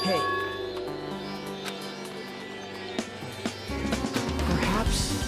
Hey. Perhaps...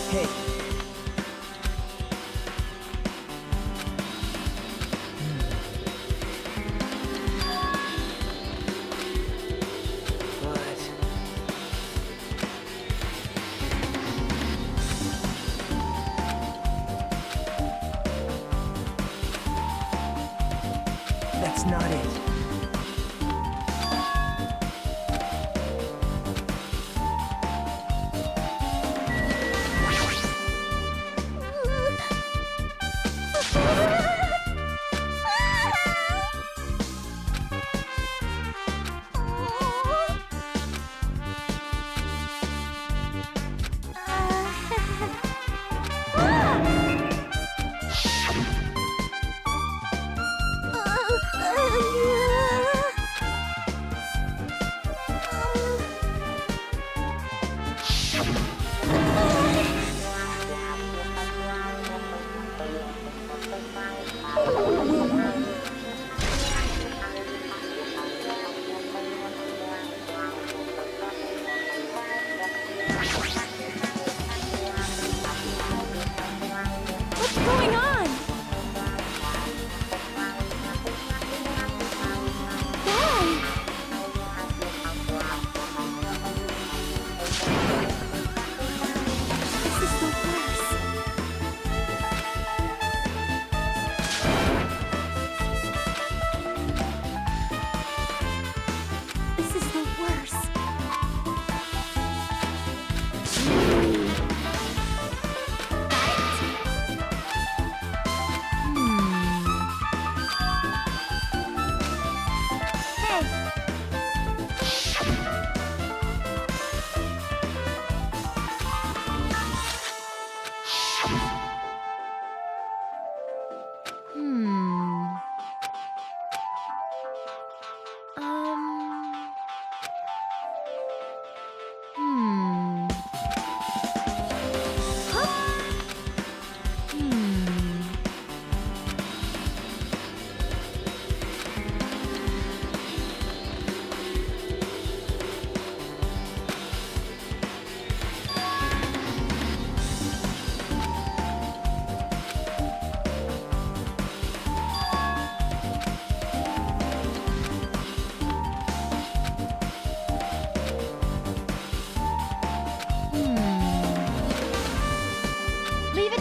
Hey. But... that's not it.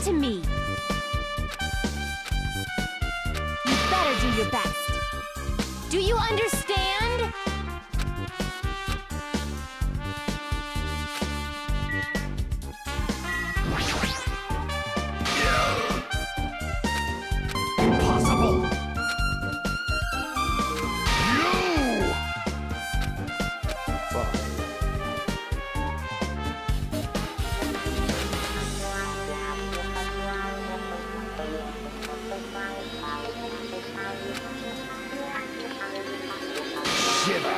to me. You better do your best. Do you understand? Impossible! You! Fine. Shiver!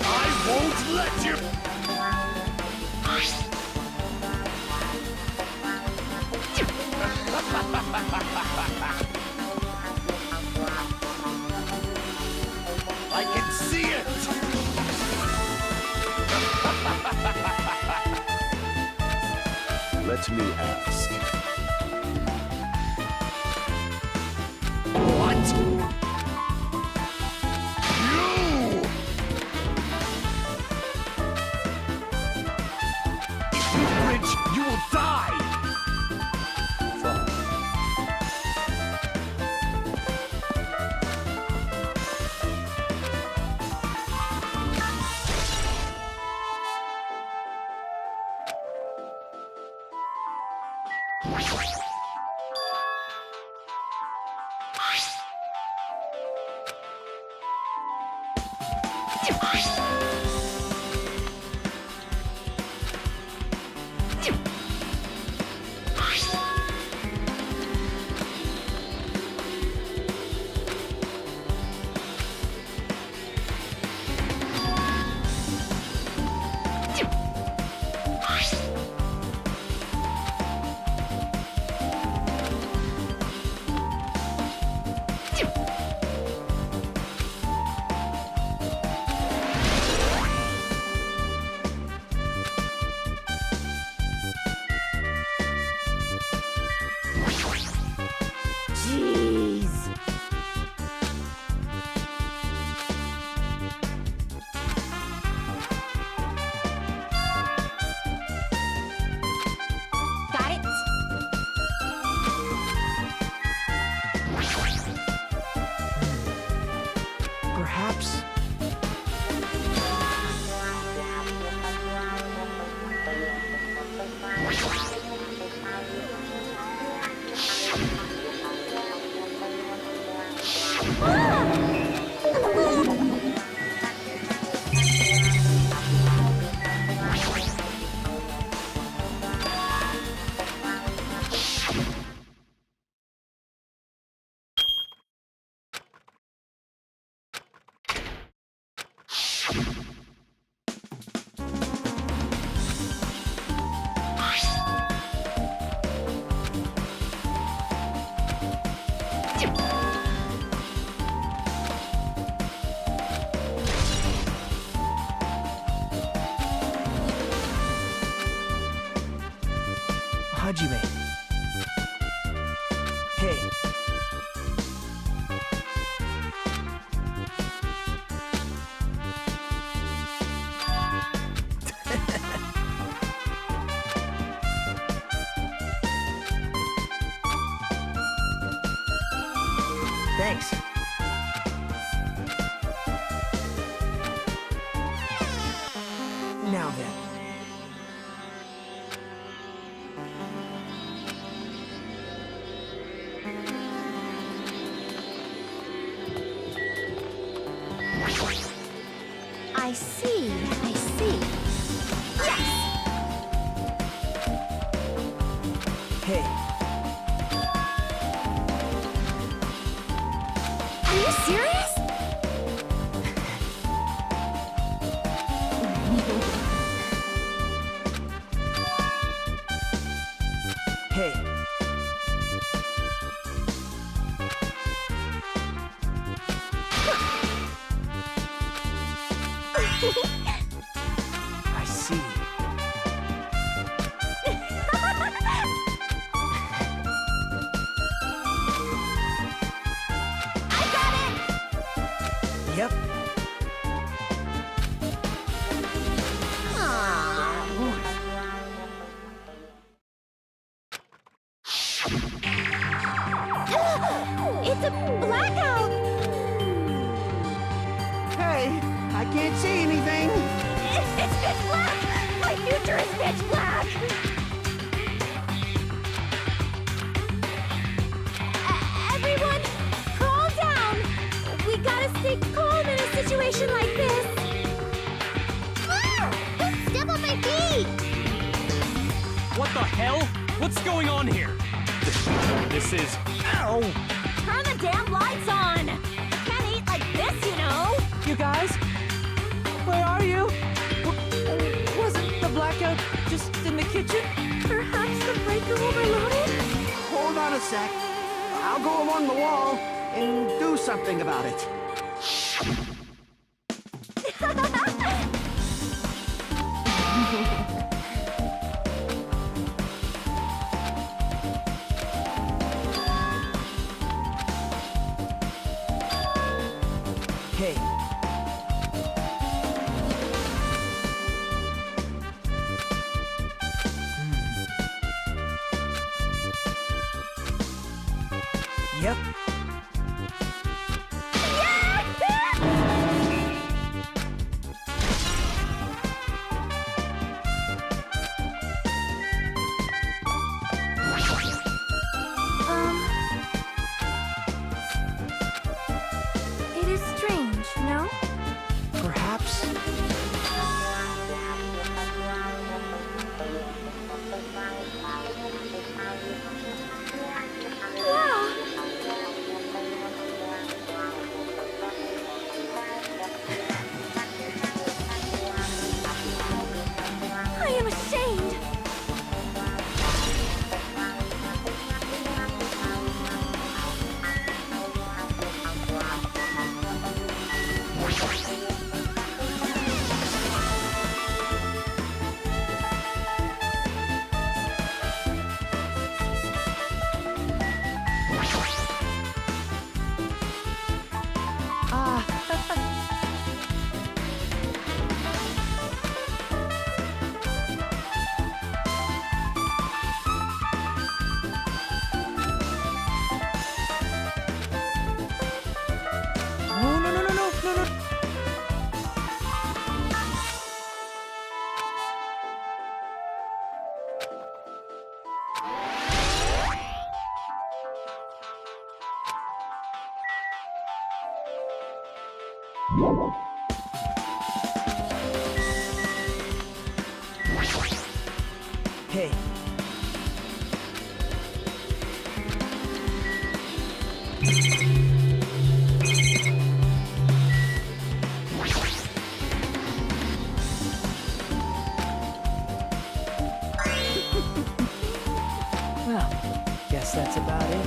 I won't let you! I can see it! Let me ask. What? You! If you flinch, you will die! Fine. Jeez. Got it? Perhaps. Hajime. Hey. Thanks. Now then. I see. I see. Yes! Hey. Are you serious? Hey. I see. I got it! Yep. Aw. pitch black! Everyone, calm down! We gotta stay calm in a situation like this! Don't step on my feet! What the hell? What's going on here? This is... Ow! Turn the damn lights on! Can't eat like this, you know! You guys? Where are you? Wasn't the blackout just in the kitchen? Perhaps the breaker overloaded? Hold on a sec. I'll go along the wall and do something about it. Hey. Yep. It is strange, no? Perhaps. Wow! I am ashamed! No. Hey. Well, guess that's about it.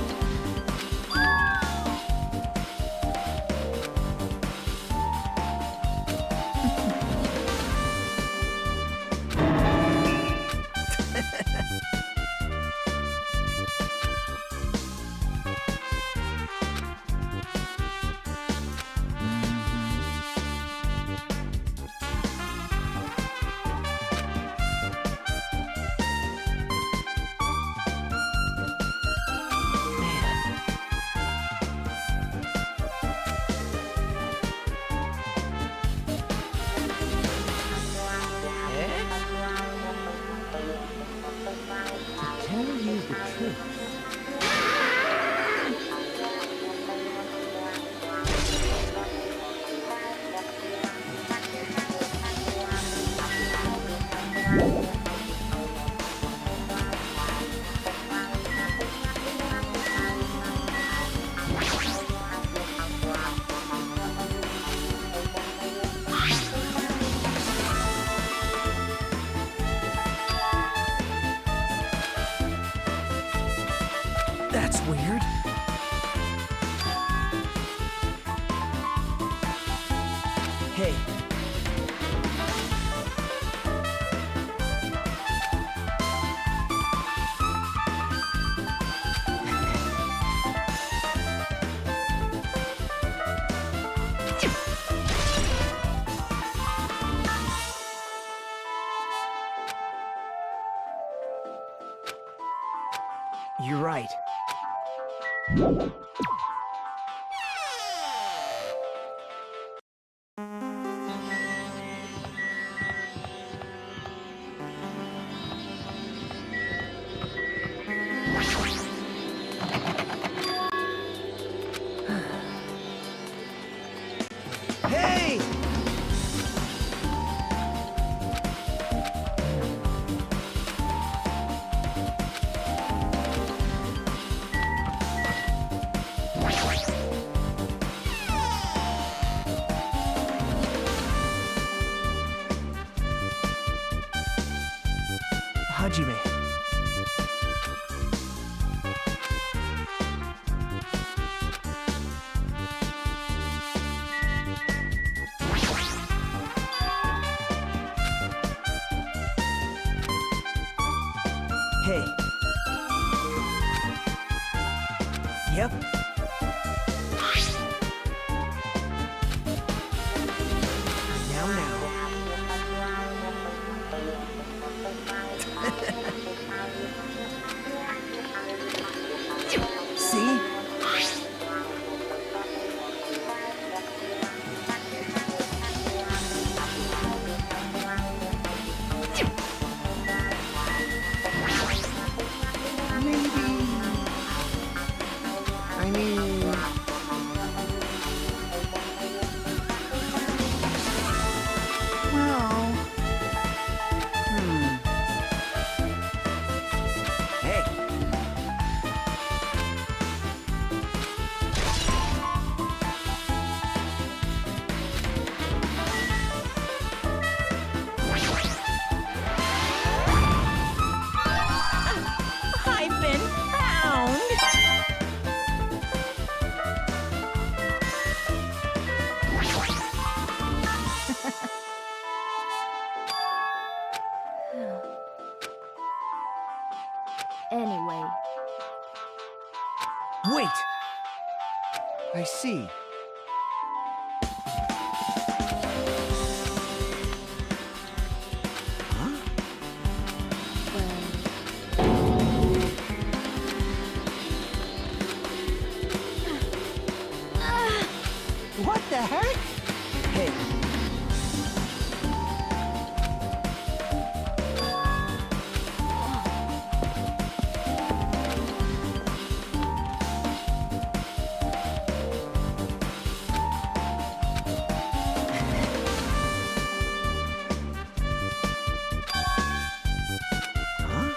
Tell you the truth. That's weird. Hey. You're right. Hajime. Hey. Yep. Now. See? Hey. I've been found. Anyway, Wait! I see. What the heck? Hey. Huh?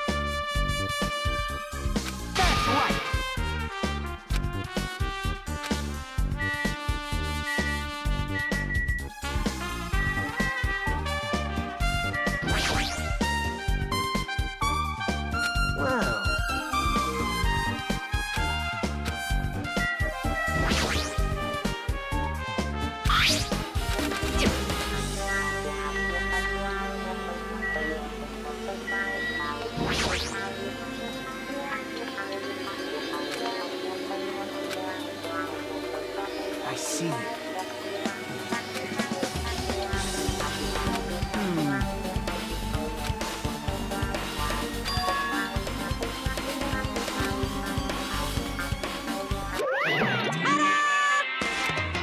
That's right. Wow. I see.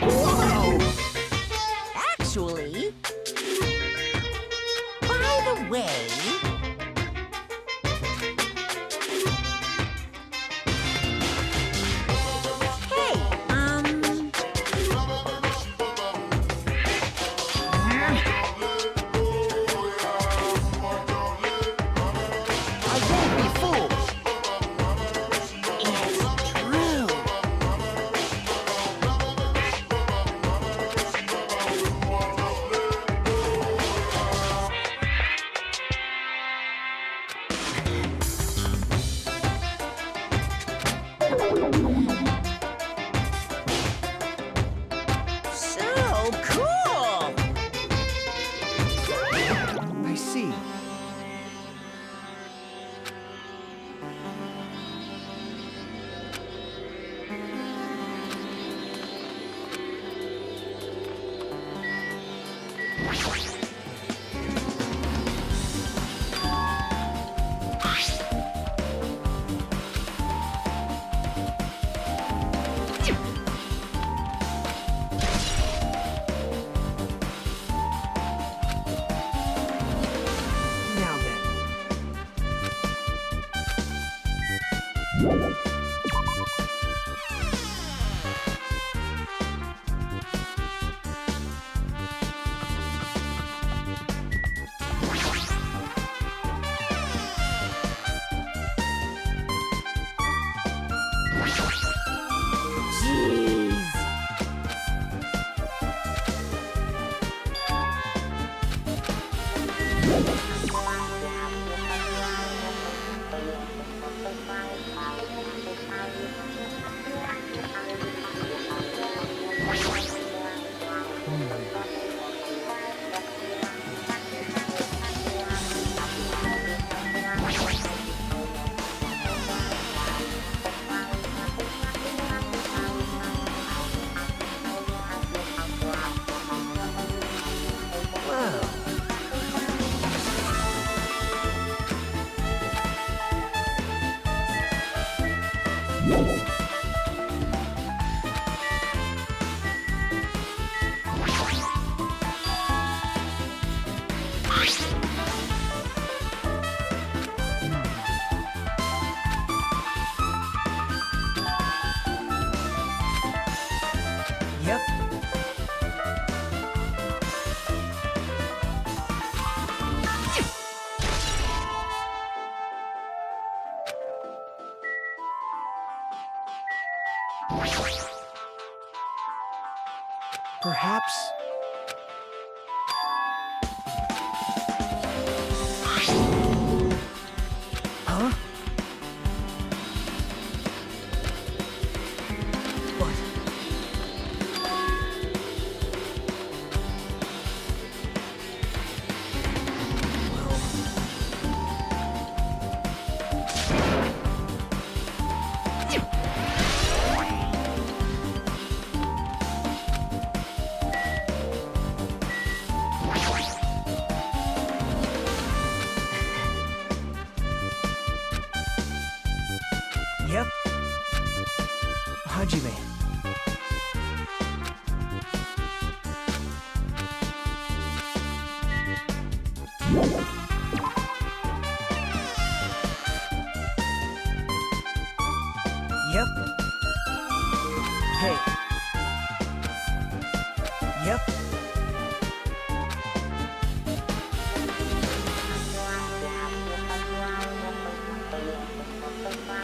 Whoa! Actually, by the way, I won't be fooled. It's true. so cool. I see. Now then. jeez. Yep. Perhaps. Huh? What? Yep. Hajime. Yep. Hey. Yep.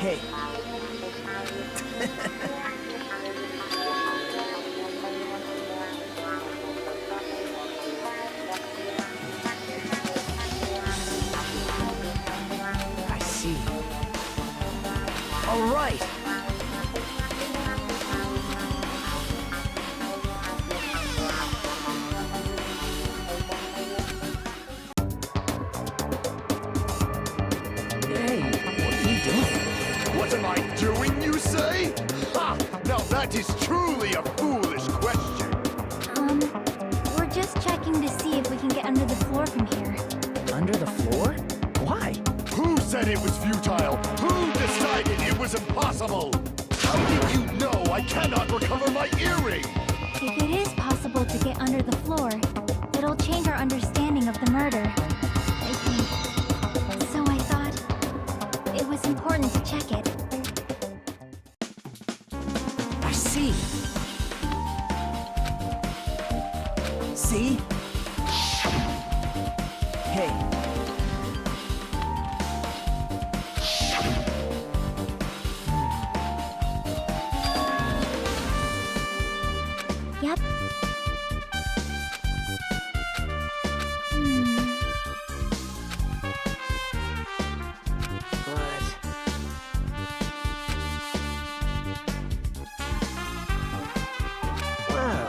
Hey. I see. All right. Hey, what are you doing? What am I doing, you say? Ha! Now that is truly a foolish question. We're just checking to see if we can get under the floor from here. Under the floor? Why? Who said it was futile? Who decided it was impossible? How did you know I cannot recover my earring? If it is possible to get under the floor, it'll change our understanding of the murder, I think. So I thought it was important to check it. I see. See? Hey. Yep. But... Well...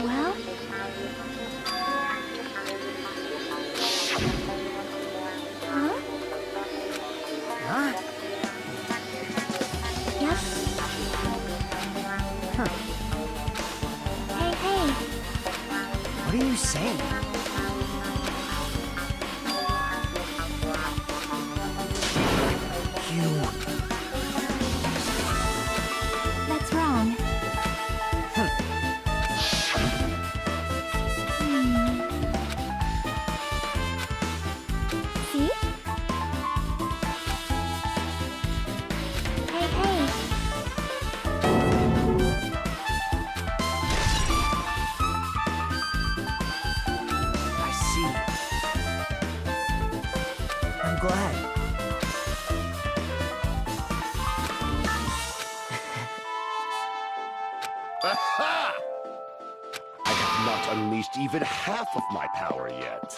Well? Huh? Huh? Yep. Huh. Hey. What are you saying? You... That's wrong. See? Hey. I see. I'm glad. Aha! I have not unleashed even half of my power yet.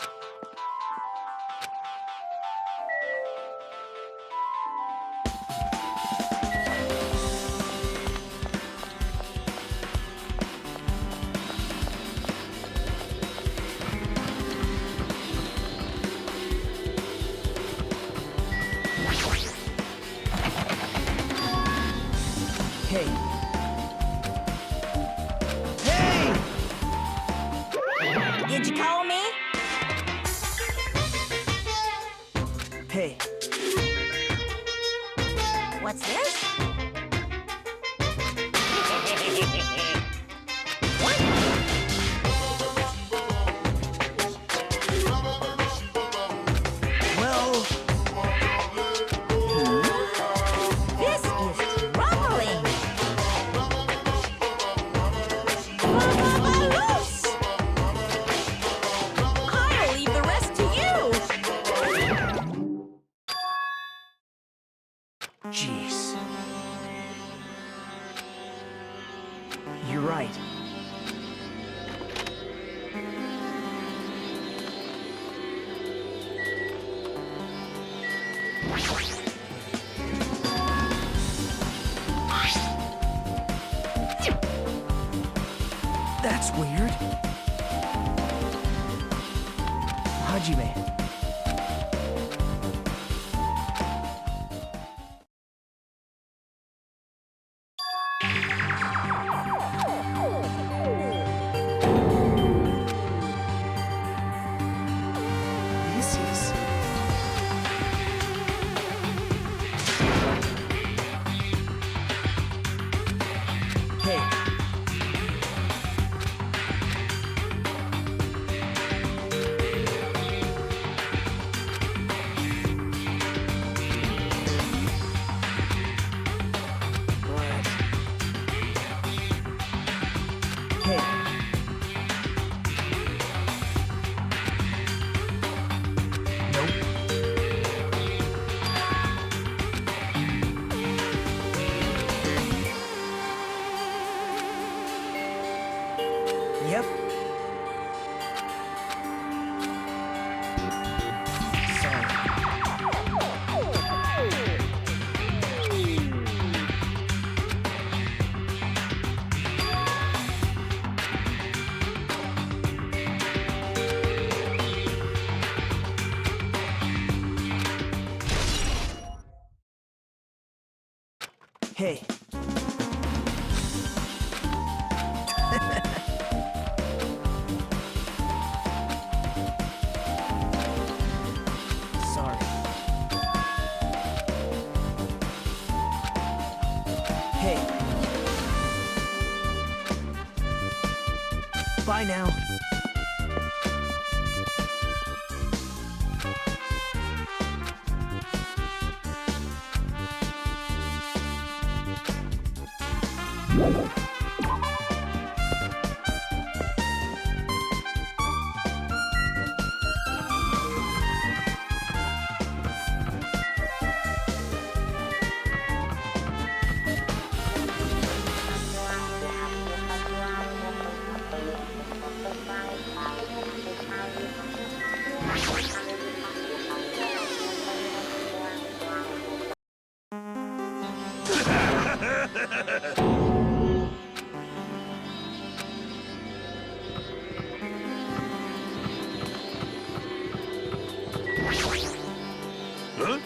Jeez. You're right. That's weird. Hajime. This is... Hey. Hey. Nope. Yep. Hey. Sorry. Hey. Bye now. Huh?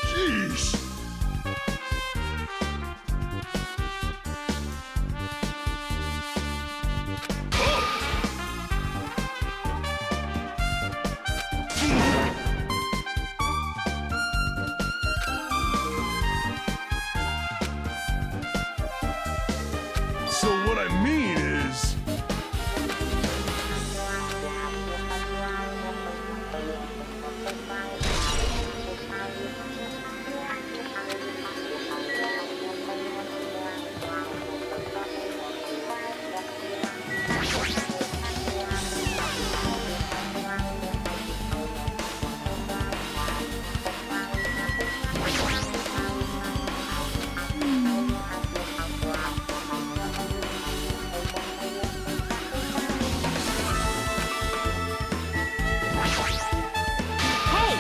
Sheesh! So what I mean is... Hey.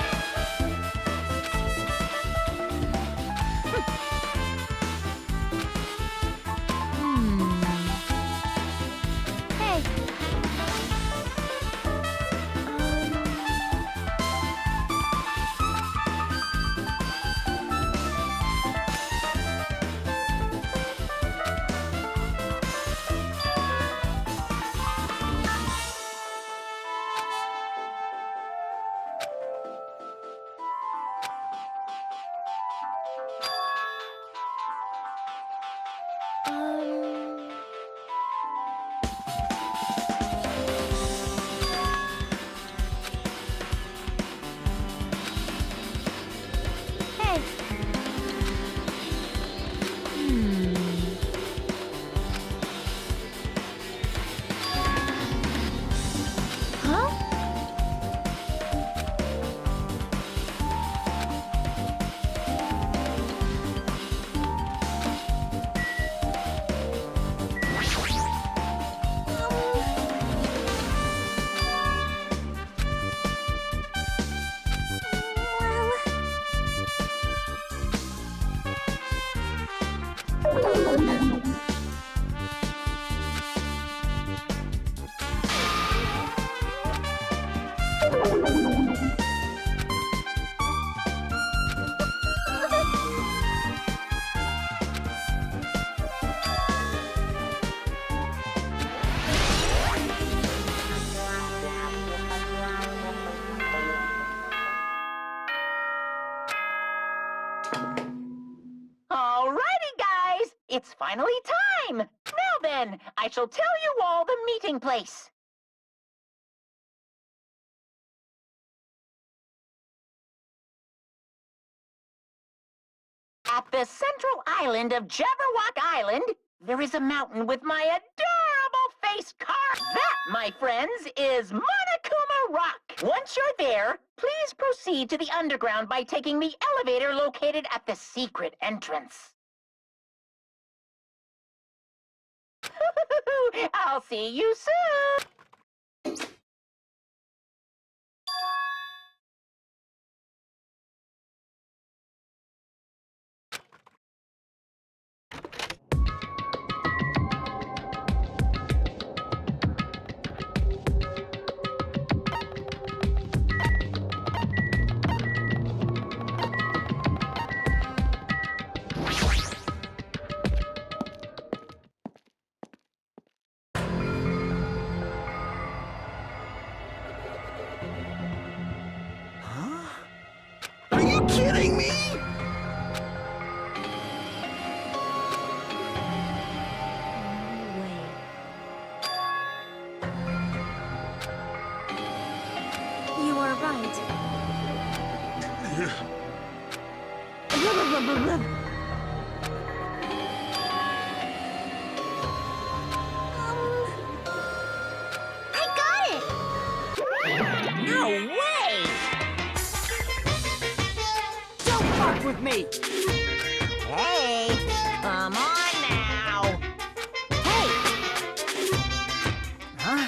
Alrighty, guys! It's finally time! Now then, I shall tell you all the meeting place. At the central island of Jabberwock Island, there is a mountain with my adorable face carved. That, my friends, is Monokuma Rock. Once you're there, please proceed to the underground by taking the elevator located at the secret entrance. I'll see you soon! Are you kidding me? You are right. I got it! No way! Don't fuck with me! Hey, come on now. Hey! Huh?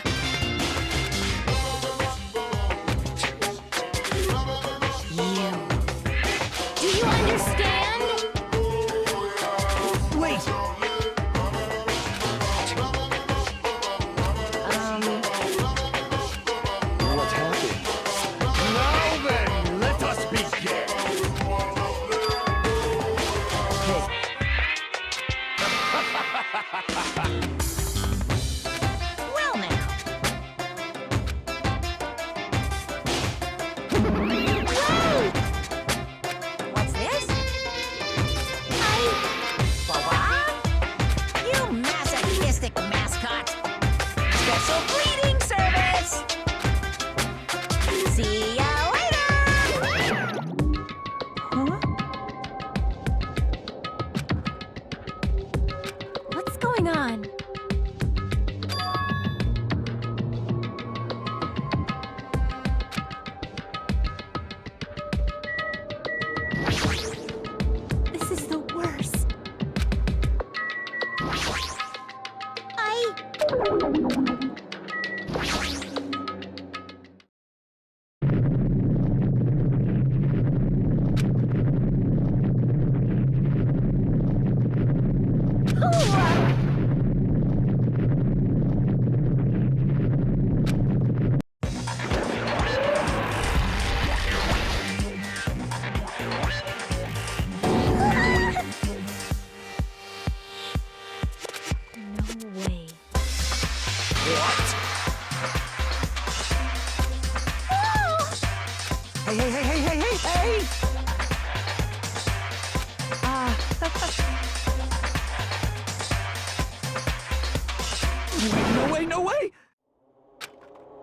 Do you understand? Wait! What happened? Now then, let us begin. Well now. What's this? Baba? You masochistic mascot. Special greeting service. See ya later. Huh? What's going on? This is the worst. No way. Hey, hey, hey, hey, hey, hey, hey! No way, no way!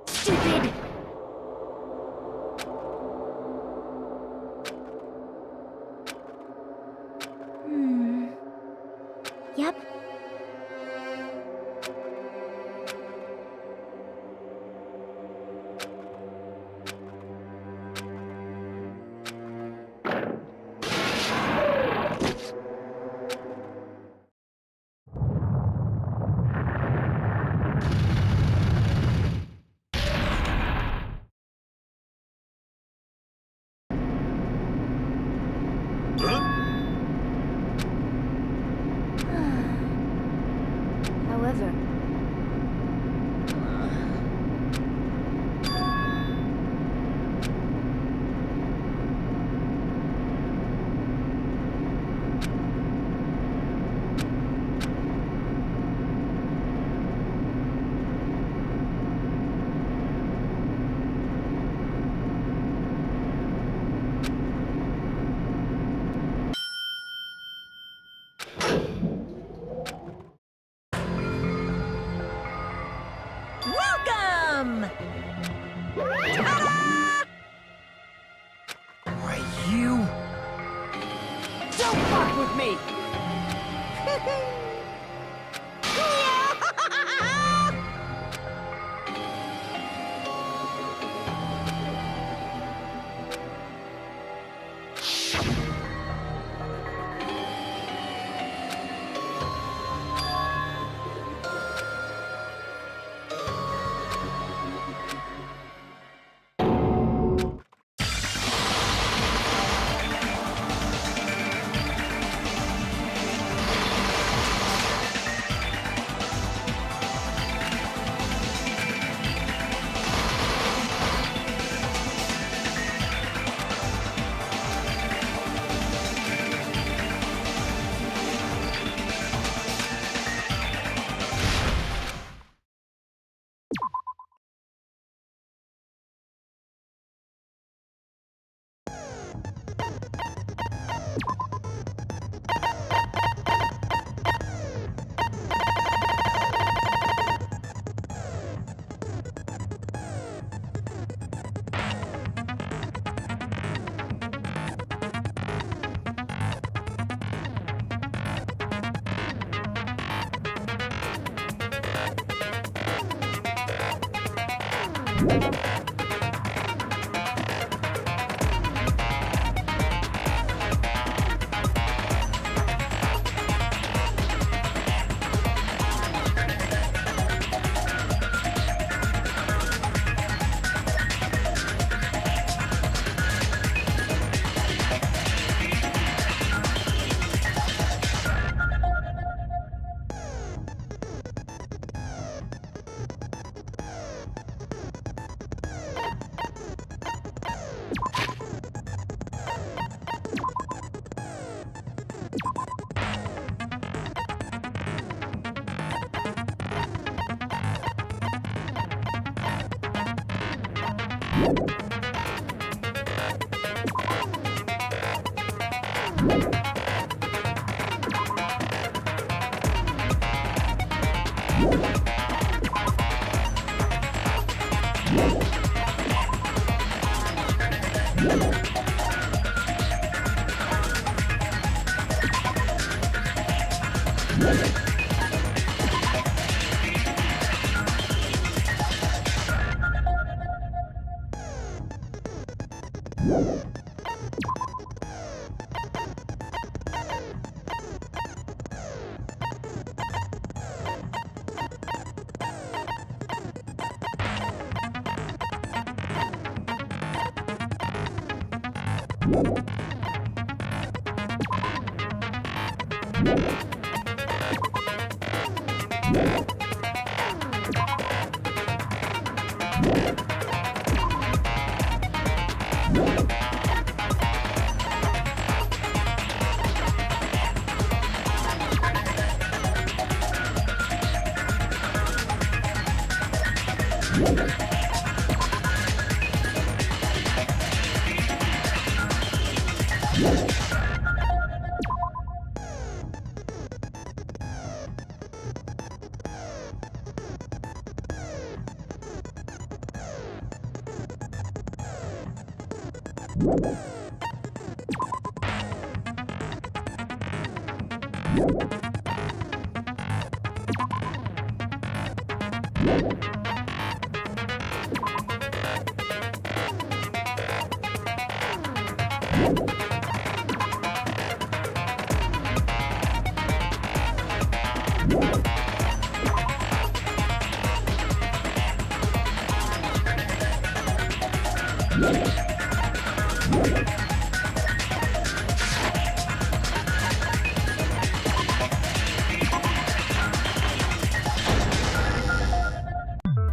Stupid! Yep. Why, you... Don't fuck with me!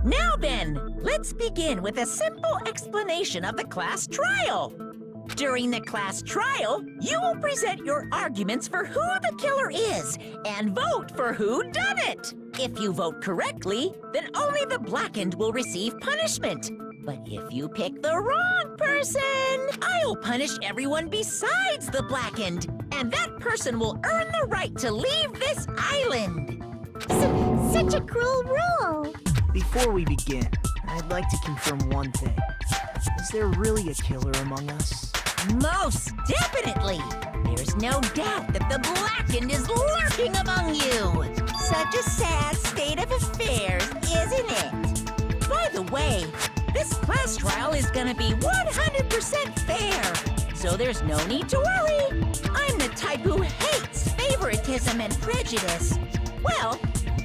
Now then, let's begin with a simple explanation of the class trial. During the class trial, you will present your arguments for who the killer is and vote for who done it. If you vote correctly, then only the blackened will receive punishment. But if you pick the wrong person, I'll punish everyone besides the blackened, and that person will earn the right to leave this island. Such a cruel rule. Before we begin, I'd like to confirm one thing. Is there really a killer among us? Most definitely! There's no doubt that the Blackened is lurking among you! Such a sad state of affairs, isn't it? By the way, this class trial is gonna be 100% fair, so there's no need to worry. I'm the type who hates favoritism and prejudice. Well,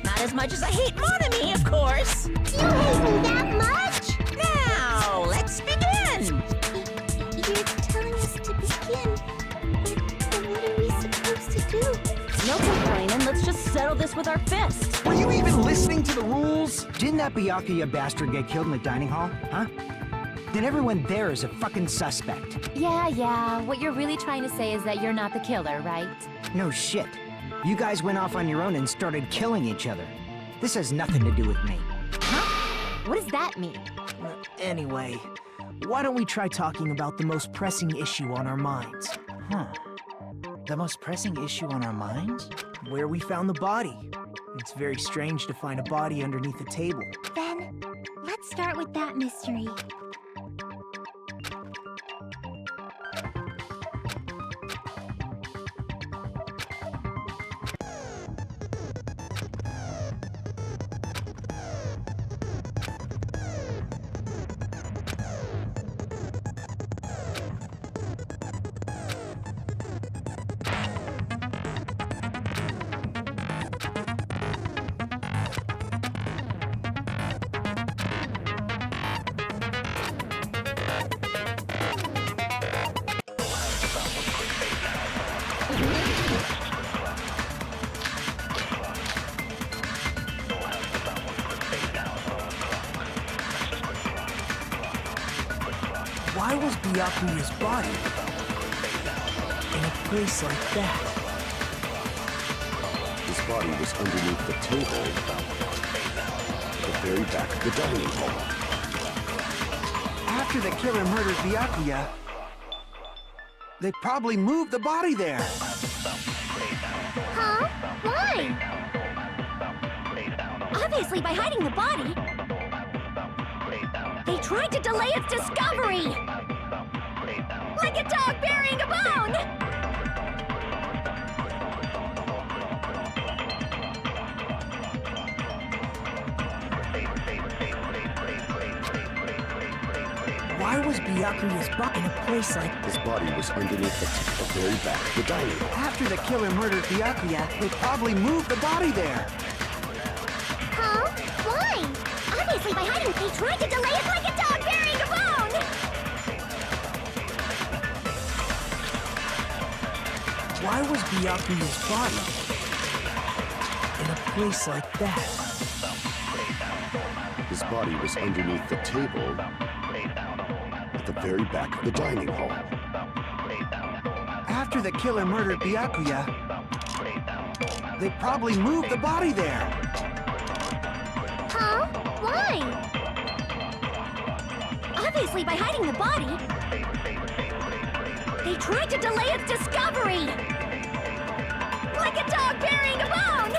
not as much as I hate Monami, of course. You hate me that much? Now, let's begin! You're telling us to begin, but what are we supposed to do? No complaining, let's just settle this with our fists. Were you even listening to the rules? Didn't that Byakuya bastard get killed in the dining hall? Huh? Then everyone there is a fucking suspect. Yeah, what you're really trying to say is that you're not the killer, right? No shit. You guys went off on your own and started killing each other. This has nothing to do with me. Huh? What does that mean? Anyway, why don't we try talking about the most pressing issue on our minds? The most pressing issue on our minds? Where we found the body. It's very strange to find a body underneath a table. Then, let's start with that mystery. Why was Byakuya's body in a place like that? His body was underneath the table at the very back of the dining hall. After the killer murdered Byakuya, they probably moved the body there. Huh? Why? Obviously, by hiding the body, they tried to delay its discovery! Like a dog burying a bone! Why was Byakuya's body in a place like... His body was underneath the very back of the dining hall. After the killer murdered Byakuya, they probably moved the body there. Huh? Why? Obviously, by hiding, they tried to delay it like a dog burying a bone! Why was Byakuya's body in a place like that? His body was underneath the table at the very back of the dining hall. After the killer murdered Byakuya, they probably moved the body there. Huh? Why? Obviously, by hiding the body, they tried to delay its discovery! Like a dog burying a bone!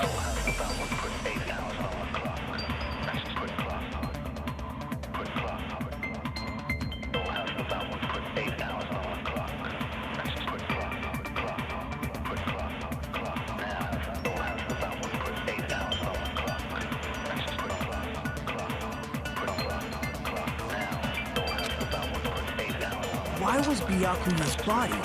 Why was Byakuya's body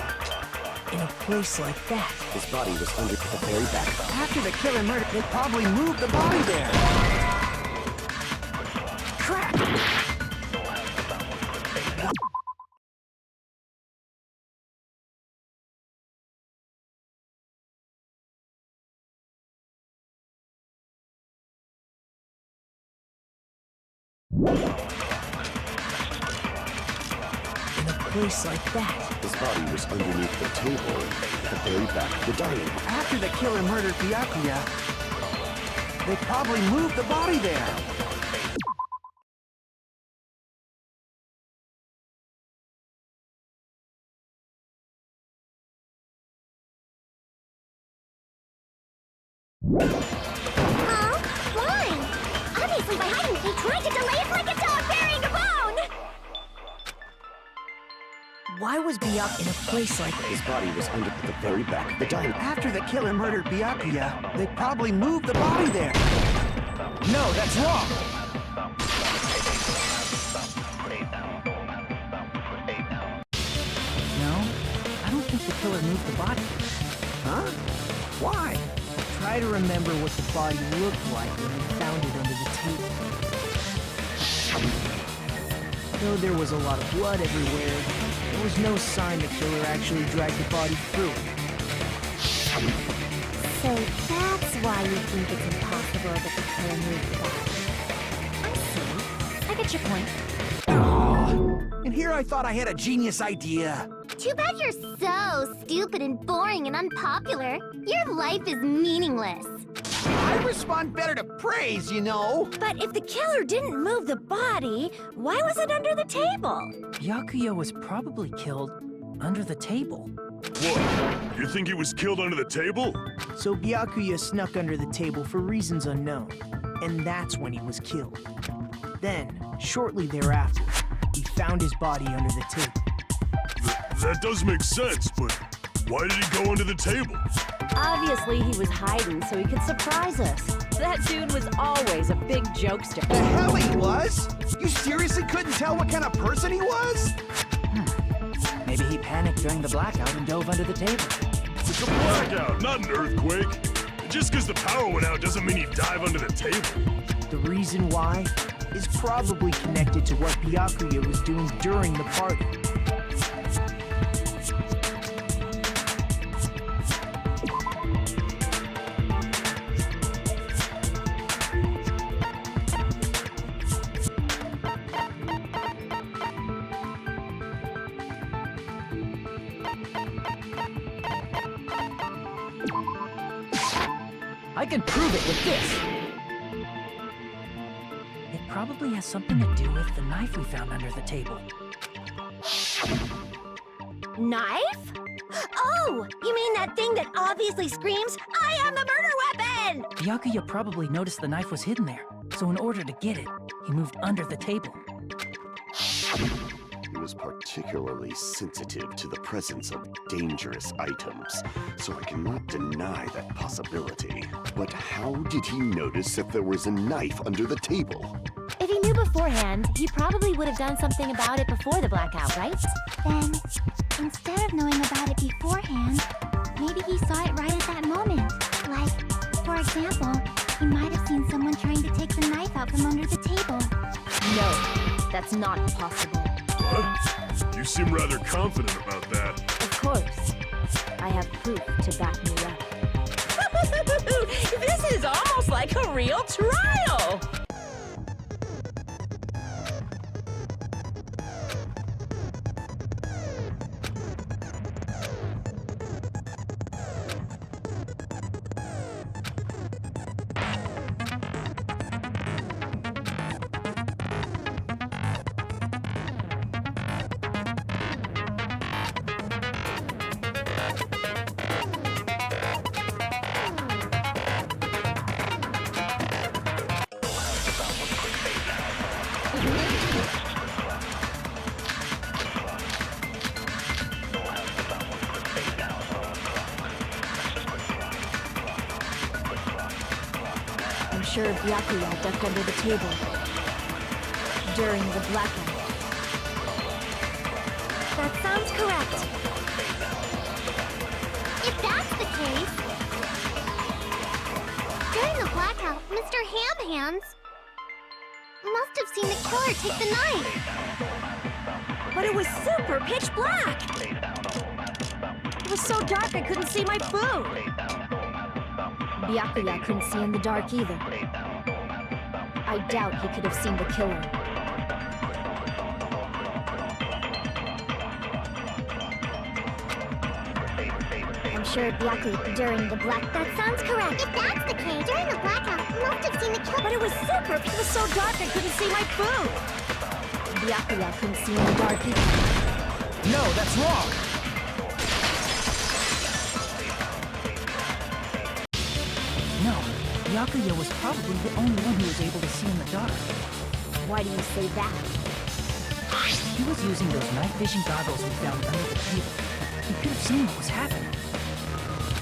in a place like that? His body was under the very back. After the killer murdered, they probably moved the body there. Crap! In a place like that. His body was underneath the table at the very back of the dining hall. After the killer murdered Byakuya, they probably moved the body there. Huh? Why? obviously by hiding, he tried to delay it like a dog burying a bone! Why was Byakuya in a place like this? His body was under the very back of the diner. After the killer murdered Byakuya, they probably moved the body there. No, that's wrong! No, I don't think the killer moved the body. Huh? Why? Try to remember what the body looked like when we found it under the table. Though there was a lot of blood everywhere, there was no sign the killer actually dragged the body through it. So that's why you think it's impossible that the killer moved the body. I see. I get your point. And here I thought I had a genius idea. Too bad you're so stupid and boring and unpopular. Your life is meaningless. I respond better to praise, you know. But if the killer didn't move the body, why was it under the table? Byakuya was probably killed under the table. What? You think he was killed under the table? So Byakuya snuck under the table for reasons unknown, and that's when he was killed. Then, shortly thereafter, we found his body under the table. That does make sense, but why did he go under the table? Obviously, he was hiding so he could surprise us. That dude was always a big jokester. The hell he was? You seriously couldn't tell what kind of person he was? Maybe he panicked during the blackout and dove under the table. It's a blackout, not an earthquake. Just because the power went out doesn't mean he'd dive under the table. The reason why is probably connected to what Byakuya was doing during the party. I can prove it with this! It probably has something to do with the knife we found under the table. Knife? Oh! You mean that thing that obviously screams, I am the murder weapon! Byakuya probably noticed the knife was hidden there, so in order to get it, he moved under the table. He was particularly sensitive to the presence of dangerous items, so I cannot deny that possibility. But how did he notice that there was a knife under the table? If he knew beforehand, he probably would have done something about it before the blackout, right? Then, instead of knowing about it beforehand, maybe he saw it right at that moment. Like, for example, he might have seen someone trying to take the knife out from under the table. No, that's not possible. What? You seem rather confident about that. Of course. I have proof to back me up. This is almost like a real trial! I'm sure Byakuya ducked under the table during the blackout. That sounds correct. If that's the case... During the blackout, Mr. Ham Hands must have seen the killer take the knife. But it was super pitch black! It was so dark I couldn't see my food! Byakuya couldn't see in the dark either. I doubt he could have seen the killer. I'm sure Byakuya during the black... That sounds correct. If that's the case, during the blackout, he must have seen the killer. But it was super! It was so dark I couldn't see my food! Byakuya couldn't see in the dark either. No, that's wrong! No, Byakuya was probably the only one who was able to see in the dark. Why do you say that? He was using those night vision goggles we found under the table. He could have seen what was happening.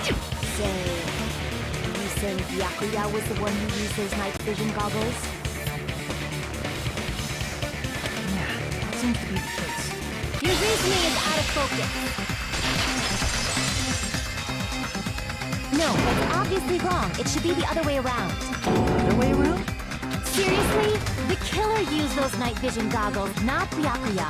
So, are you saying Byakuya was the one who used those night vision goggles? Yeah, that seems to be the case. Your reasoning is out of focus. No, that's obviously wrong. It should be the other way around. Other way around? Seriously? The killer used those night vision goggles, not Byakuya.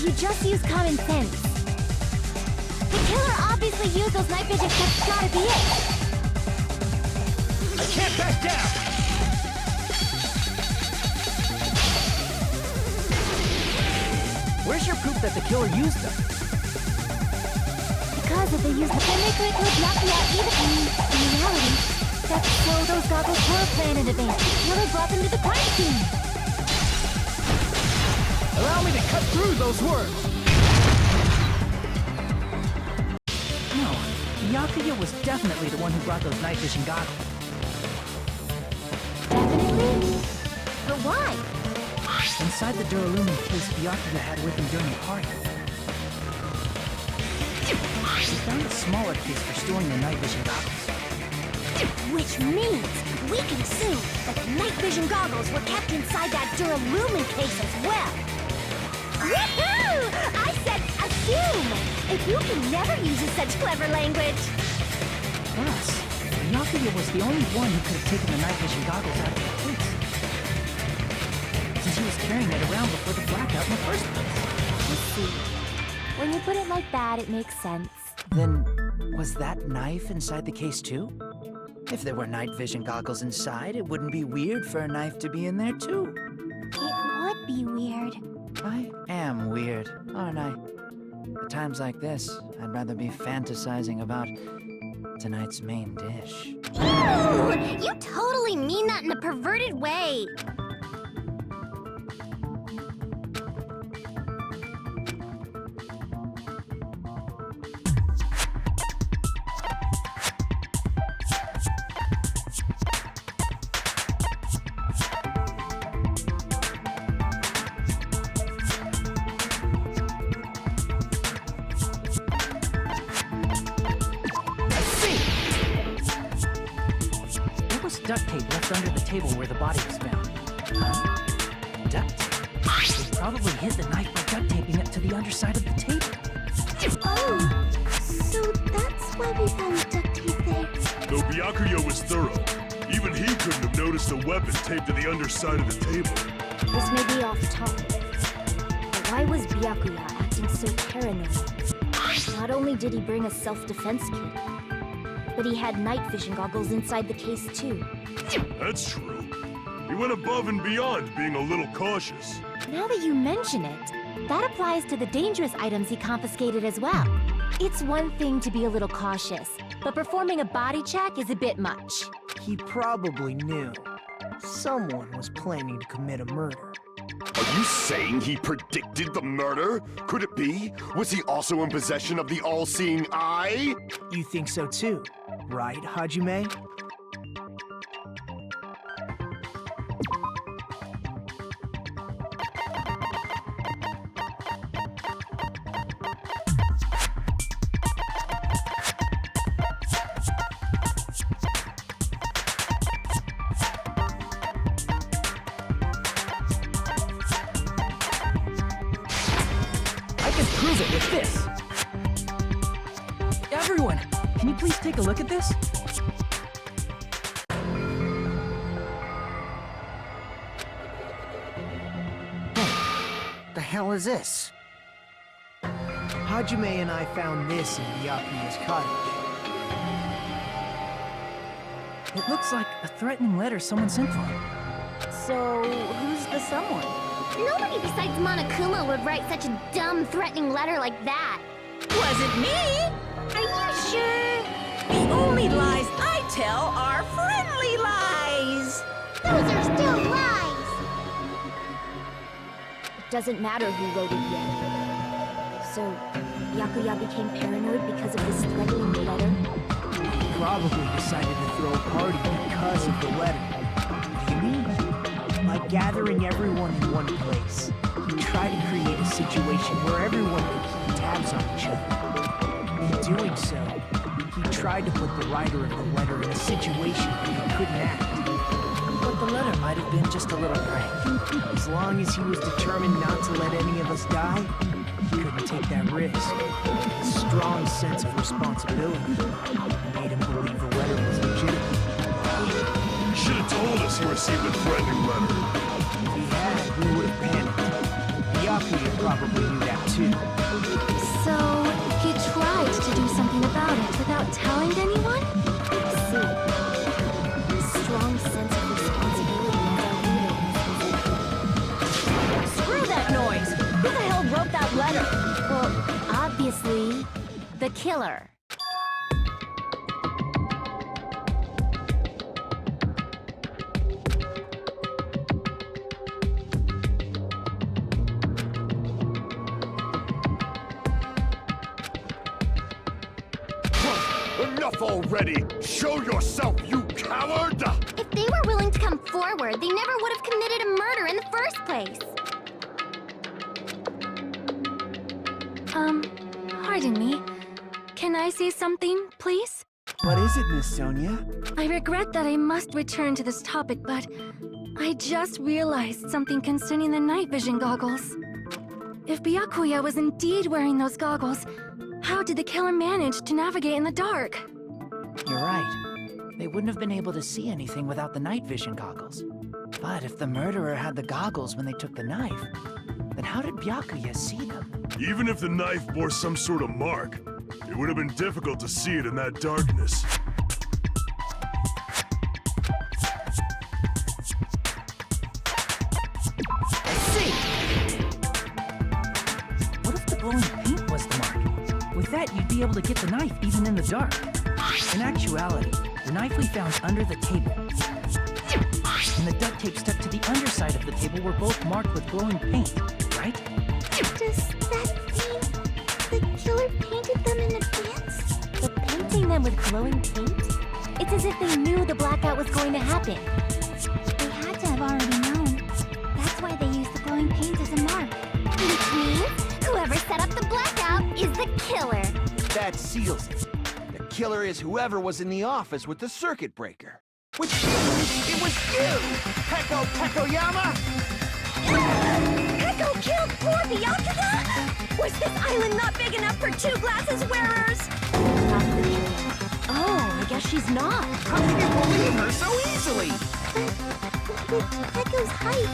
You just use common sense. The killer obviously used those night vision. That's gotta be it. I can't back down! Where's your proof that the killer used them? Because if they used them, then they could have killed Byakuya even in reality. That's so those goggles were planned in advance. The killer brought them to the crime scene. Allow me to cut through those words! No, Byakuya was definitely the one who brought those night vision goggles. Definitely? But why? Inside the Duralumin case Byakuya had with him during the party. We found a smaller case for storing the night vision goggles. Which means we can assume that the night vision goggles were kept inside that Duralumin case as well. Woohoo! I said assume! If you can never use such clever language. Plus, Byakuya was the only one who could have taken the night vision goggles out of the case. Since he was carrying it around before the blackout in the first place. Let's see. When you put it like that, it makes sense. Then, was that knife inside the case too? If there were night vision goggles inside, it wouldn't be weird for a knife to be in there too. It would be weird. I am weird, aren't I? At times like this, I'd rather be fantasizing about tonight's main dish. Ew! You totally mean that in a perverted way. Duct tape left under the table where the body was found. Huh? Duct tape? They probably hid the knife by duct taping it to the underside of the table. Oh, so that's why we found duct tape there. Though Byakuya was thorough, even he couldn't have noticed a weapon taped to the underside of the table. This may be off topic, but why was Byakuya acting so paranoid? Not only did he bring a self-defense kit, but he had night vision goggles inside the case too. That's true. He went above and beyond being a little cautious. Now that you mention it, that applies to the dangerous items he confiscated as well. It's one thing to be a little cautious, but performing a body check is a bit much. He probably knew. Someone was planning to commit a murder. Are you saying he predicted the murder? Could it be? Was he also in possession of the all-seeing eye? You think so too, right, Hajime? prove it with this. Everyone, can you please take a look at this? The hell is this? Hajime and I found this in Byakuya's cottage. It looks like a threatening letter someone sent for him. So, who's the someone? Nobody besides Monokuma would write such a dumb, threatening letter like that. Wasn't me! Are you sure? The only lies I tell are friendly lies! Those are still lies! It doesn't matter who wrote it yet. So, Byakuya became paranoid because of this threatening letter? Probably decided to throw a party because of the letter. What do you mean? By gathering everyone in one place, he tried to create a situation where everyone could keep tabs on each other. In doing so, he tried to put the writer of the letter in a situation where he couldn't act. But the letter might have been just a little prank. As long as he was determined not to let any of us die, he couldn't take that risk. A strong sense of responsibility made him believe the letter was legitimate. You should have told us you received a threatening letter. If he had, we would have panicked. Byakuya probably knew that too. So, he tried to do something about it without telling anyone? See. Strong sense of responsibility as our leader. Screw that noise! Who the hell wrote that letter? Well, obviously, the killer. Enough already! Show yourself, you coward! If they were willing to come forward, they never would have committed a murder in the first place. Pardon me. Can I say something, please? What is it, Miss Sonia? I regret that I must return to this topic, but I just realized something concerning the night vision goggles. If Byakuya was indeed wearing those goggles, how did the killer manage to navigate in the dark? You're right. They wouldn't have been able to see anything without the night vision goggles. But if the murderer had the goggles when they took the knife, then how did Byakuya see them? Even if the knife bore some sort of mark, it would have been difficult to see it in that darkness. What if the glowing paint was the mark? With that, you'd be able to get the knife even in the dark. In actuality, the knife we found under the table and the duct tape stuck to the underside of the table were both marked with glowing paint, right? Does that mean the killer painted them in advance? But painting them with glowing paint? It's as if they knew the blackout was going to happen. They had to have already known. That's why they used the glowing paint as a mark. Which means whoever set up the blackout is the killer. That seals it. The killer is whoever was in the office with the circuit breaker. Which means it was you, Peko Pekoyama! Echo killed poor Byakuya? Was this island not big enough for 2 glasses wearers? Not the killer. Oh, I guess she's not. How can you believe her so easily? But with Peko's height,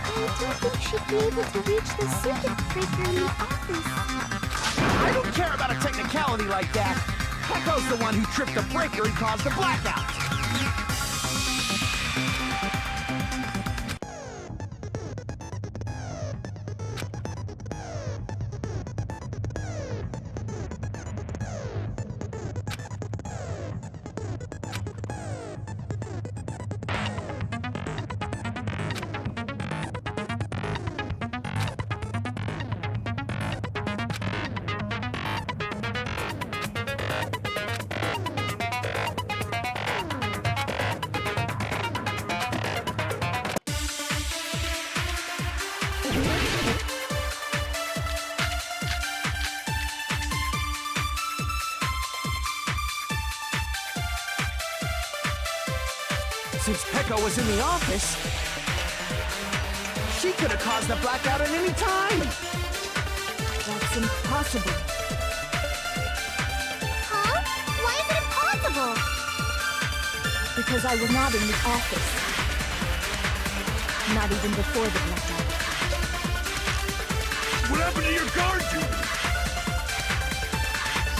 I don't think she'd be able to reach the circuit breaker in the office. I don't care about a technicality like that. Peko's the one who tripped the breaker and caused the blackout. Since Peko was in the office, she could have caused the blackout at any time. That's impossible. Huh? Why is it impossible? Because I was not in the office. Not even before the blackout. What happened to your guard duty?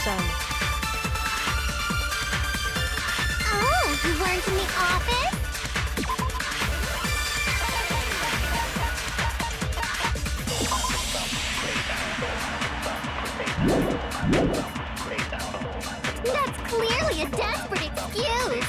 Sorry. Oh, you weren't in the office? That's clearly a desperate excuse.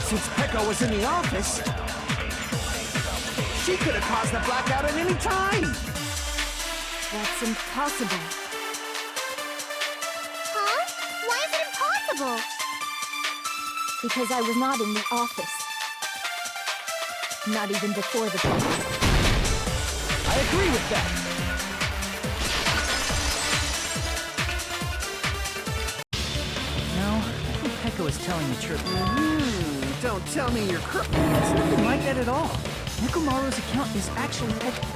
Since Pekka was in the office, she could have caused the blackout at any time. That's impossible. Huh? Why is it impossible? Because I was not in the office. Not even before the blackout. I agree with that. No, I think Pekka was telling the truth. Don't tell me you're crooked. It's nothing like that at all. Nekomaru's account is actually Pekka.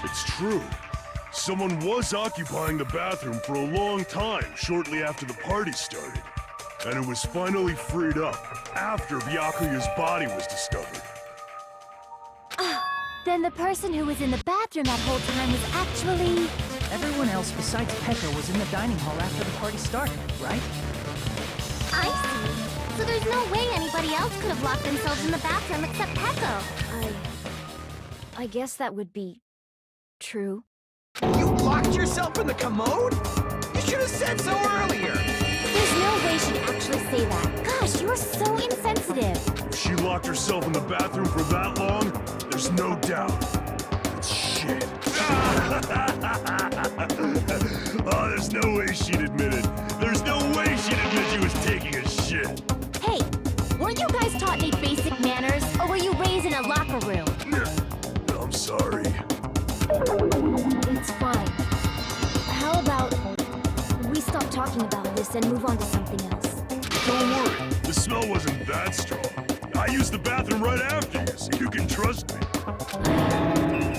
It's true. Someone was occupying the bathroom for a long time shortly after the party started. And it was finally freed up after Byakuya's body was discovered. Then the person who was in the bathroom that whole time was actually... Everyone else besides Pekka was in the dining hall after the party started, right? I see. So there's no way anybody else could have locked themselves in the bathroom except Pekka. I guess that would be true. You locked yourself in the commode? You should have said so earlier. There's no way she'd actually say that. Gosh, you're so insensitive. If she locked herself in the bathroom for that long, there's no doubt. It's shit. Oh, there's no way she'd admit it. There's no way she'd admit she was taking a shit. Hey, weren't you guys taught any basic manners, or were you raised in a locker room? I'm sorry. It's fine. How about we stop talking about this and move on to something else? Don't worry, the smell wasn't that strong. I used the bathroom right after you, so you can trust me.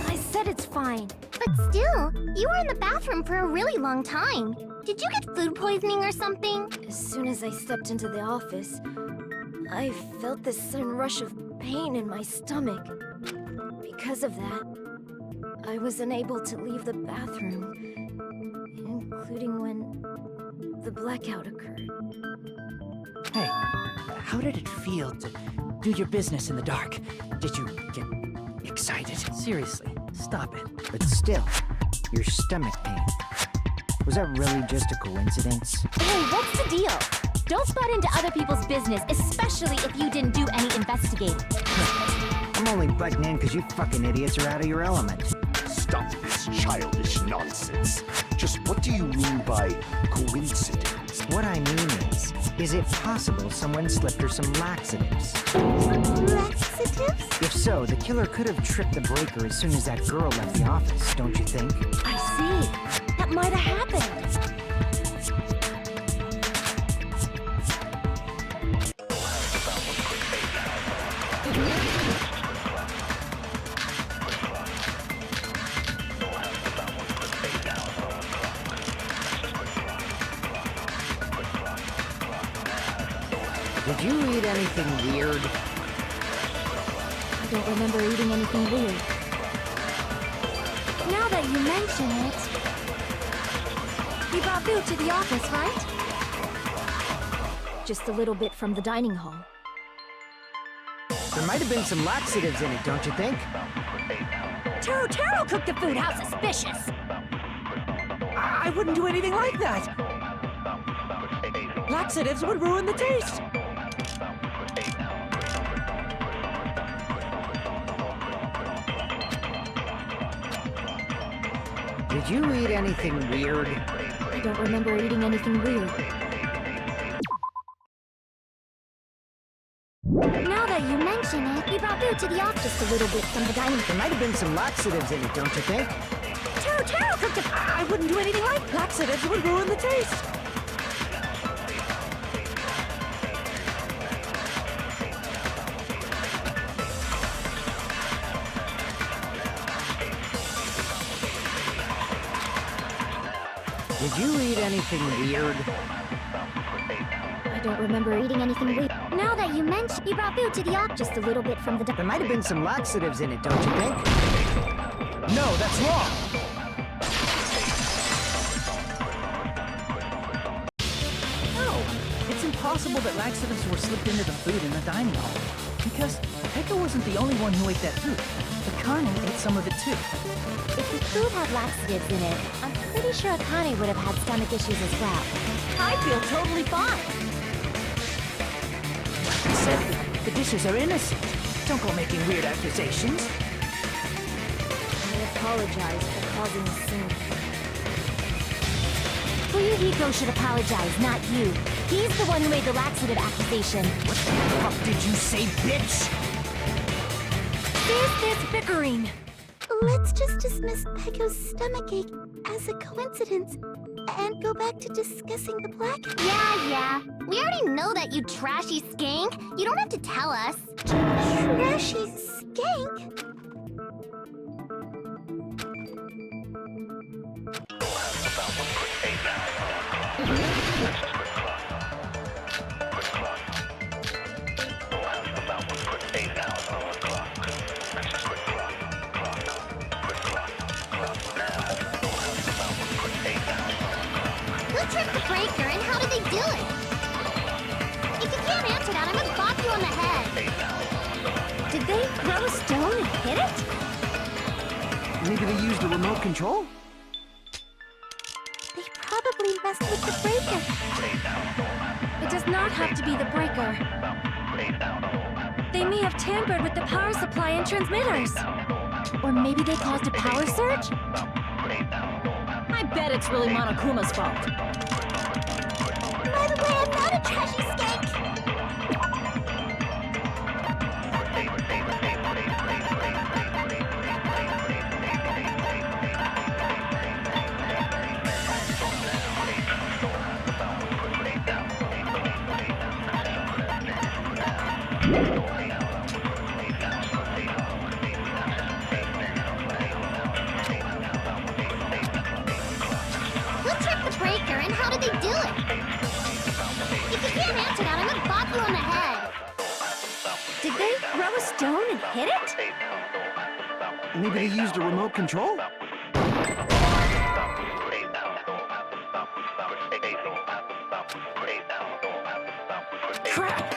I said it's fine. But still, you were in the bathroom for a really long time. Did you get food poisoning or something? As soon as I stepped into the office, I felt this sudden rush of pain in my stomach. Because of that, I was unable to leave the bathroom, including when the blackout occurred. Hey, how did it feel to do your business in the dark? Did you get excited? Seriously, stop it. But still, your stomach pain. Was that really just a coincidence? Hey, what's the deal? Don't butt into other people's business, especially if you didn't do any investigating. I'm only butting in because you fucking idiots are out of your element. Stop this childish nonsense. Just what do you mean by coincidence? What I mean is it possible someone slipped her some laxatives? Laxatives? If so, the killer could have tripped the breaker as soon as that girl left the office, don't you think? I see. That might have happened. Did you eat anything weird? I don't remember eating anything weird. Now that you mention it... You brought food to the office, right? Just a little bit from the dining hall. There might have been some laxatives in it, don't you think? Taro cooked the food. How suspicious! I wouldn't do anything like that! Laxatives would ruin the taste! Did you eat anything weird? I don't remember eating anything weird. Now that you mention it, you brought food to the office just a little bit from the dining There might have been some laxatives in it, don't you think? Taro cooked the... I wouldn't do anything like laxatives would ruin the taste! Did you eat anything weird? I don't remember eating anything weird. Now that you mention, you brought food to the office just a little bit from the There might have been some laxatives in it, don't you think? No, that's wrong! No! It's impossible that laxatives were slipped into the food in the dining hall. Because Pekka wasn't the only one who ate that food. Akane ate some of it too. If the food had laxatives in it, I'm pretty sure Akane would have had stomach issues as well. I feel totally fine. I said the dishes are innocent. Don't go making weird accusations. I apologize for causing a scene. Fuyuhiko should apologize, not you. He's the one who made the laxative accusation. What the fuck did you say, bitch? There's this bickering. Let's just dismiss Pecco's stomachache as a coincidence and go back to discussing the black. Yeah. We already know that, you trashy skank. You don't have to tell us. Trashy skank? Who tripped the breaker and how did they do it? If you can't answer that, I'm gonna bop you on the head. Did they throw a stone and hit it? Maybe they used a remote control? They probably messed with the breaker. It does not have to be the breaker. They may have tampered with the power supply and transmitters. Or maybe they caused a power surge? I bet it's really Monokuma's fault. By the way, I'm not a trashy skank. Who tripped the breaker and how did they do it? If you can't answer that, I'm gonna bop you on the head. Did they throw a stone and hit it? Maybe they used a remote control? Crap!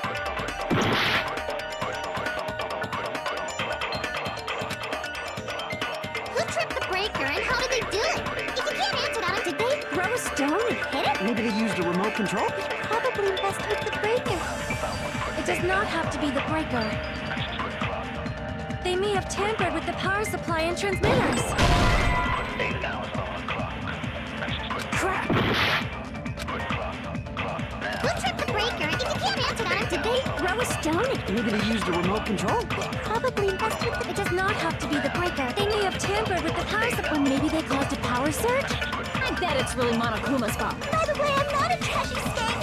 Who tripped the breaker and how did they do it? If you can't answer that, did they Throw a stone and hit it? Maybe they used a remote control? Probably messed with the breaker. It does not have to be the breaker. They may have tampered with the power supply and transmitters. Crap! Who tripped the breaker? If you can't answer that, did they Throw a stone and Maybe they used a remote control? Probably messed with the... It does not have to be the breaker. They may have tampered with the power supply. or maybe they caused a power surge? I bet it's really Monokuma's fault. By the way, I'm not a trashy skank.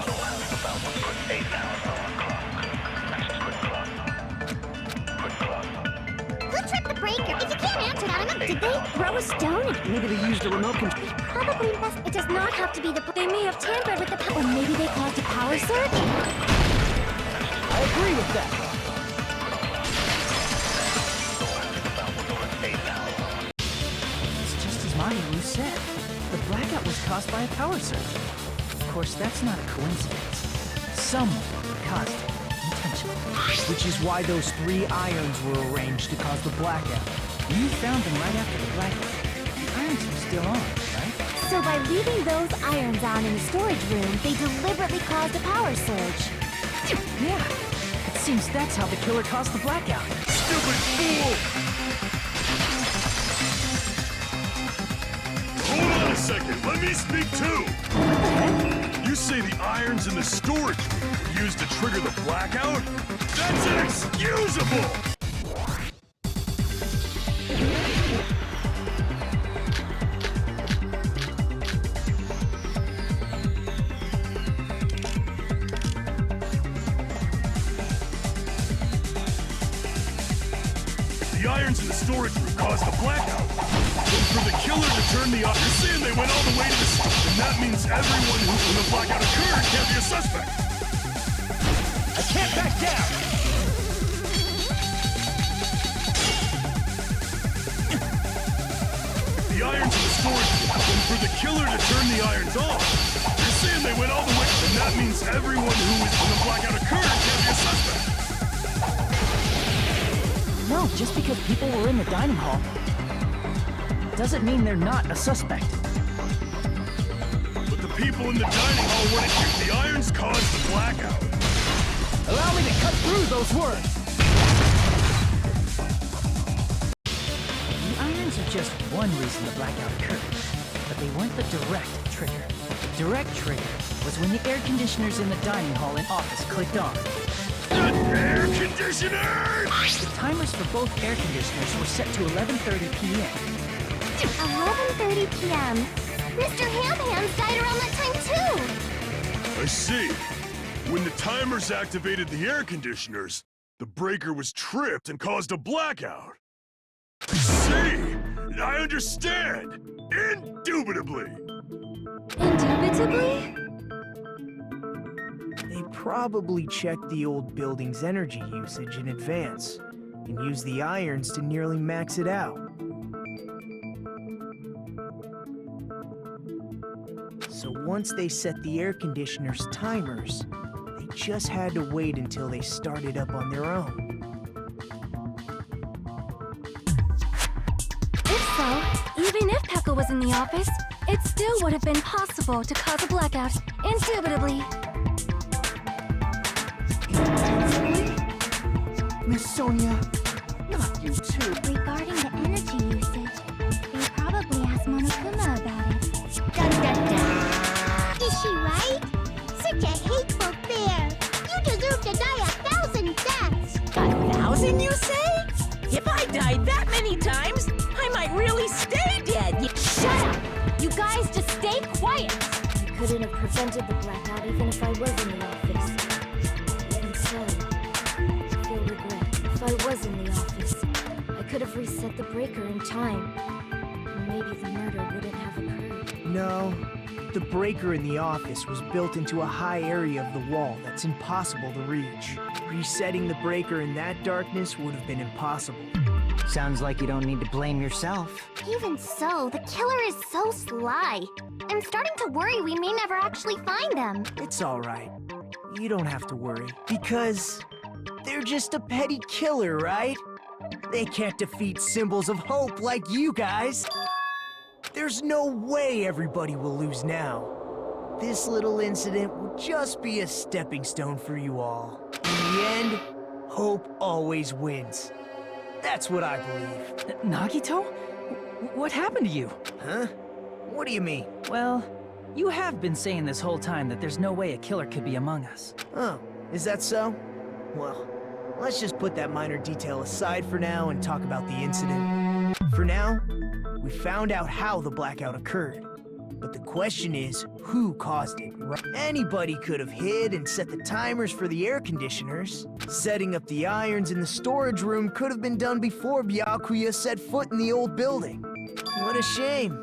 Who tripped the breaker? If you can't answer that, I'm gonna... Did they throw a stone and Maybe they used a remote control? Probably messed... It does not have to be the... They may have tampered with the power... or maybe they caused a power surge? I agree with that. It's just as Mahiru said. The blackout was caused by a power surge. Of course, that's not a coincidence. Someone caused it intentionally. Which is why those 3 irons were arranged to cause the blackout. You found them right after the blackout. The irons were still on, right? So by leaving those irons on in the storage room, they deliberately caused a power surge. Yeah. It seems that's how the killer caused the blackout. Stupid fool! Hold on a second, let me speak too! What the heck? You say the irons in the storage room were used to trigger the blackout? That's inexcusable! The irons in the storage room caused the blackout. And for the killer to turn the you're saying they went all the way to the and that means everyone who when the blackout occurred can't be a suspect. I can't back down! The irons in the storage room, and for the killer to turn the irons off, you're saying they went all the way, and that means everyone who was when the blackout occurred can't be a suspect. No, just because people were in the dining hall doesn't mean they're not a suspect. But the people in the dining hall weren't here. The irons caused the blackout. Allow me to cut through those words! The irons are just one reason the blackout occurred, but they weren't the direct trigger. The direct trigger was when the air conditioners in the dining hall and office clicked on. Air conditioners! The timers for both air conditioners were set to 11:30 p.m. 11:30 p.m. Mr. Ham-Hams died around that time too! I see. When the timers activated the air conditioners, the breaker was tripped and caused a blackout. I see! I understand! Indubitably! Indubitably? They probably checked the old building's energy usage in advance and used the irons to nearly max it out. So once they set the air conditioner's timers, they just had to wait until they started up on their own. If so, even if Pekka was in the office, it still would have been possible to cause a blackout, indubitably. Miss Sonia, not you too. Regarding the energy usage, they probably asked Monokuma about it. Dun dun dun! Is she right? Such a hateful bear! You deserve to die 1,000 deaths! 1,000, you say? If I died that many times, I might really stay dead. Shut up! You guys just stay quiet! I couldn't have prevented the blackout even if I was in the office. Even so, I feel regret. If I was in the office, I could have reset the breaker in time. And maybe the murder wouldn't have occurred. No, the breaker in the office was built into a high area of the wall that's impossible to reach. Resetting the breaker in that darkness would have been impossible. Sounds like you don't need to blame yourself. Even so, the killer is so sly. I'm starting to worry we may never actually find them. It's all right. You don't have to worry. Because they're just a petty killer, right? They can't defeat symbols of hope like you guys. There's no way everybody will lose now. This little incident will just be a stepping stone for you all. In the end, hope always wins. That's what I believe. Nagito? What happened to you? Huh? What do you mean? Well, you have been saying this whole time that there's no way a killer could be among us. Oh, is that so? Well, let's just put that minor detail aside for now and talk about the incident. For now, we found out how the blackout occurred. But the question is, who caused it, right? Anybody could have hid and set the timers for the air conditioners. Setting up the irons in the storage room could have been done before Byakuya set foot in the old building. What a shame.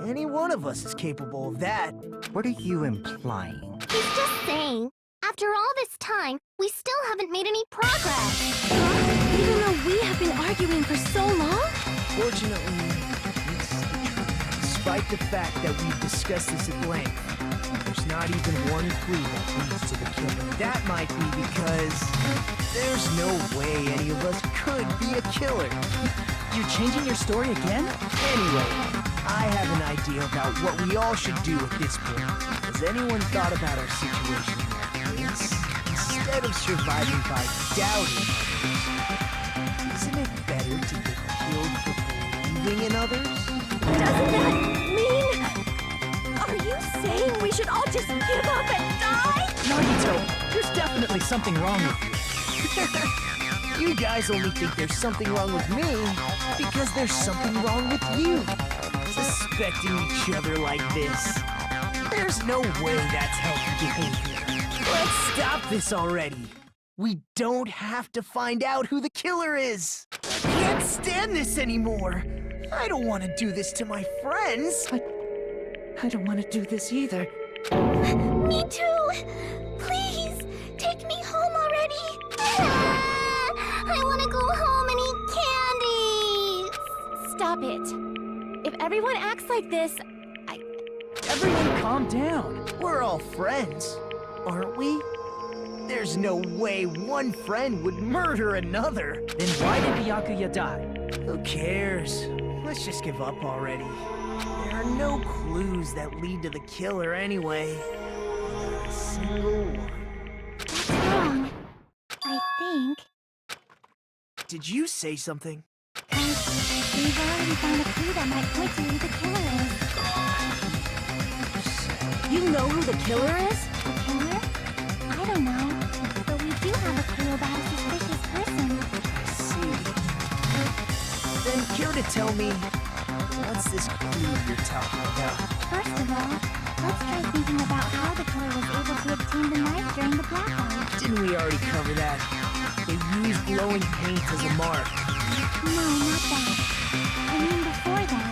Any one of us is capable of that. What are you implying? He's just saying, after all this time, we We still haven't made any progress. Even though we have been arguing for so long? Fortunately, it's the truth. Despite the fact that we've discussed this at length, there's not even one clue that leads to the killer. That might be because there's no way any of us could be a killer. You're changing your story again? Anyway, I have an idea about what we all should do at this point. Has anyone thought about our situation like this? Instead of surviving by doubting others, isn't it better to get killed for believing in others? Doesn't that mean... Are you saying we should all just give up and die? Nagito, there's definitely something wrong with you. You guys only think there's something wrong with me because there's something wrong with you. Suspecting each other like this. There's no way that's healthy behavior. Let's stop this already. We don't have to find out who the killer is. I can't stand this anymore. I don't want to do this to my friends. I don't want to do this either. Me too! Please, take me home already! I want to go home and eat candies! Stop it. If everyone acts like this, Everyone calm down. We're all friends, aren't we? There's no way one friend would murder another. Then why did Byakuya die? Who cares? Let's just give up already. There are no clues that lead to the killer anyway. Not a single one. That's wrong. I think. Did you say something? We've already found a clue that might point to who the killer is. you know who the killer is? The killer? I don't know. But we do have a clue about a suspicious person. I see. Then care to tell me, what's this clue you're talking about? First of all, let's try thinking about how the killer was able to obtain the knife during the blackout. Didn't we already cover that? They used glowing paint as a mark. No, not that. I mean before that.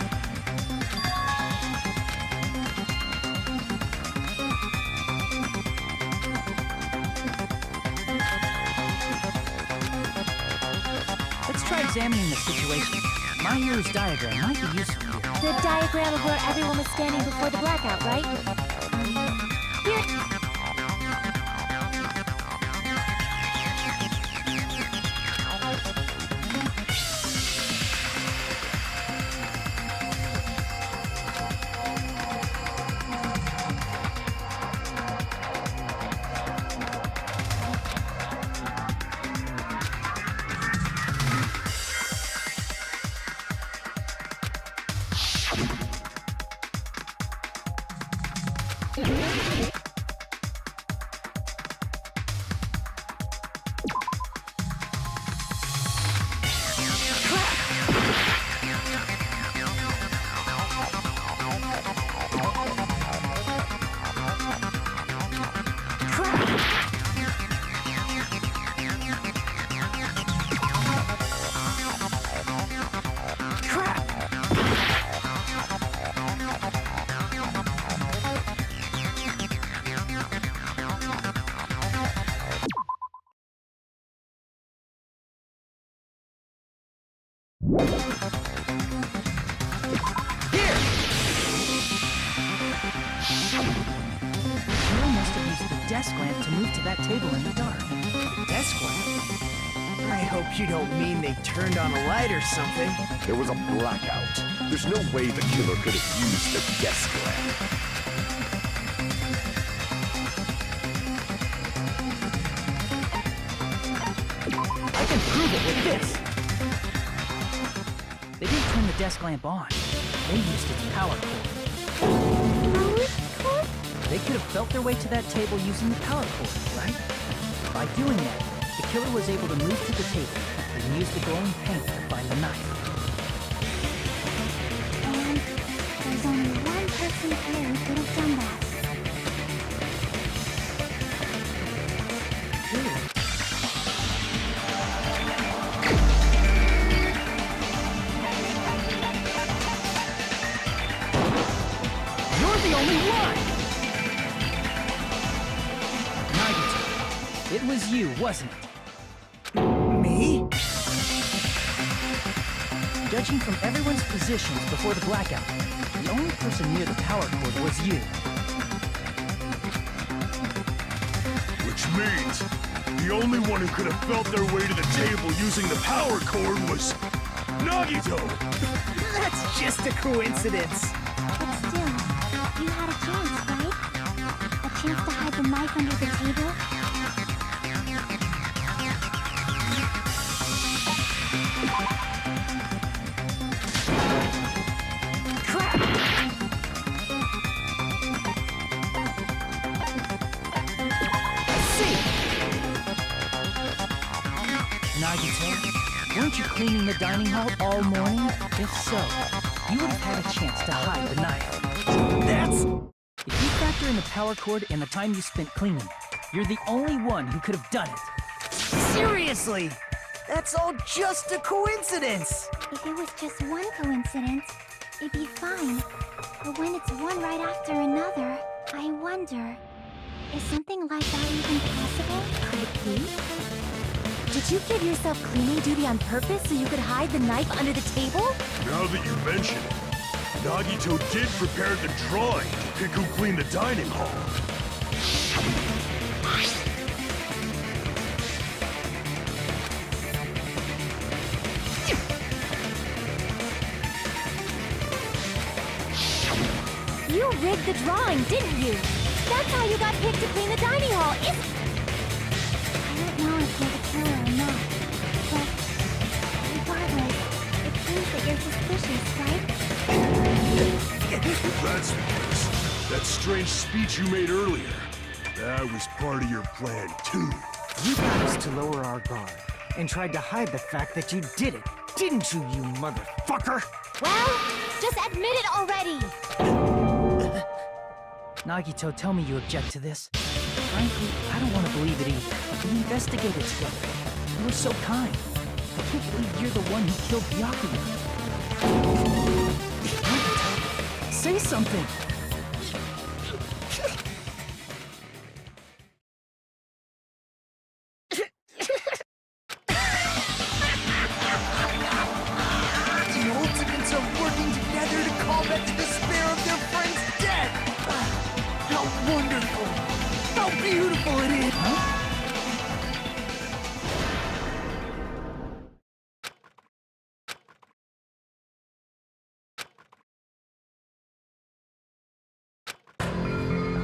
Let's try examining the situation. My hero's diagram might be useful here. The diagram of where everyone was standing before the blackout, right? Here. Hero must have used the desk lamp to move to that table in the dark. Desk lamp? I hope you don't mean they turned on a light or something. There was a blackout. There's no way the killer could have used the desk lamp. I can prove it with this! They didn't turn the desk lamp on. They used its power cord. They could have felt their way to that table using the power cord, right? By doing that, the killer was able to move to the table and use the glowing paint to find the knife. And there's only one person here who could have done that. You're the only one! Nagito, it It was you, wasn't it? Me? Judging from everyone's positions before the blackout, the only person near the power cord was you. Which means the only one who could have felt their way to the table using the power cord was Nagito! That's just a coincidence. But still, you had a chance, right? A chance to hide the knife under the table? Nagito, weren't you cleaning the dining hall all morning? If so, you would have had a chance to hide the knife. That's... If you factor in the power cord and the time you spent cleaning, you're the only one who could have done it. Seriously! That's all just a coincidence! If it was just one coincidence, it'd be fine. But when it's one right after another, I wonder, is something like that even possible? Could it be? Did you give yourself cleaning duty on purpose so you could hide the knife under the table? Now that you mention it, Nagito did prepare the drawing to pick who cleaned the dining hall. You rigged the drawing, didn't you? That's how you got picked to clean the dining hall, I don't know if you're the killer or not, but regardless, it seems that you're suspicious, right? If that's the case, that strange speech you made earlier, that was part of your plan too. You got us to lower our guard and tried to hide the fact that you did it, didn't you, you motherfucker? Well, just admit it already! Nagito, tell me you object to this. Frankly, I don't want to believe it either. We investigated together. You were so kind. I can't believe you're the one who killed Byakuya. Nagito, say something! The ultimates are working together to combat the despair of their friend's death! How wonderful! How beautiful it is! Huh?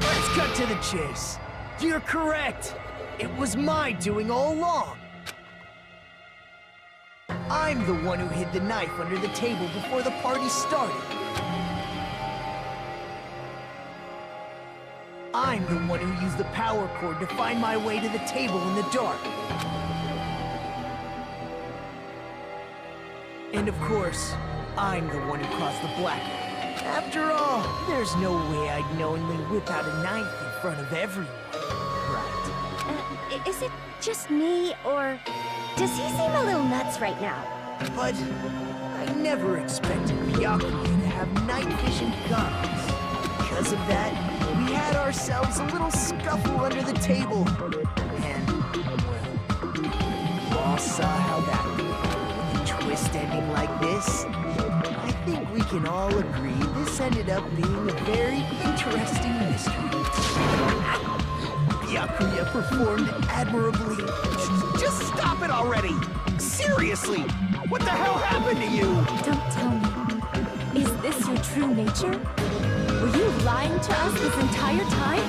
Let's cut to the chase. You're correct. It was my doing all along. I'm the one who hid the knife under the table before the party started. I'm the one who used the power cord to find my way to the table in the dark. And of course, I'm the one who caused the blackout. After all, there's no way I'd knowingly whip out a knife in front of everyone. Right. Is it just me, or does he seem a little nuts right now? But I never expected Byakuya to have night vision goggles. Because of that, we had ourselves a little scuffle under the table. And, well, you all saw how that went. With a twist ending like this, I think we can all agree this ended up being a very interesting mystery. Byakuya performed admirably. Just stop it already! Seriously! What the hell happened to you? Don't tell me. Is this your true nature? Were you lying to us this entire time?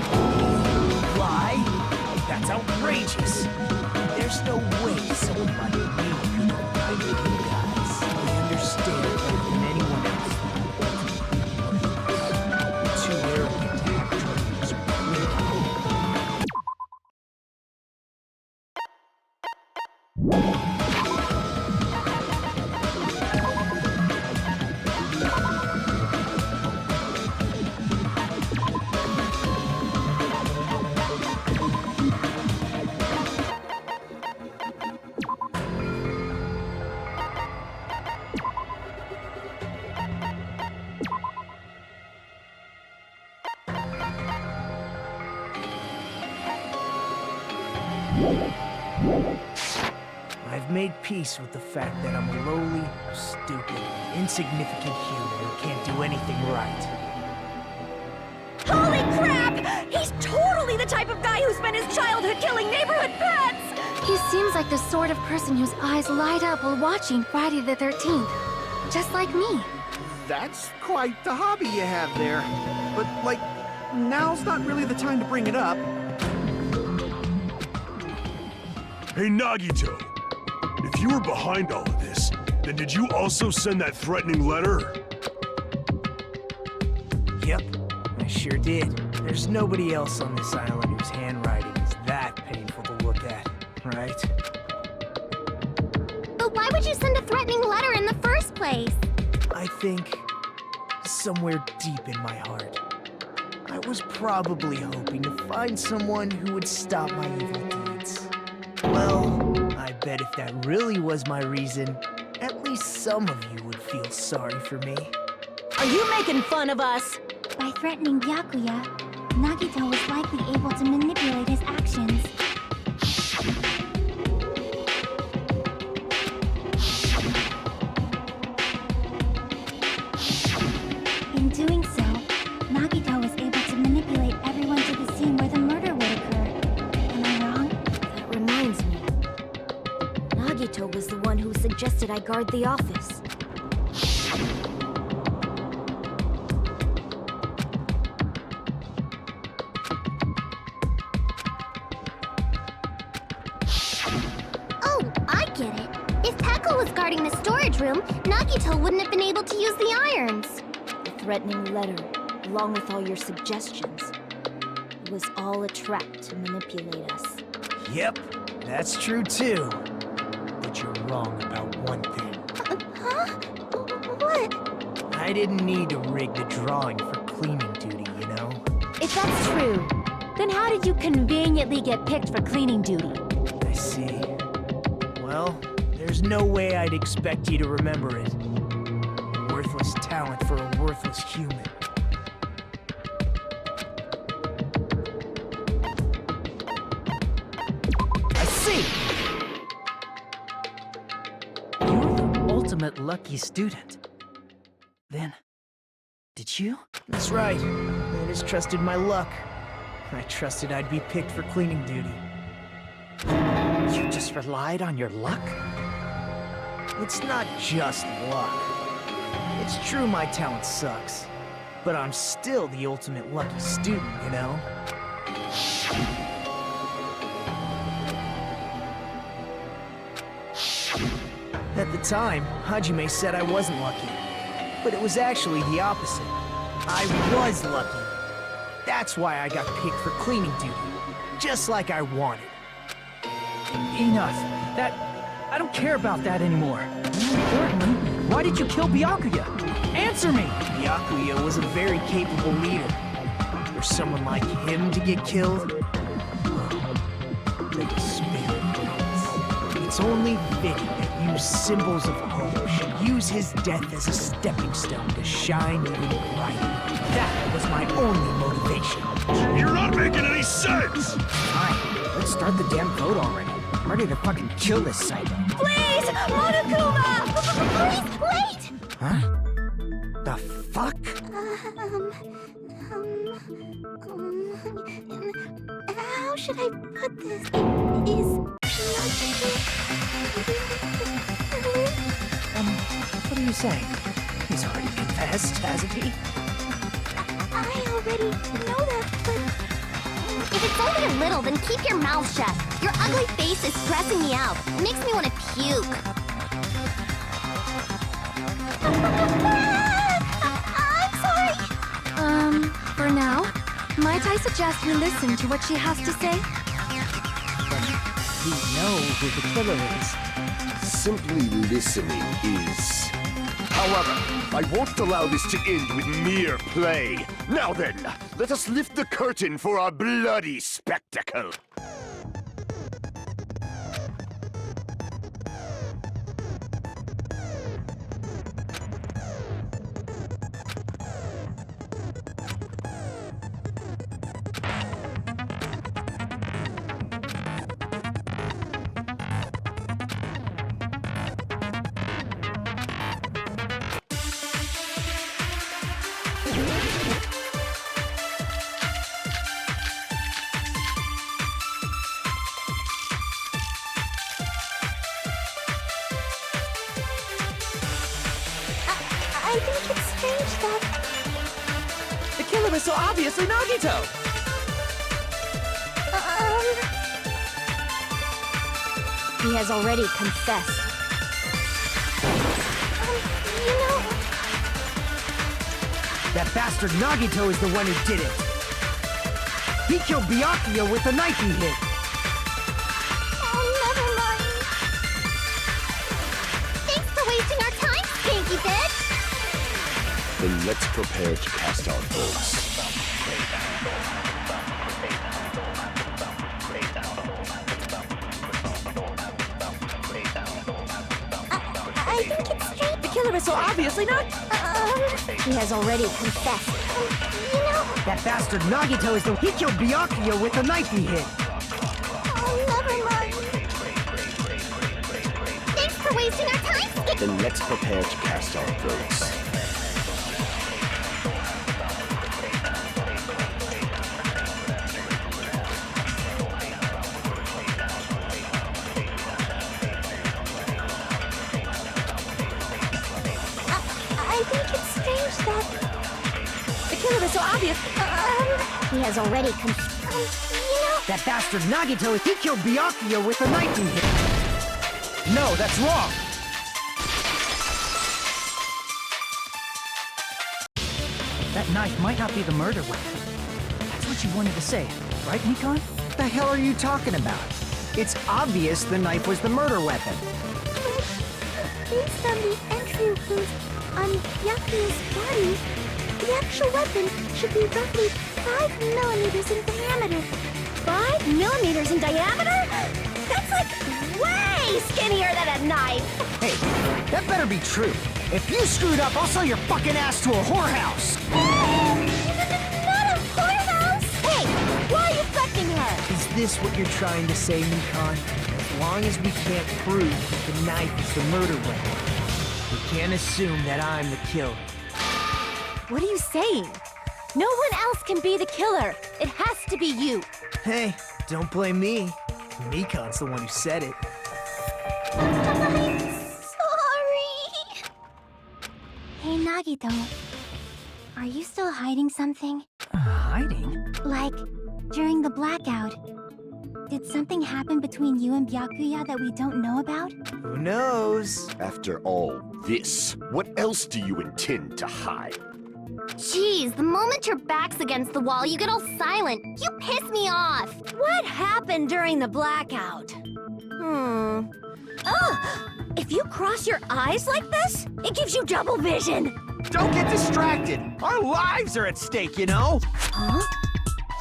Lie? That's outrageous. There's no way someone like me could have lied to you guys. I understand it better than anyone else. You're too arrogant to have dreams. I've made peace with the fact that I'm a lowly, stupid, insignificant human who can't do anything right. Holy crap! He's totally the type of guy who spent his childhood killing neighborhood pets! He seems like the sort of person whose eyes light up while watching Friday the 13th. Just like me. That's quite the hobby you have there. But, like, now's not really the time to bring it up. Hey, Nagito. If you were behind all of this, then did you also send that threatening letter? Yep, I sure did. There's nobody else on this island whose handwriting is that painful to look at, right? But why would you send a threatening letter in the first place? I think, somewhere deep in my heart, I was probably hoping to find someone who would stop my evil deeds. Well, I bet if that really was my reason, at least some of you would feel sorry for me. Are you making fun of us? By threatening Byakuya, Nagito was likely able to manipulate his actions. In doing so, Nagito was able to manipulate everyone to the scene where the murder would occur. Am I wrong? That reminds me. Nagito was the one who suggested I guard the office. Oh, I get it. If Pekka was guarding the storage room, Nagito wouldn't have been able to use the irons. The threatening letter, along with all your suggestions, it was all a trap to manipulate us. Yep, that's true too. But you're wrong about one thing. Huh? What? I didn't need to rig the drawing for cleaning duty, you know? If that's true, then how did you conveniently get picked for cleaning duty? I see. Well, there's no way I'd expect you to remember it. Worthless talent for a worthless human. I see! You're the ultimate lucky student. Then, did you? That's right. I just trusted my luck. I trusted I'd be picked for cleaning duty. You just relied on your luck? It's not just luck. It's true my talent sucks, but I'm still the ultimate lucky student, you know? At the time, Hajime said I wasn't lucky, but it was actually the opposite. I was lucky. That's why I got picked for cleaning duty, just like I wanted. Enough. I don't care about that anymore. More importantly, why did you kill Byakuya? Answer me! Byakuya was a very capable leader. For someone like him to get killed, the despair grows. It's only fitting that you symbols of hope should use his death as a stepping stone to shine even brighter. That was my only motivation. You're not making any sense! Fine, let's start the damn vote already. I'm ready to fucking kill this psycho. Please! Monokuma! Please, wait! Huh? The fuck? How should I put this? Is What are you saying? He's already confessed, hasn't he? I already know that, but... If it's only a little, then keep your mouth shut. Your ugly face is stressing me out. It makes me want to puke. I'm sorry. For now, might I suggest we listen to what she has to say? We know who the killer is. Simply listening is... However, I won't allow this to end with mere play. Now then, let us lift the curtain for our bloody spectacle. think it's strange that... The killer is so obviously Nagito! He has already confessed. You know... That bastard Nagito is the one who did it. He killed Byakuya with the knife he hid. Oh, never mind. Thanks for wasting our time, stinky bitch! Then let's prepare to cast our votes. I think it's strange... The killer is so obviously not... He has already confessed. You know... That bastard Nagito is the... He killed Byakuya with the knife he hid. Oh, never mind. Thanks for wasting our time, stinky... Then let's prepare to cast our votes. I think it's strange that... The killer is so obvious. He has already confessed. You know... That bastard Nagito is... He killed Byakuya with the knife he hid. No, that's wrong. That knife might not be the murder weapon. That's what you wanted to say, right, Nikon? What the hell are you talking about? It's obvious the knife was the murder weapon. Based on the entry wounds on Byakuya's body, the actual weapon should be roughly 5 millimeters in diameter. 5 millimeters in diameter? That's like way skinnier than a knife. Hey, that better be true. If you screwed up, I'll sell your fucking ass to a whorehouse. Not a whorehouse! Hey, why are you threatening her? Is this what you're trying to say, Nikon? As long as we can't prove that the knife is the murder weapon, we can't assume that I'm the killer. What are you saying? No one else can be the killer. It has to be you. Hey, don't blame me. Nikon's the one who said it. I'm sorry. Hey, Nagito. Are you still hiding something? Hiding? Like, during the blackout, did something happen between you and Byakuya that we don't know about? Who knows? After all this, what else do you intend to hide? Jeez, the moment your back's against the wall, you get all silent. You piss me off. What happened during the blackout? If you cross your eyes like this, it gives you double vision. Don't get distracted. Our lives are at stake, you know? Huh?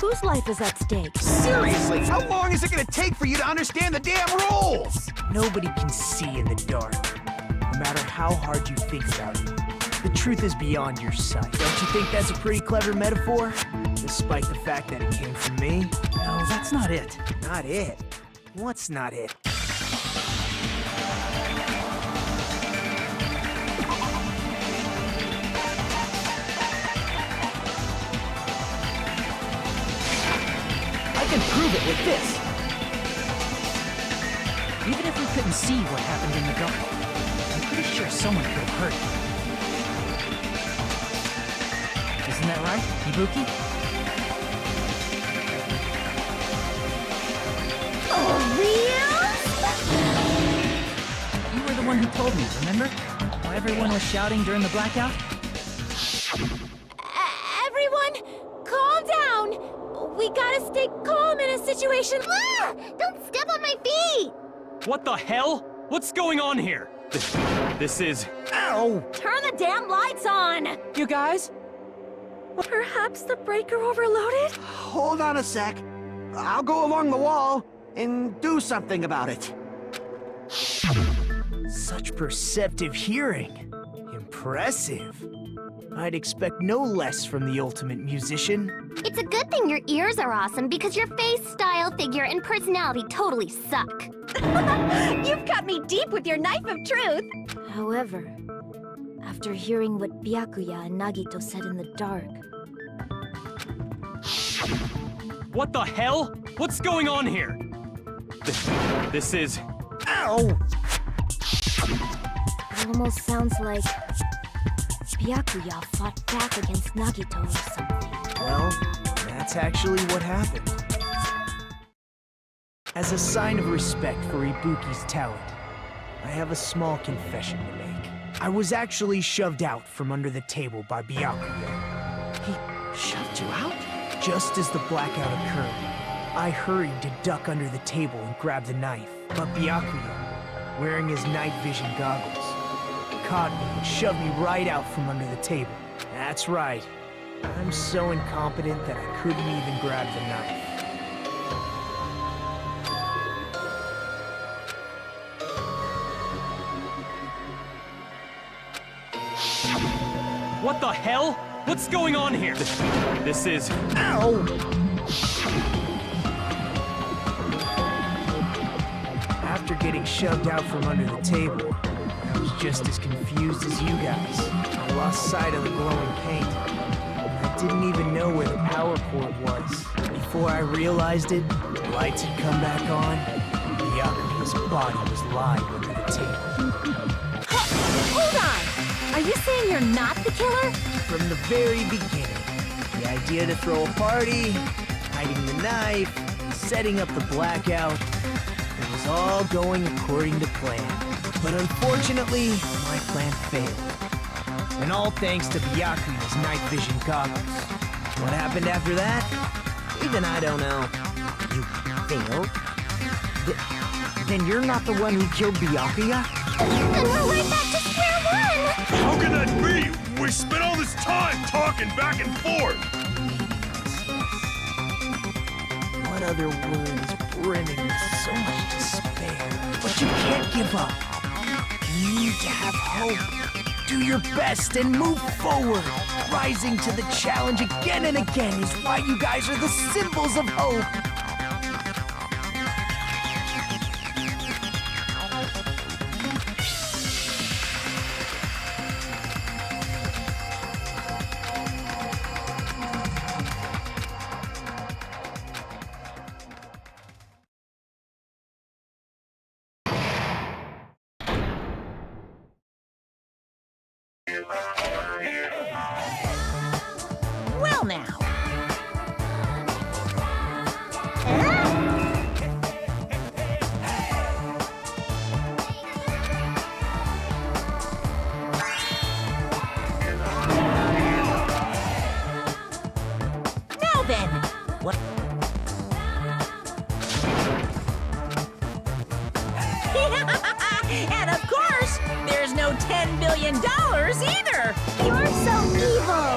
Whose life is at stake? Seriously, how long is it gonna take for you to understand the damn rules? Nobody can see in the dark, no matter how hard you think about it. The truth is beyond your sight. Don't you think that's a pretty clever metaphor? Despite the fact that it came from me? No, that's not it. Not it? What's not it? I can prove it with this. Even if we couldn't see what happened in the dark, I'm pretty sure someone could have heard it. Isn't that right, Ibuki? Oh, real? You were the one who told me, remember? How everyone was shouting during the blackout? Everyone, calm down. We gotta stay calm in a situation. Ah! Don't step on my feet! What the hell? What's going on here? This is... Ow! Turn the damn lights on. You guys? Perhaps the breaker overloaded? Hold on a sec. I'll go along the wall and do something about it. Such perceptive hearing. Impressive. I'd expect no less from the ultimate musician. It's a good thing your ears are awesome because your face, style, figure, and personality totally suck. You've cut me deep with your knife of truth. However, after hearing what Byakuya and Nagito said in the dark... What the hell? What's going on here? This is... Ow! It almost sounds like Byakuya fought back against Nagito or something. Well, that's actually what happened. As a sign of respect for Ibuki's talent, I have a small confession to make. I was actually shoved out from under the table by Byakuya. He shoved you out? Just as the blackout occurred, I hurried to duck under the table and grab the knife. But Byakuya, wearing his night vision goggles, caught me and shoved me right out from under the table. That's right. I'm so incompetent that I couldn't even grab the knife. What the hell? What's going on here? This is... Ow! After getting shoved out from under the table, I was just as confused as you guys. I lost sight of the glowing paint. I didn't even know where the power cord was. Before I realized it, the lights had come back on, and Byakuya's body was lying under the table. Hold on! Are you saying you're not the killer? From the very beginning, the idea to throw a party, hiding the knife, setting up the blackout, it was all going according to plan. But unfortunately, my plan failed. And all thanks to Byakuya's night vision goggles. What happened after that? Even I don't know. You failed? Then you're not the one who killed Byakuya? Then we're right back to square one! How can that be? We spent all this time talking back and forth! What other words brimming with so much despair? But you can't give up. You need to have hope. Do your best and move forward. Rising to the challenge again and again is why you guys are the symbols of hope. Well now. Now then, what? And of course, there's no $10 billion either. You're so evil!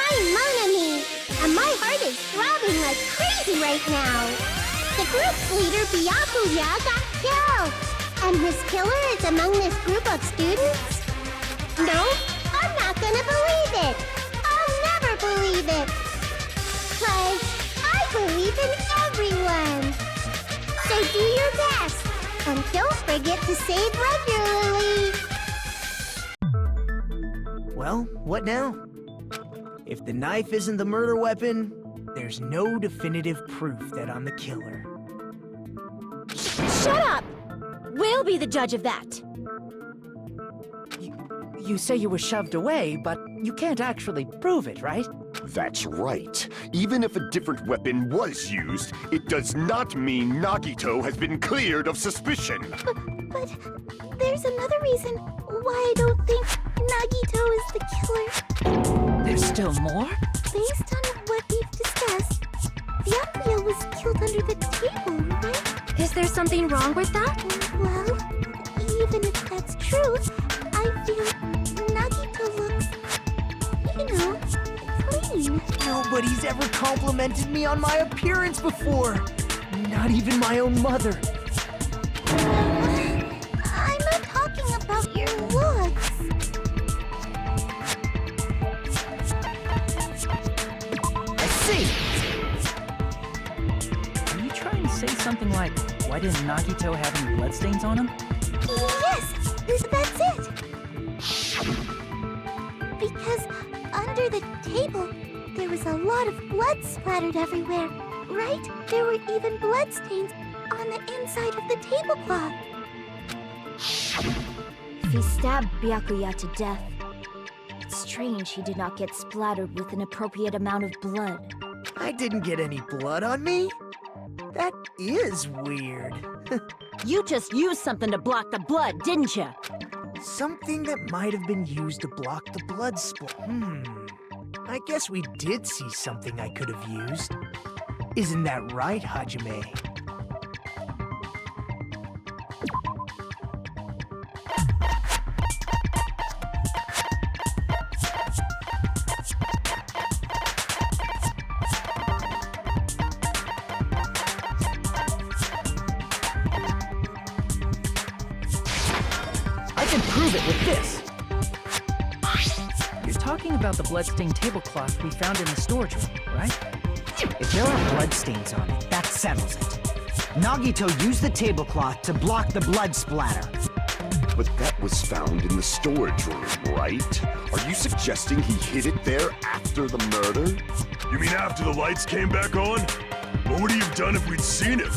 I'm Mon Ami, and my heart is throbbing like crazy right now. The group's leader, Byakuya, got killed. And his killer is among this group of students? No, I'm not gonna believe it. I'll never believe it. 'Cause I believe in everyone. So do your best. And don't forget to save regularly. Well, what now? If the knife isn't the murder weapon, there's no definitive proof that I'm the killer. Shut up! We'll be the judge of that. You say you were shoved away, but you can't actually prove it, right? That's right. Even if a different weapon was used, it does not mean Nagito has been cleared of suspicion. But there's another reason why I don't think Nagito is the killer. There's still more? Based on what we've discussed, Byakuya was killed under the table, right? Is there something wrong with that? Well, even if that's true, I feel Nagito looks, clean. Nobody's ever complimented me on my appearance before. Not even my own mother. I'm not talking about your looks. I see. Are you trying to say something like, why didn't Nagito have any bloodstains on him? Yes, that's it. Because under the table, There was a lot of blood splattered everywhere, right? There were even bloodstains on the inside of the tablecloth. If he stabbed Byakuya to death, it's strange he did not get splattered with an appropriate amount of blood. I didn't get any blood on me? That is weird. You just used something to block the blood, didn't you? Something that might have been used to block the blood splat. I guess we did see something I could have used. Isn't that right, Hajime? I can prove it with this. You're talking about the bloodstained tablecloth we found in the storage room, right? If there are bloodstains on it, that settles it. Nagito used the tablecloth to block the blood splatter. But that was found in the storage room, right? Are you suggesting he hid it there after the murder? You mean after the lights came back on? What would he have done if we'd seen him?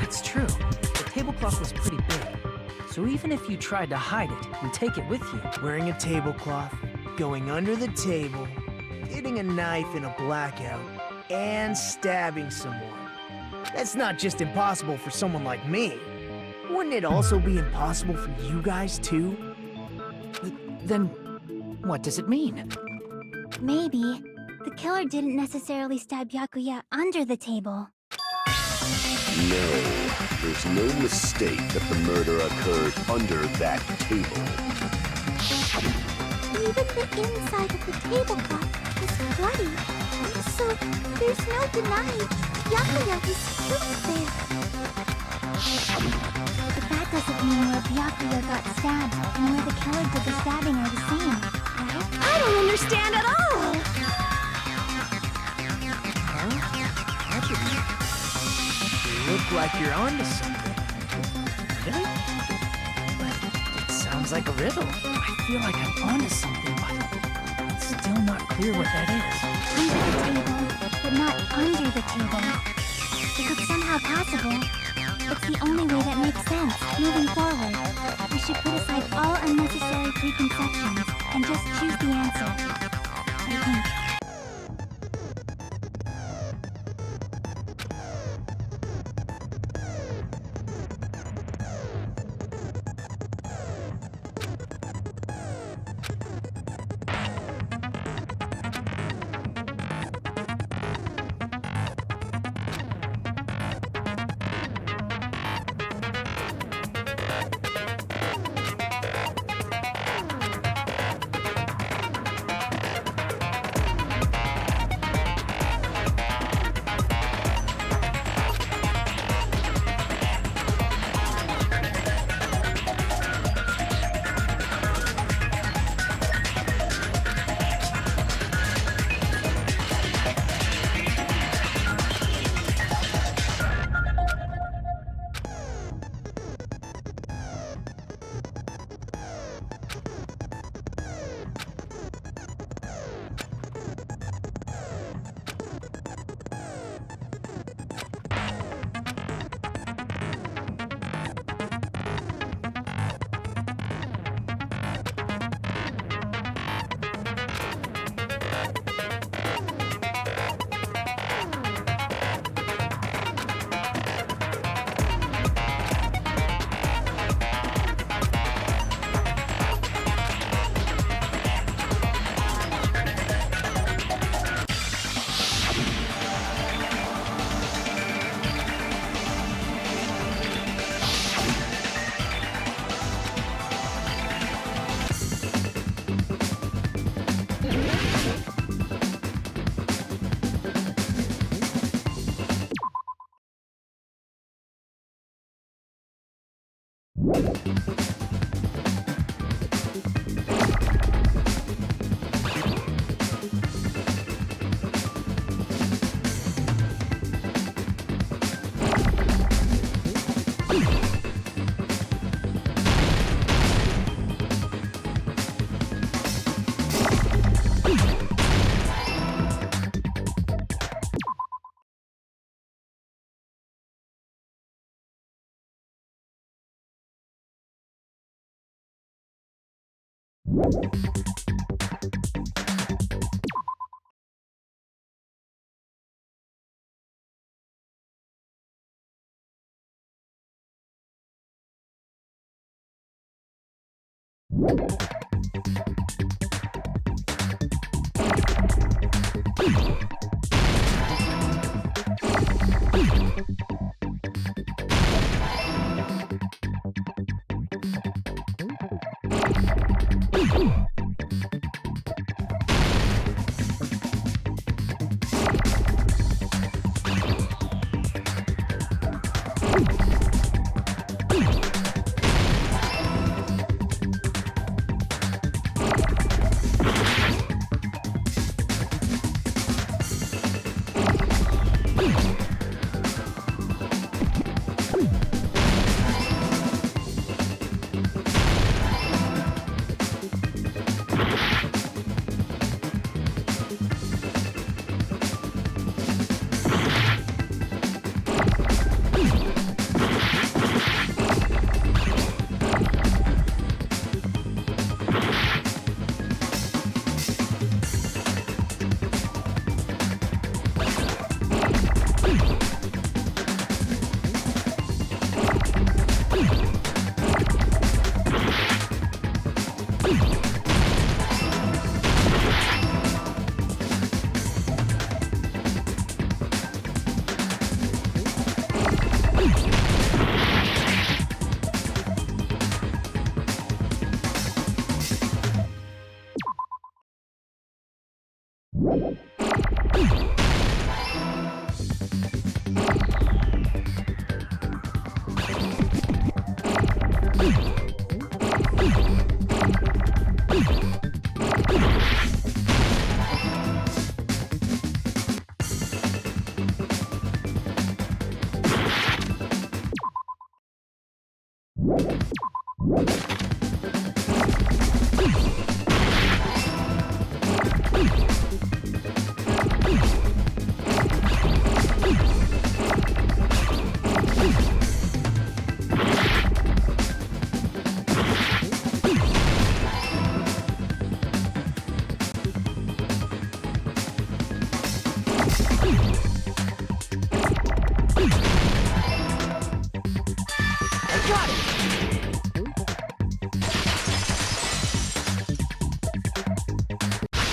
That's true. The tablecloth was pretty big. So even if you tried to hide it and take it with you, Wearing a tablecloth, going under the table, getting a knife in a blackout, and stabbing someone. That's not just impossible for someone like me. Wouldn't it also be impossible for you guys too? then what does it mean? Maybe the killer didn't necessarily stab Byakuya under the table. No, there's no mistake that the murder occurred under that table. Even the inside of the tablecloth was bloody. So there's no denying Byakuya was killed there. But that doesn't mean where Byakuya got stabbed and where the killer did the stabbing are the same, right? I don't understand at all! You look like you're onto something. Really? But it sounds like a riddle. I feel like I'm onto something, but it's still not clear what that is. Under the table, but not under the table. If it's somehow possible, it's the only way that makes sense moving forward. We should put aside all unnecessary preconceptions and just choose the answer. I think.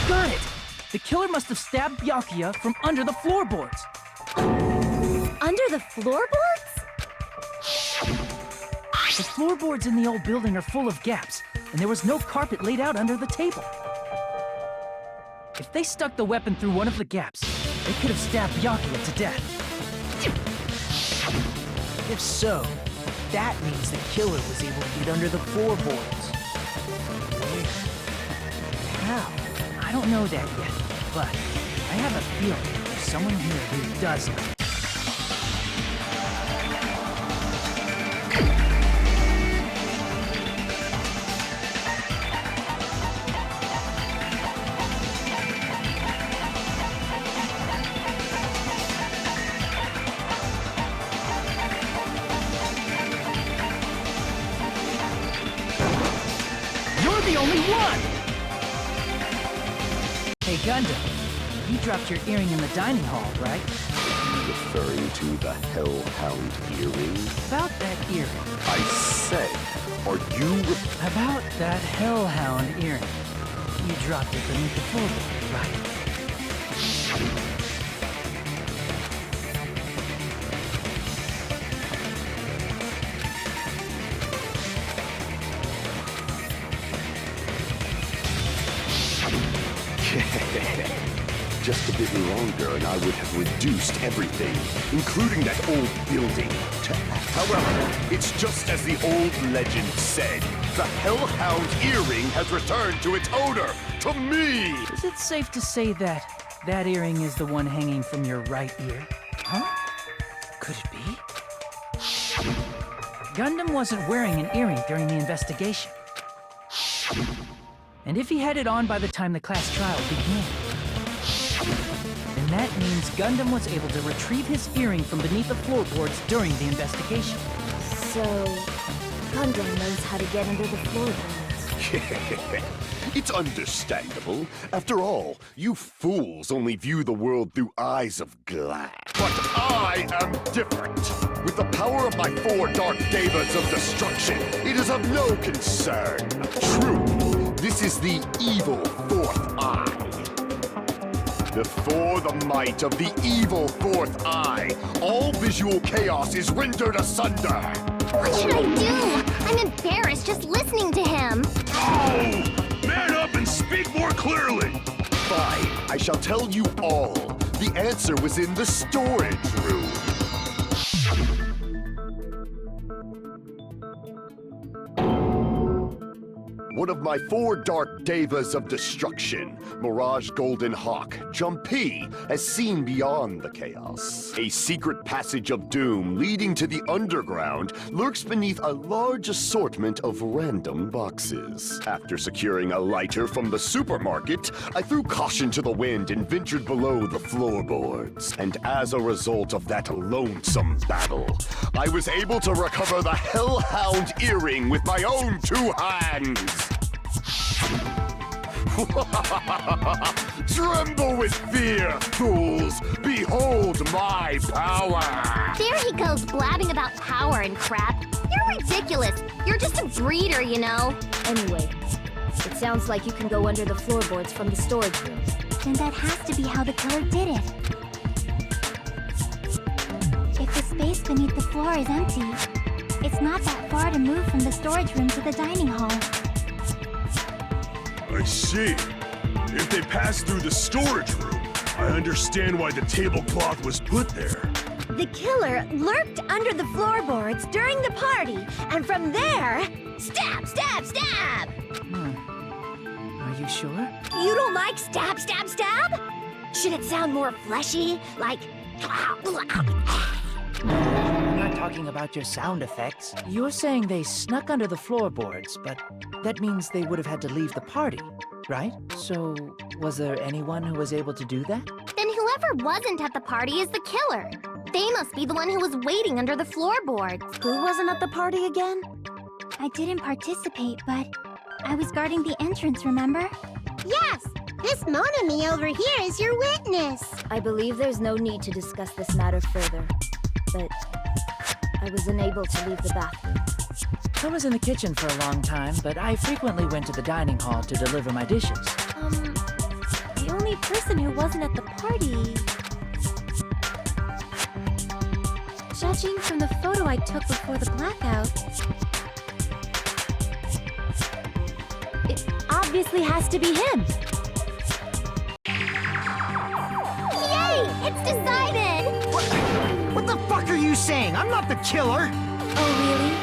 Got it! The killer must have stabbed Byakuya from under the floorboards. Under the floorboards? The floorboards in the old building are full of gaps, and there was no carpet laid out under the table. If they stuck the weapon through one of the gaps, they could have stabbed Byakuya to death. If so, that means the killer was able to get under the floorboards. How? I don't know that yet, but I have a feeling there's someone here who does know. You're the only one! Hey, Gundam, you dropped your earring in the dining hall, right? Are you referring to the Hellhound earring? About that earring. I said, are you About that Hellhound earring. You dropped it beneath the floorboard, right? Just a bit longer and I would have reduced everything, including that old building, to ash. However, it's just as the old legend said. The Hellhound earring has returned to its owner, to me! Is it safe to say that that earring is the one hanging from your right ear? Huh? Could it be? Gundam wasn't wearing an earring during the investigation. And if he had it on by the time the class trial began, then that means Gundam was able to retrieve his earring from beneath the floorboards during the investigation. So, Gundam knows how to get under the floorboards. It's understandable. After all, you fools only view the world through eyes of glass. But I am different. With the power of my 4 dark devas of destruction, it is of no concern. Truly, this is the evil 4th eye. Before the might of the evil 4th eye, all visual chaos is rendered asunder. What should I do? I'm embarrassed just listening to him. Oh! Man up and speak more clearly! Fine, I shall tell you all. The answer was in the storage room. One of my 4 dark devas of destruction, Mirage Golden Hawk, Jumpy, has seen beyond the chaos. A secret passage of doom leading to the underground lurks beneath a large assortment of random boxes. After securing a lighter from the supermarket, I threw caution to the wind and ventured below the floorboards. And as a result of that lonesome battle, I was able to recover the Hellhound earring with my own 2 hands. Tremble with fear, fools! Behold my power! There he goes blabbing about power and crap. You're ridiculous. You're just a breeder, you know. Anyway, it sounds like you can go under the floorboards from the storage room. Then that has to be how the killer did it. If the space beneath the floor is empty, it's not that far to move from the storage room to the dining hall. I see. If they passed through the storage room, I understand why the tablecloth was put there. The killer lurked under the floorboards during the party, and from there, stab, stab, stab! Are you sure? You don't like stab, stab, stab? Should it sound more fleshy, like... I'm not talking about your sound effects. You're saying they snuck under the floorboards, but that means they would have had to leave the party, right? So, was there anyone who was able to do that? Then whoever wasn't at the party is the killer. They must be the one who was waiting under the floorboards. Who wasn't at the party again? I didn't participate, but I was guarding the entrance, remember? Yes! This Monami over here is your witness. I believe there's no need to discuss this matter further, but I was unable to leave the bathroom. I was in the kitchen for a long time, but I frequently went to the dining hall to deliver my dishes. The only person who wasn't at the party... Judging from the photo I took before the blackout, It obviously has to be him. Yay! It's decided! What the fuck are you saying? I'm not the killer! Oh, really?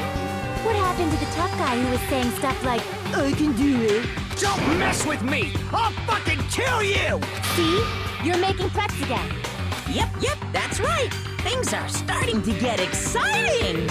What happened to the tough guy who was saying stuff like, I can do it? Don't mess with me! I'll fucking kill you! See? You're making threats again. Yep, that's right. Things are starting to get exciting.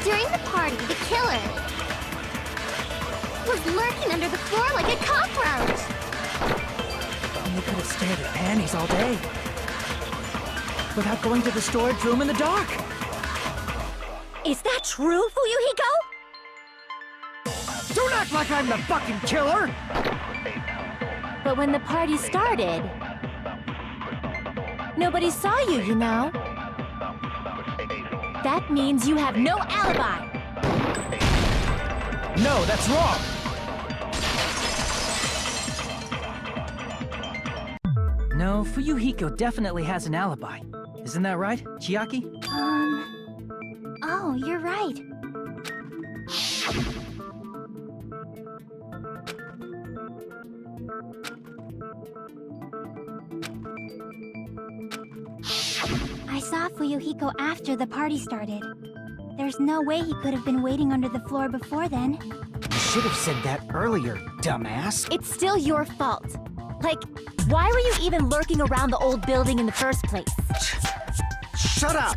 During the party, the killer was lurking under the floor like a cockroach. And they could have stared at panties all day. Without going to the storage room in the dark. Is that true, Fuyuhiko? Don't act like I'm the fucking killer! But when the party started, nobody saw you, you know? That means you have no alibi. No, that's wrong! No, Fuyuhiko definitely has an alibi. Isn't that right, Chiaki? Oh, you're right. I saw Fuyuhiko after the party started. There's no way he could have been waiting under the floor before then. You should have said that earlier, dumbass. It's still your fault. Like, why were you even lurking around the old building in the first place? Shut up!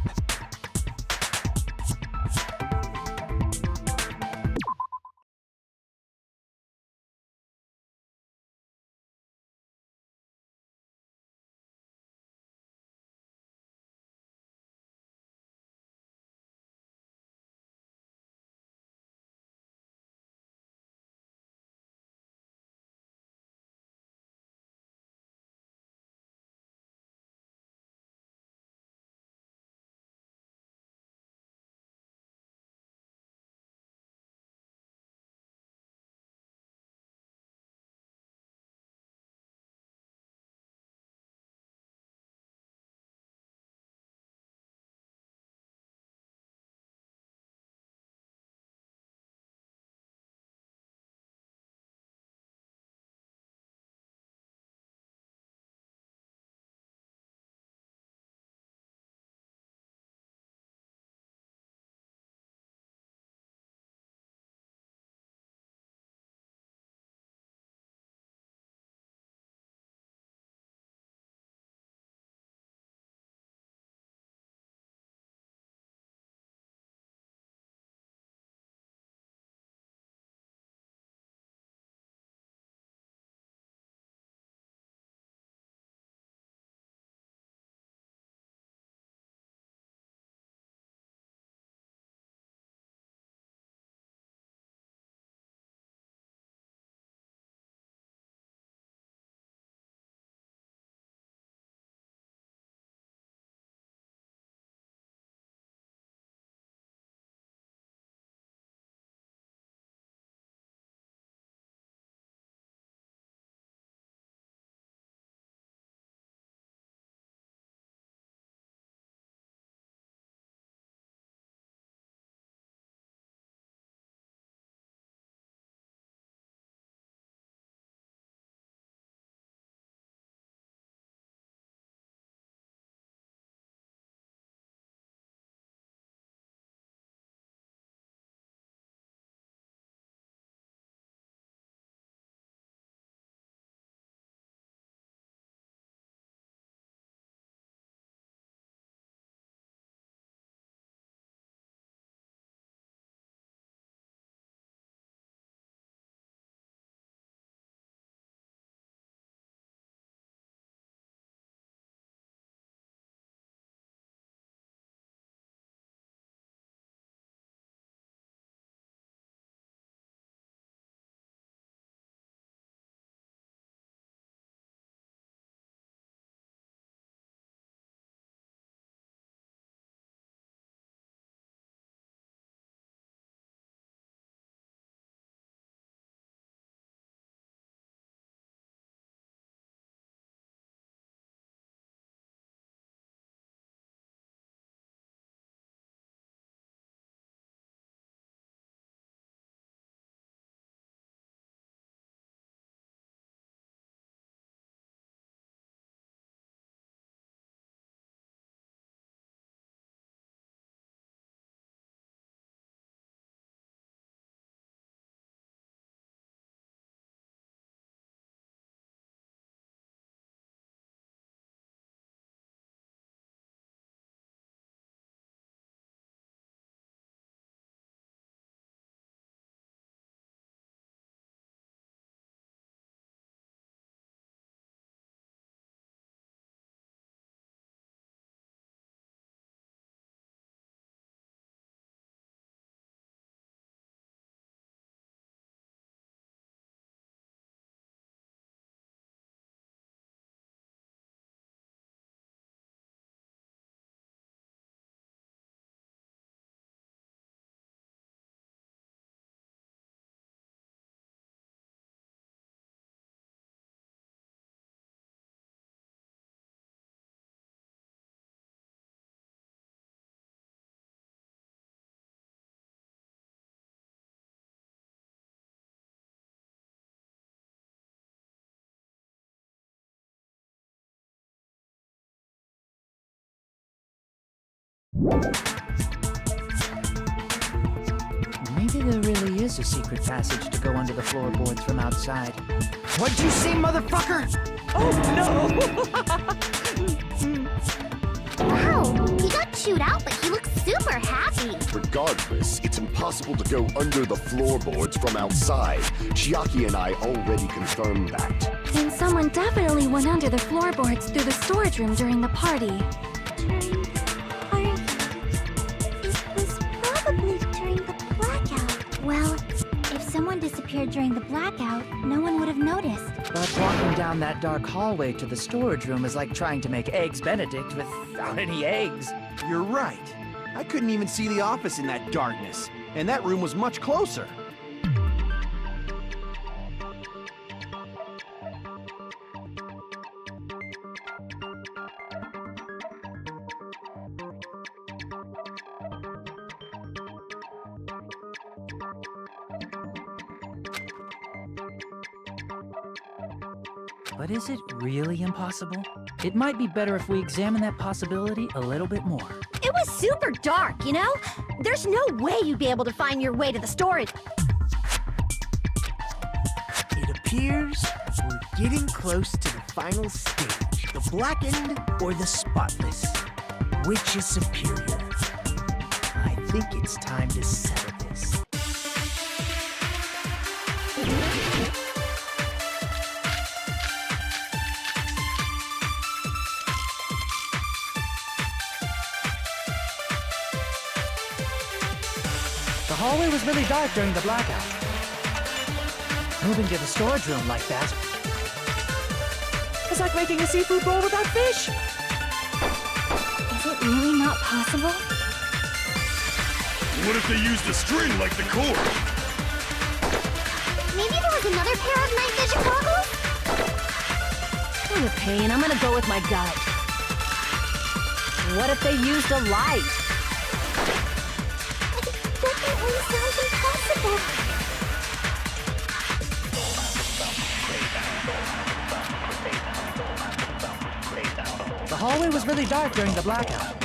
Maybe there really is a secret passage to go under the floorboards from outside. What'd you say, motherfucker? Oh, no! Wow, he got chewed out, but he looks super happy. Regardless, it's impossible to go under the floorboards from outside. Chiaki and I already confirmed that. Then someone definitely went under the floorboards through the storage room during the party. It was probably during the blackout. Well, if someone disappeared during the blackout, no one would have noticed. But walking down that dark hallway to the storage room is like trying to make Eggs Benedict without any eggs. You're right. I couldn't even see the office in that darkness, and that room was much closer. But is it really impossible? It might be better if we examine that possibility a little bit more. It was super dark, you know? There's no way you'd be able to find your way to the storage. It appears we're getting close to the final stage. The blackened or the spotless? Which is superior? I think it's time to settle this. The hallway was really dark during the blackout. Moving to the storage room like that, it's like making a seafood bowl without fish. Is it really not possible? What if they used a string like the cord? Maybe there was another pair of night vision goggles? What a pain, I'm gonna go with my gut. What if they used a light? Definitely sounds impossible. The hallway was really dark during the blackout.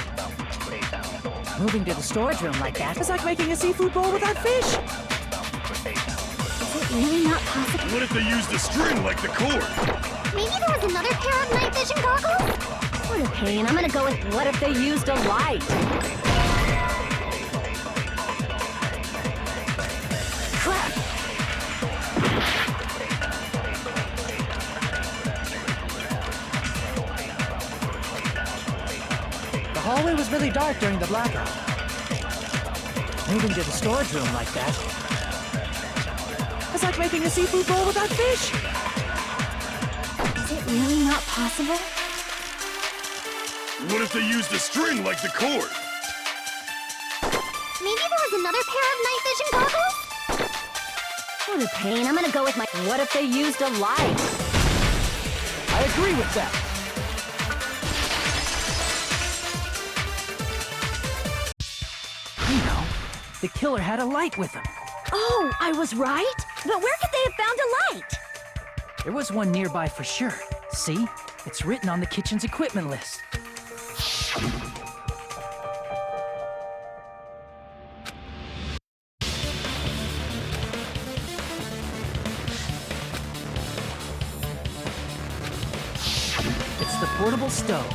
Moving to the storage room like that is like making a seafood bowl without fish. Is it really not possible? What if they used a string like the cord? Maybe there was another pair of night vision goggles? What a pain, I'm gonna go with what if they used a light? Crap! The hallway was really dark during the blackout. Moving to the storage room like that, it's like making a seafood bowl without fish. Is it really not possible? What if they used a string like the cord? Maybe there was another pair of night vision goggles? What a pain, I'm gonna go with my... What if they used a light? I agree with that. You know, the killer had a light with him. Oh, I was right? But where could they have found a light? There was one nearby for sure. See? It's written on the kitchen's equipment list. It's the portable stove.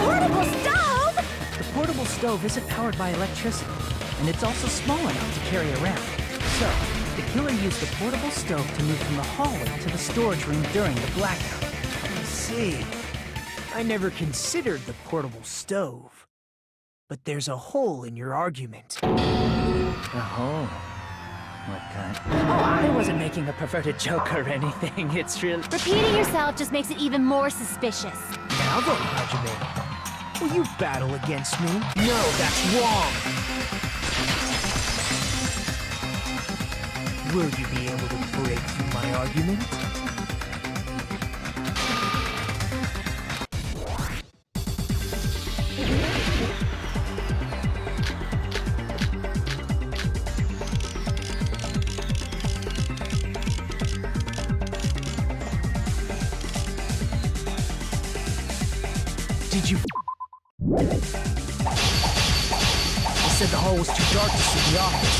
Portable stove? The portable stove isn't powered by electricity, and it's also small enough to carry around. So, the killer used the portable stove to move from the hallway to the storage room during the blackout. I see. I never considered the portable stove. But there's a hole in your argument. A hole? What kind? Oh, I wasn't making a perverted joke or anything. It's really... Repeating yourself just makes it even more suspicious. Now then, Hajime, will you battle against me? No, that's wrong! Will you be able to break through my argument? Did you... I said the hall was too dark to see the office.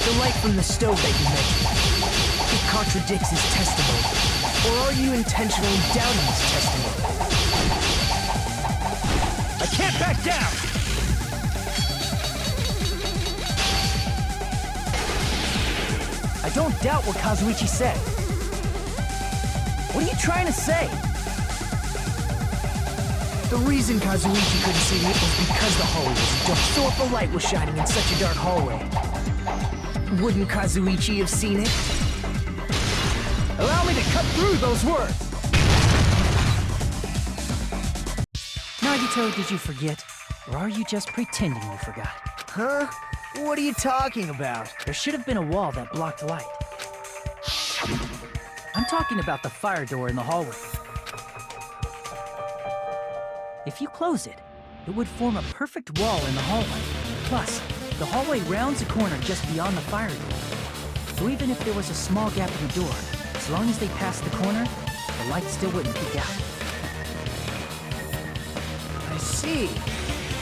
The light from the stove that you mentioned. It contradicts his testimony. Or are you intentionally doubting his testimony? I can't back down! I don't doubt what Kazuichi said. What are you trying to say? The reason Kazuichi couldn't see me was because the hallway was dark. So if the light was shining in such a dark hallway, wouldn't Kazuichi have seen it? Allow me to cut through those words! Nagito, did you forget? Or are you just pretending you forgot? Huh? What are you talking about? There should have been a wall that blocked light. I'm talking about the fire door in the hallway. If you close it, it would form a perfect wall in the hallway. Plus, the hallway rounds a corner just beyond the fire door. So even if there was a small gap in the door, as long as they passed the corner, the light still wouldn't peek out. I see.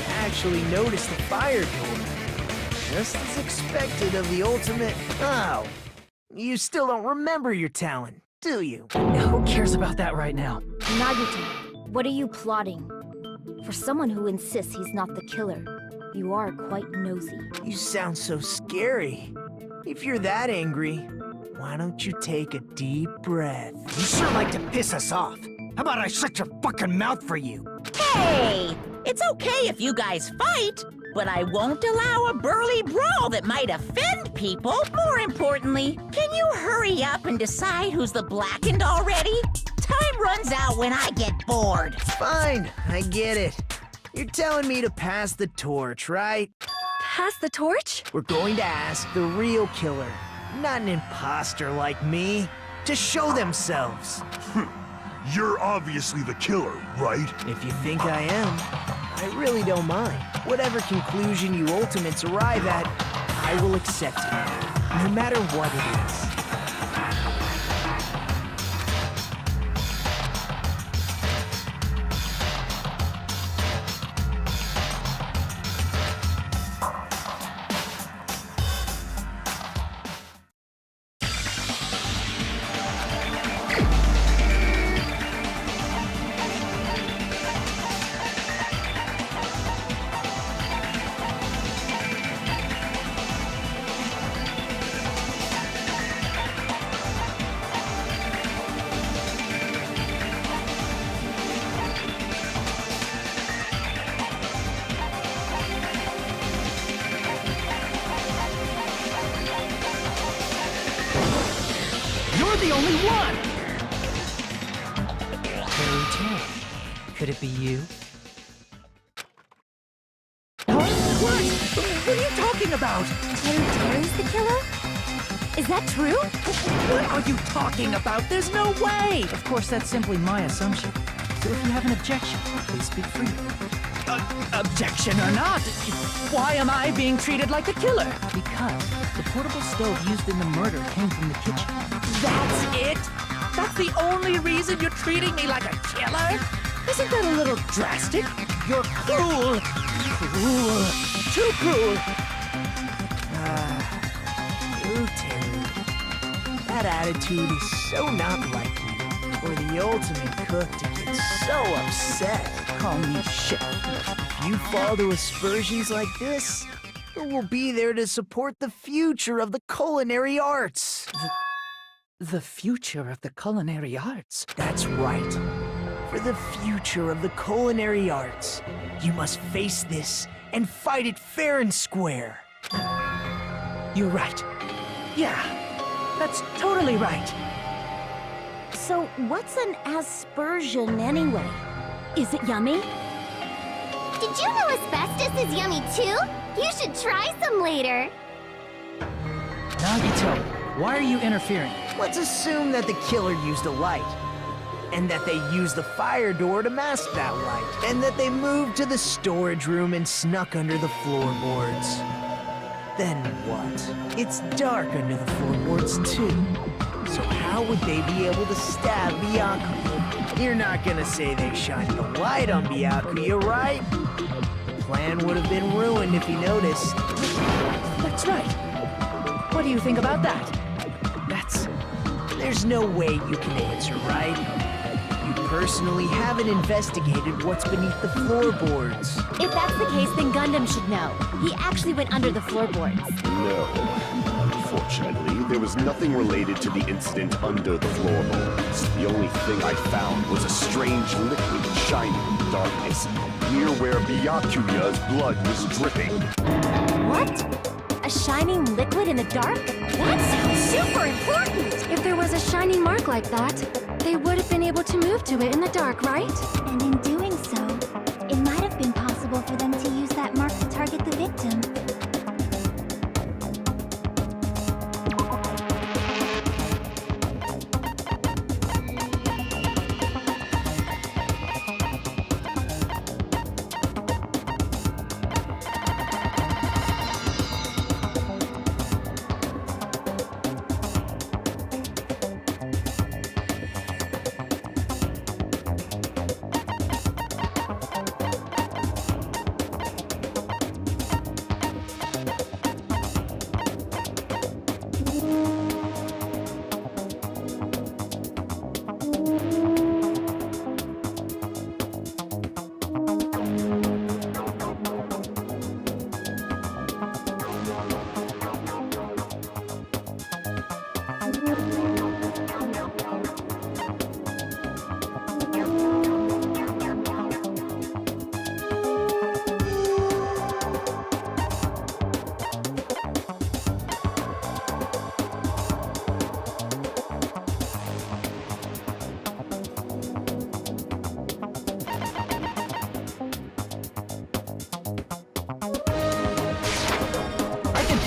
I actually noticed the fire door. Just as expected of the ultimate... Oh. You still don't remember your talent, do you? Who cares about that right now? Nagito, what are you plotting? For someone who insists he's not the killer, you are quite nosy. You sound so scary. If you're that angry, why don't you take a deep breath? You sure like to piss us off. How about I shut your fucking mouth for you? Hey! It's okay if you guys fight, but I won't allow a burly brawl that might offend people. More importantly, can you hurry up and decide who's the blackened already? Time runs out when I get bored. Fine, I get it. You're telling me to pass the torch, right? Pass the torch? We're going to ask the real killer, not an imposter like me, to show themselves. You're obviously the killer, right? If you think I am, I really don't mind. Whatever conclusion you ultimates arrive at, I will accept it, no matter what it is. The only one! Fairy tale. Could it be you? What? What are you talking about? Terry's the killer? Is that true? What are you talking about? There's no way! Of course, that's simply my assumption. So if you have an objection, please speak freely. Objection or not, why am I being treated like the killer? Because the portable stove used in the murder came from the kitchen. That's it? That's the only reason you're treating me like a killer? Isn't that a little drastic? You're cruel. Cruel. Too cruel. Ooh, Terry. That attitude is so not like you. For the ultimate cook to get so upset. Call me shit. If you fall to aspersions like this, who will be there to support the future of the culinary arts? The future of the culinary arts? That's right. For the future of the culinary arts, you must face this and fight it fair and square. You're right. Yeah, that's totally right. So, what's an aspersion anyway? Is it yummy? Did you know asbestos is yummy too? You should try some later. Nagito, why are you interfering? Let's assume that the killer used a light, and that they used the fire door to mask that light, and that they moved to the storage room and snuck under the floorboards. Then what? It's dark under the floorboards too. So how would they be able to stab Byakuya? You're not gonna say they shined the light on Byakuya, right? The plan would have been ruined if he noticed. That's right. What do you think about that? There's no way you can answer, right? You personally haven't investigated what's beneath the floorboards. If that's the case, then Gundam should know. He actually went under the floorboards. No. Unfortunately, there was nothing related to the incident under the floorboards. The only thing I found was a strange liquid shining in the darkness, near where Byakuya's blood was dripping. What? A shining liquid in the dark? That sounds super important! If there was a shining mark like that, they would have been able to move to it in the dark, right? And in doing so, it might have been possible for them to use that mark to target the victim.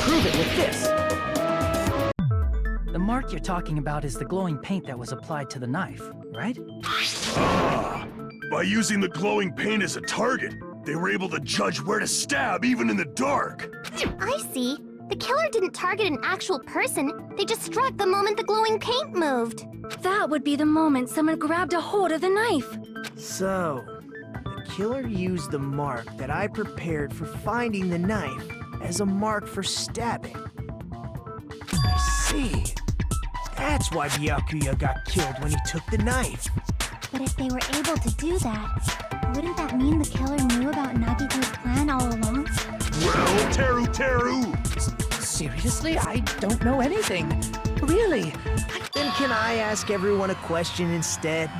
Prove it with this. The mark you're talking about is the glowing paint that was applied to the knife, right? Ah! By using the glowing paint as a target, they were able to judge where to stab even in the dark. I see. The killer didn't target an actual person. They just struck the moment the glowing paint moved. That would be the moment someone grabbed a hold of the knife. So, the killer used the mark that I prepared for finding the knife as a mark for stabbing. I see. That's why Byakuya got killed when he took the knife. But if they were able to do that, wouldn't that mean the killer knew about Nagito's plan all along? Well, Teru! Seriously? I don't know anything. Really? Then can I ask everyone a question instead?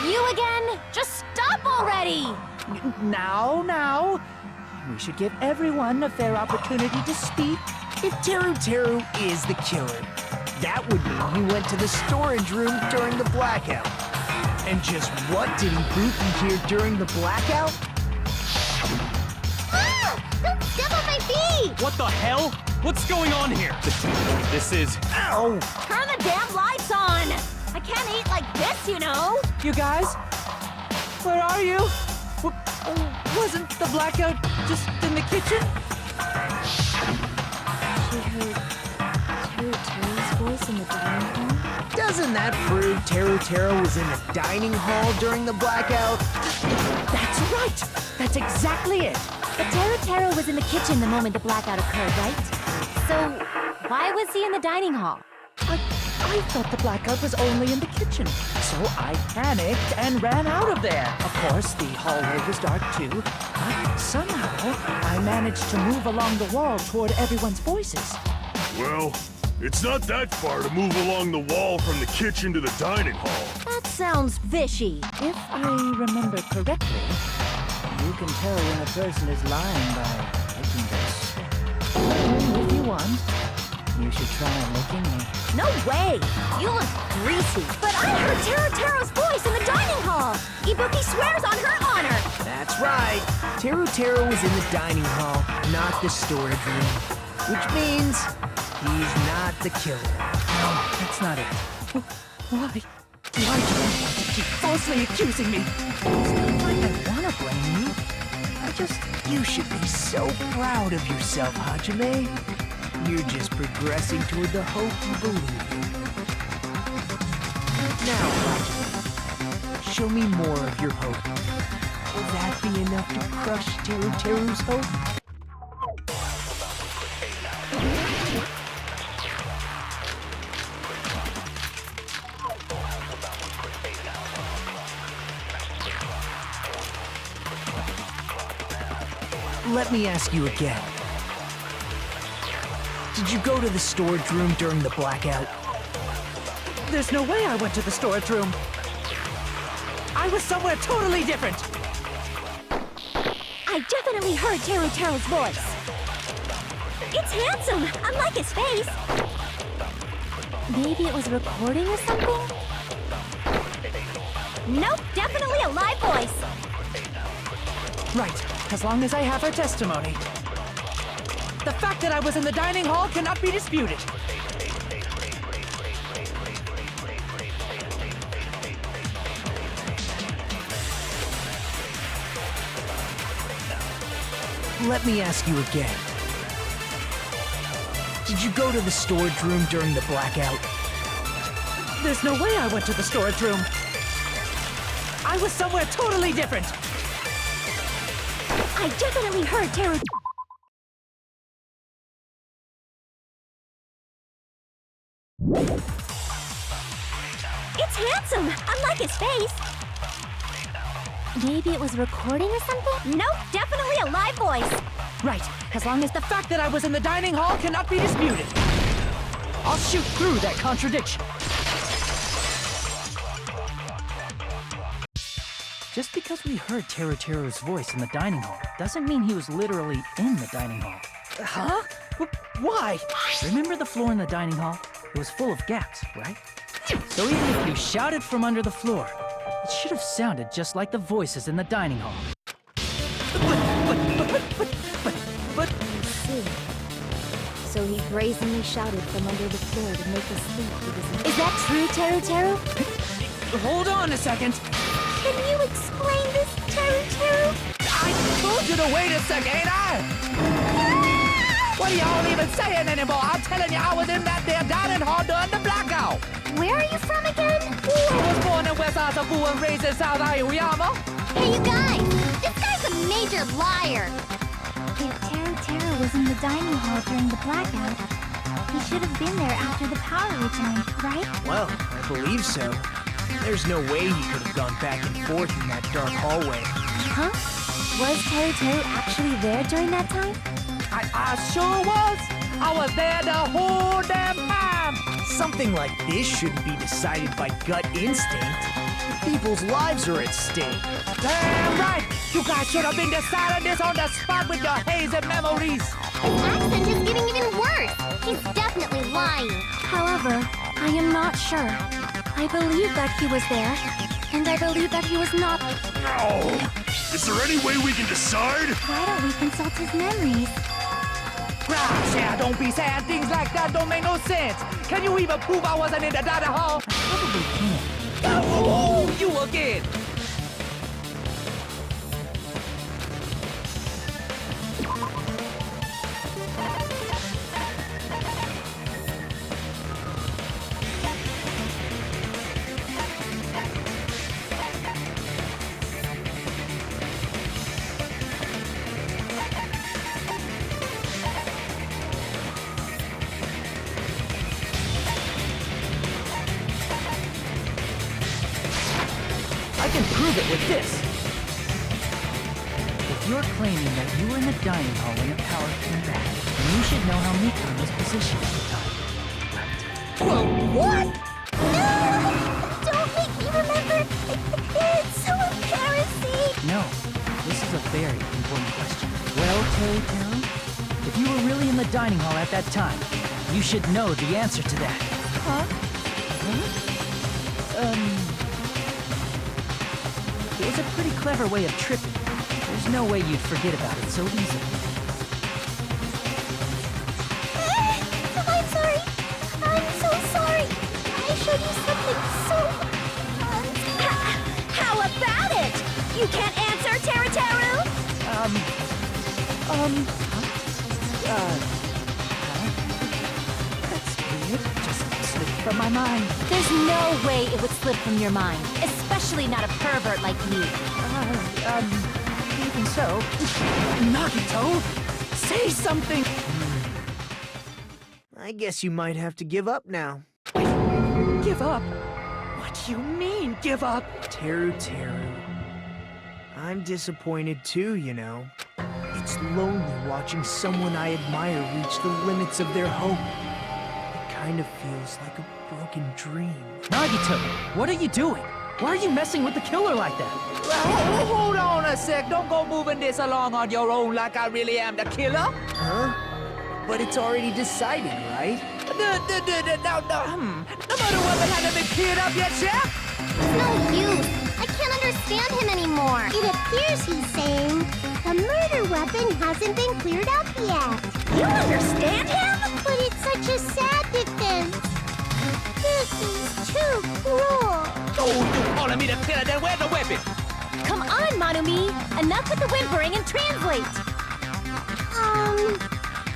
You again? Just stop already! Now. We should give everyone a fair opportunity to speak. If Teru is the killer, that would mean he went to the storage room during the blackout. And just what did Ibuki hear during the blackout? Ah! Don't step on my feet! What the hell? What's going on here? This is... Ow! Turn the damn lights on! I can't eat like this, you know! You guys? Where are you? Wasn't the blackout just in the kitchen? She heard Teru's voice in the dining hall? Doesn't that prove Teru was in the dining hall during the blackout? That's right! That's exactly it! But Teru was in the kitchen the moment the blackout occurred, right? So, why was he in the dining hall? I thought the blackout was only in the kitchen, so I panicked and ran out of there. Of course, the hallway was dark too, but somehow I managed to move along the wall toward everyone's voices. Well, it's not that far to move along the wall from the kitchen to the dining hall. That sounds fishy. If I remember correctly, you can tell when a person is lying by making their step. If you want, you should try licking me. No way! You look greasy. But I heard Teru's voice in the dining hall! Ibuki swears on her honor! That's right. Teru was in the dining hall, not the storage room. Which means he's not the killer. No, that's not it. Why? Why do you want to keep falsely accusing me? It's not like I want to blame you. You should be so proud of yourself, Hajime. You're just progressing toward the hope you believe in. Now, Hajime, show me more of your hope. Will that be enough to crush Teru's hope? Let me ask you again. Did you go to the storage room during the blackout? There's no way I went to the storage room. I was somewhere totally different. I definitely heard Teru's voice. It's handsome, unlike his face. Maybe it was a recording or something? Nope, definitely a live voice. Right, as long as I have her testimony. The fact that I was in the dining hall cannot be disputed. Let me ask you again. Did you go to the storage room during the blackout? There's no way I went to the storage room. I was somewhere totally different. I definitely heard Teru. It's handsome, unlike his face. Maybe it was a recording or something? Nope, definitely a live voice. Right, as long as the fact that I was in the dining hall cannot be disputed. I'll shoot through that contradiction. Just because we heard Teru's voice in the dining hall doesn't mean he was literally in the dining hall. Huh? Why? Remember the floor in the dining hall? It was full of gaps, right? So even if you shouted from under the floor, it should have sounded just like the voices in the dining hall. But... So he brazenly shouted from under the floor to make us think he was... Is that true, Teru? Hold on a second. Can you explain this, Teru? I told you to wait a second, ain't I? What are y'all even saying anymore? I'm telling you, I was in that there dining hall during the blackout. Where are you from again? I was born in West Asabu and raised in South Aoyama. Hey, you guys! This guy's a major liar! If Teru was in the dining hall during the blackout, he should have been there after the power returned, right? Well, I believe so. There's no way he could have gone back and forth in that dark hallway. Huh? Was Teru actually there during that time? I sure was. I was there the whole damn time. Something like this shouldn't be decided by gut instinct. People's lives are at stake. Damn right. You guys should have been deciding this on the spot with your hazy memories. His accent is getting even worse. He's definitely lying. However, I am not sure. I believe that he was there, and I believe that he was not. No! Is there any way we can decide? Why don't we consult his memories? Gosh, yeah, don't be saying things like that. Don't make no sense. Can you even prove I wasn't in the dining hall? Probably can't. Oh, you again. I can prove it with this. If you're claiming that you were in the dining hall when the power came back, then you should know how Mikun was positioned at the time. Well, what? No! Don't make me remember! It's so embarrassing! No, this is a very important question. Well, Teru, if you were really in the dining hall at that time, you should know the answer to that. Huh? It was a pretty clever way of tripping. There's no way you'd forget about it so easily. I'm sorry. I'm so sorry. I showed you something so fun. How about it? You can't answer, Teru? That's weird. Just slipped from my mind. There's no way it would slip from your mind, especially not a pervert like you. Even so, Nagito, say something. I guess you might have to give up now. Give up? What do you mean, give up? Teru. I'm disappointed too, you know. It It's lonely watching someone I admire reach the limits of their hope. It kind of feels like a broken dream. Nagito, what are you doing? Why are you messing with the killer like that? Well, hold on a sec. Don't go moving this along on your own like I really am the killer. Huh? But it's already decided, right? No murder weapon hasn't been cleared up yet, Chef? It's no use. I can't understand him anymore. It appears he's saying the murder weapon hasn't been cleared up yet. You understand him? But it's such a sad defense. This is too cruel. Oh, you calling me the killer? Then where's the weapon? Come on, Manumi. Enough with the whimpering and translate.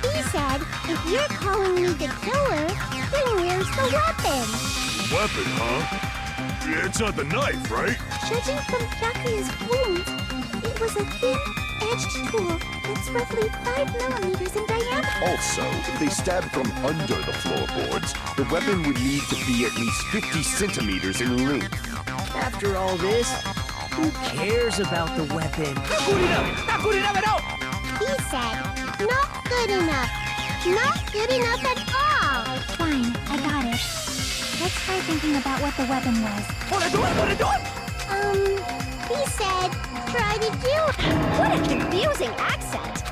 He said, if you're calling me the killer, then where's the weapon? Weapon, huh? It's not the knife, right? Judging from Byakuya's wounds, it was a thin-edged tool that's roughly 5 millimeters in diameter. Also, if they stabbed from under the floorboards, the weapon would need to be at least 50 centimeters in length. After all this, who cares about the weapon? Not good enough! Not good enough at all! He said, not good enough. Not good enough at all. Fine, I got it. Let's try thinking about what the weapon was. Wanna do it? He said, try to do it. What a confusing accent.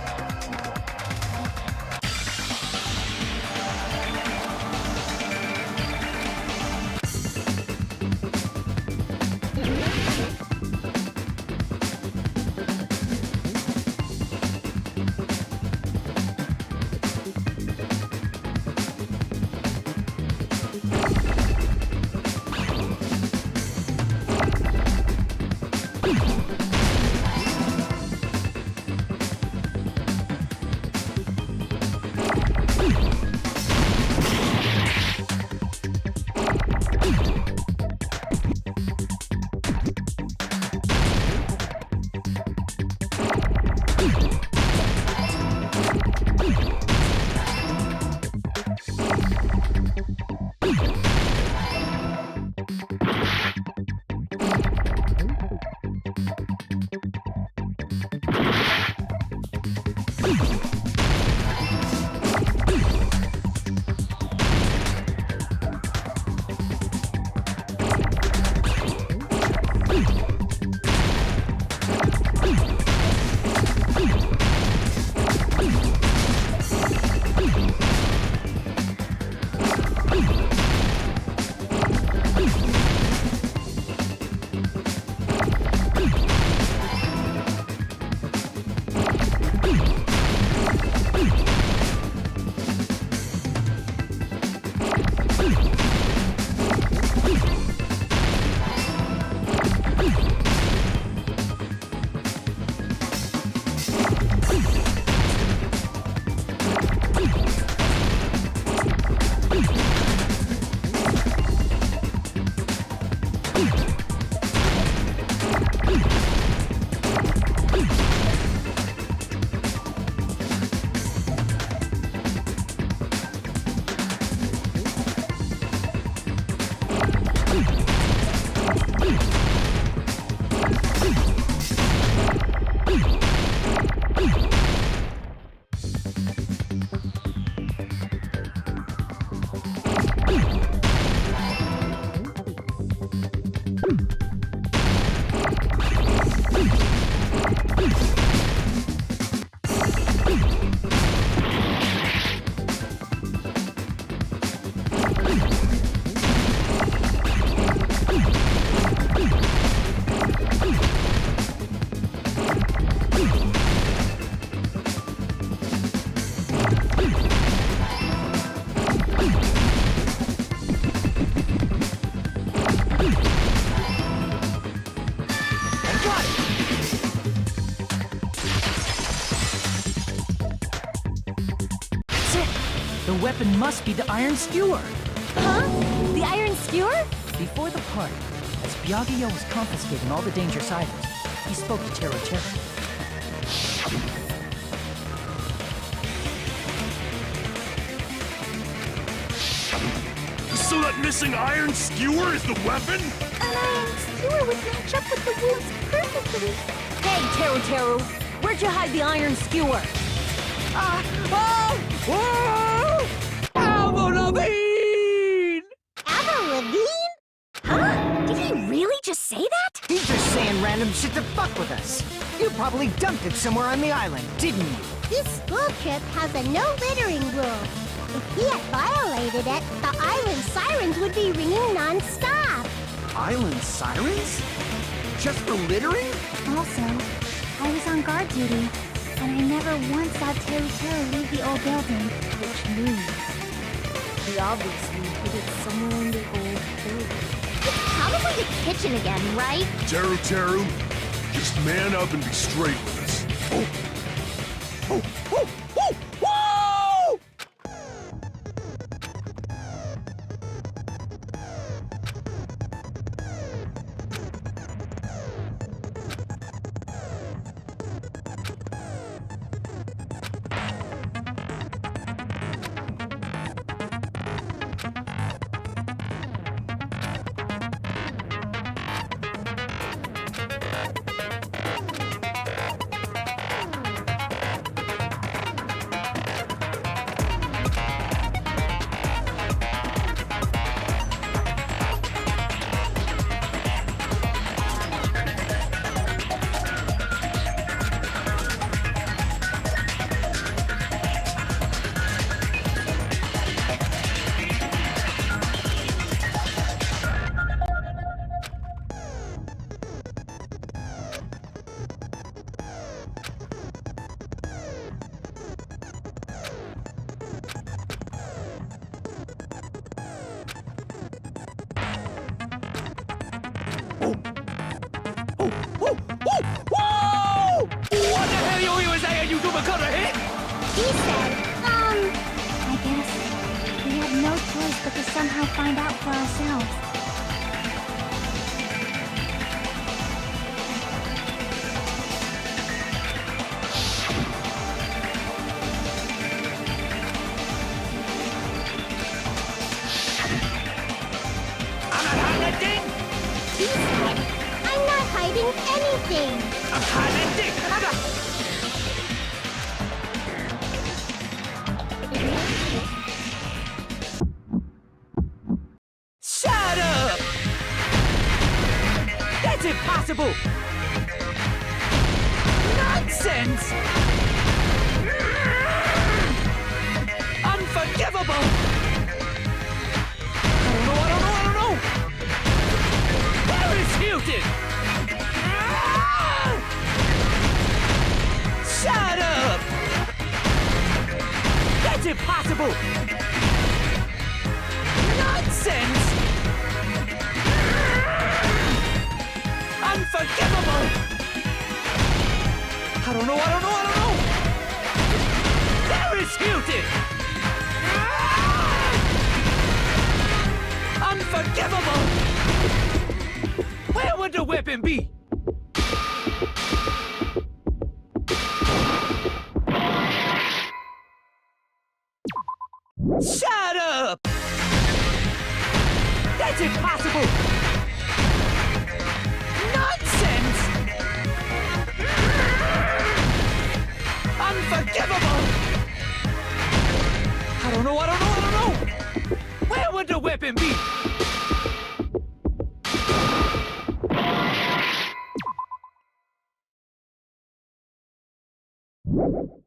The weapon must be the iron skewer. Huh? The iron skewer? Before the party, as Byakuya was confiscating all the dangerous items, he spoke to Tero. So that missing iron skewer is the weapon? An iron skewer would match up with the wounds perfectly. Hey, Teru, Where'd you hide the iron skewer? Avril Lavigne! Avril Lavigne? Huh? Did he really just say that? He's just saying random shit to fuck with us. You probably dumped it somewhere on the island, didn't you? This school trip has a no littering rule. If he had violated it, the island sirens would be ringing non-stop. Island sirens? Just for littering? Also, I was on guard duty, and I never once saw Teru Teru leave the old building, which means he obviously hid it somewhere in the old building. It's probably the kitchen again, right? Teru Teru, just man up and be straight with us. What the hell you was saying, you double-cutter hit? He said, I guess we had no choice but to somehow find out for ourselves. I'm not hiding a thing! he said, I'm not hiding anything. I'm hiding a thing! Shut up! That's impossible! Nonsense! Unforgivable! I don't know! Where is Hilton? Shut up! That's impossible! Nonsense! Unforgivable! I don't know! There is Hilton! Unforgivable! Where would the weapon be? Shut up! That's impossible! Nonsense! Unforgivable! I don't know! Where would the weapon be?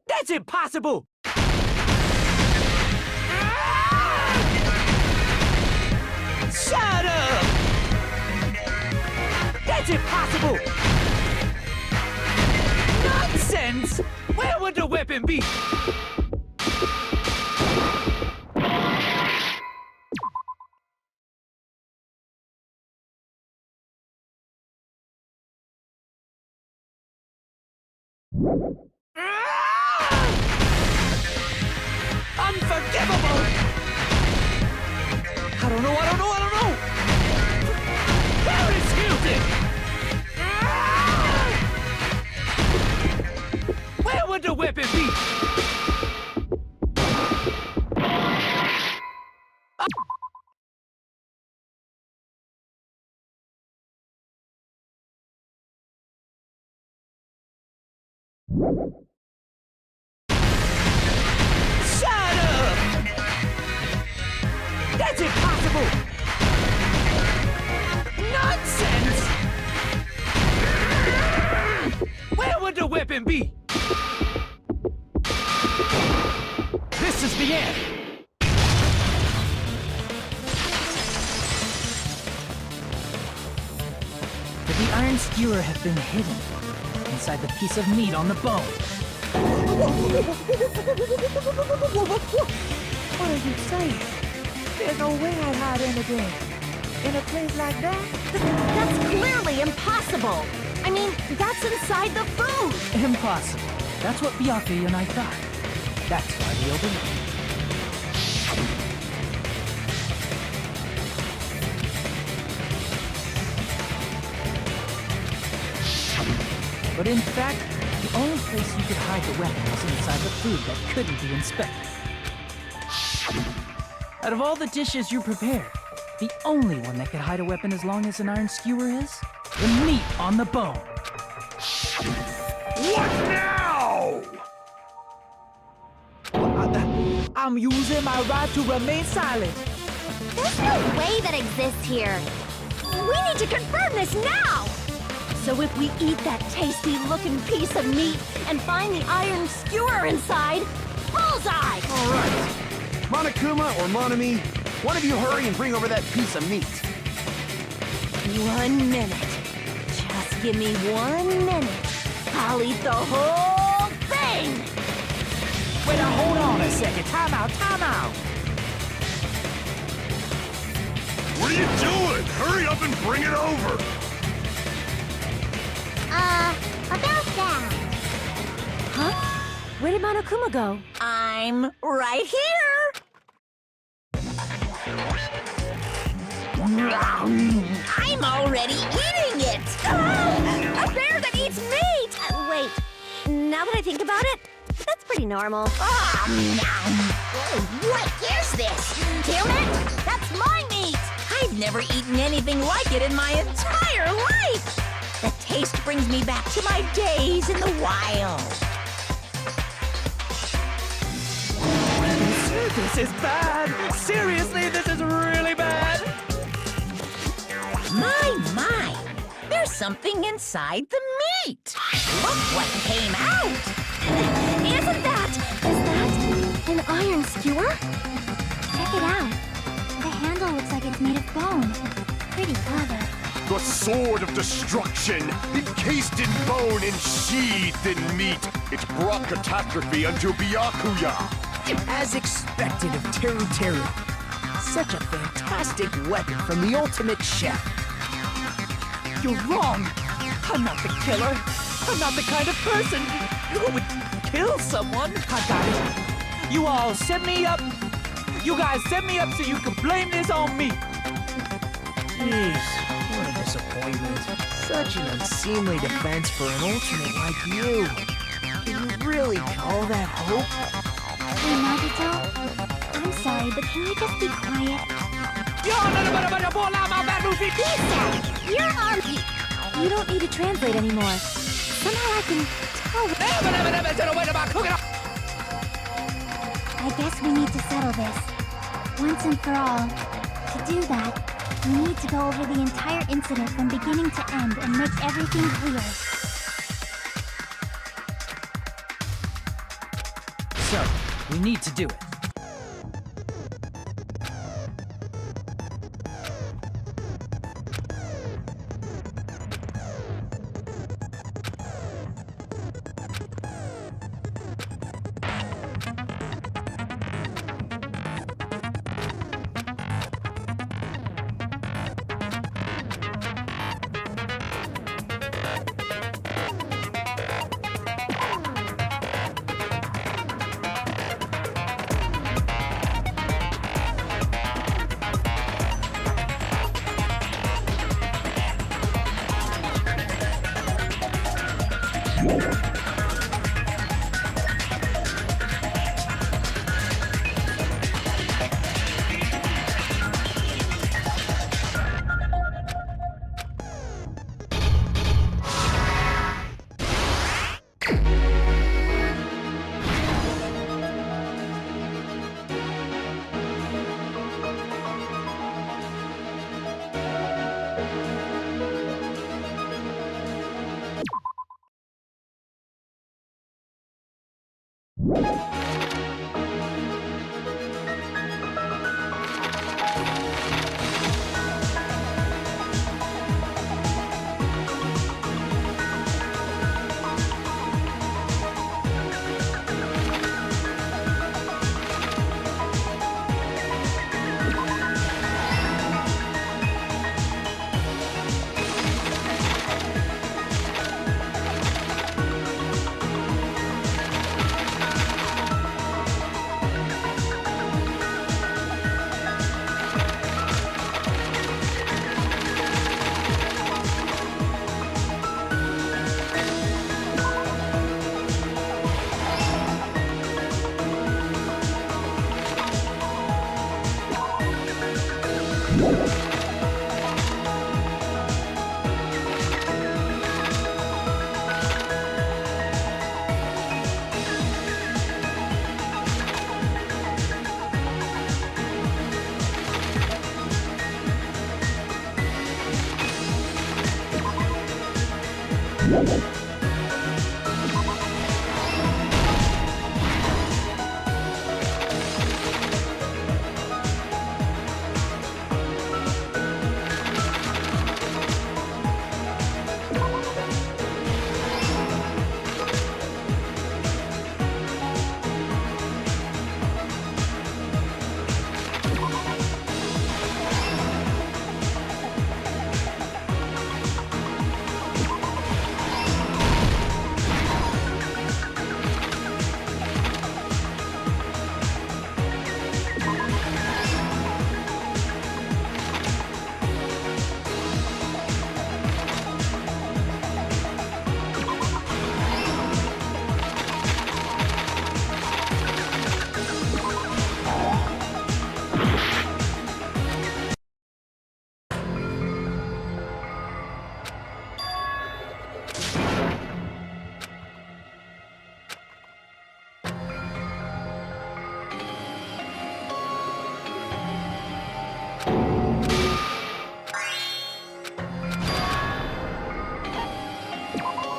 That's impossible! Shut up! That's impossible! Nonsense! Where would the weapon be? Unforgivable! I don't know! Where is Hilton? Where would the weapon be? Shut up! That's impossible! Nonsense! Where would the weapon be? This is the end! Could the iron skewer have been hidden inside the piece of meat on the bone? What are you saying? There's no way I'd hide anything. In a place like that? That's clearly impossible. I mean, that's inside the food. Impossible. That's what Byakuya and I thought. That's why we overlooked it. But in fact, the only place you could hide the weapon was inside the food that couldn't be inspected. Out of all the dishes you prepared, the only one that could hide a weapon as long as an iron skewer is the meat on the bone. What now? I'm using my right to remain silent. There's no way that exists here. We need to confirm this now! So if we eat that tasty-looking piece of meat and find the iron skewer inside, bullseye! All right. Monokuma or Monami, one of you hurry and bring over that piece of meat. 1 minute. Just give me 1 minute. I'll eat the whole thing! Wait, now hold on a second. Time out, time out. What are you doing? Hurry up and bring it over! About that. Huh? Where did Monokuma go? I'm right here. I'm already eating it. A bear that eats meat! Wait, now that I think about it, that's pretty normal. What is this? Damn it! That's my meat! I've never eaten anything like it in my entire life. The taste brings me back to my days in the wild. This is bad. Seriously, this is really bad. My. There's something inside the meat. Look what came out. Is that an iron skewer? Check it out. The handle looks like it's made of bone. Pretty clever. The sword of destruction, encased in bone and sheathed in meat. It brought catastrophe unto Byakuya. As expected of Teru Teru. Such a fantastic weapon from the ultimate chef. You're wrong. I'm not the killer. I'm not the kind of person who would kill someone. I got it. You all set me up. You guys set me up so you can blame this on me. Jeez, what a disappointment. Such an unseemly defense for an ultimate like you. Can you really call that hope? Hey, Nagito. I'm sorry, but can you just be quiet? Lisa! You're on... You don't need to translate anymore. Somehow I can tell... I guess we need to settle this. Once and for all. To do that, we need to go over the entire incident from beginning to end and make everything clear. So, we need to do it.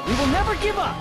We will never give up!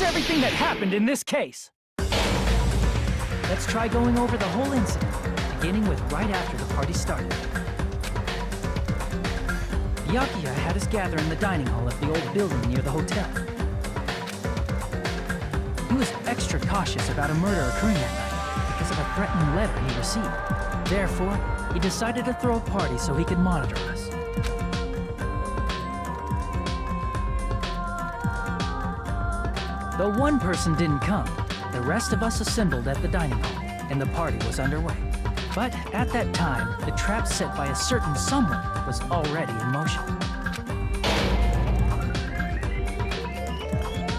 Everything that happened in this case. Let's try going over the whole incident, beginning with right after the party started. Byakuya had us gather in the dining hall of the old building near the hotel. was extra cautious about a murder occurring that night because of a threatening letter he received. Therefore, he decided to throw a party so he could monitor us. Though one person didn't come, the rest of us assembled at the dining hall, and the party was underway. But at that time, the trap set by a certain someone was already in motion.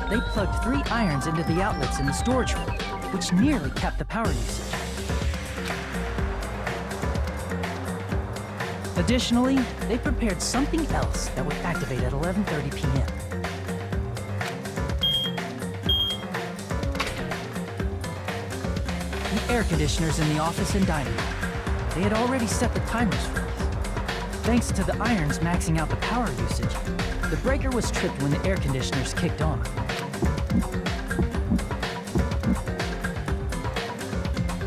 They plugged 3 irons into the outlets in the storage room, which nearly capped the power usage. Additionally, they prepared something else that would activate at 11:30 p.m. The air conditioners in the office and dining room. They had already set the timers for us. Thanks to the irons maxing out the power usage, the breaker was tripped when the air conditioners kicked on.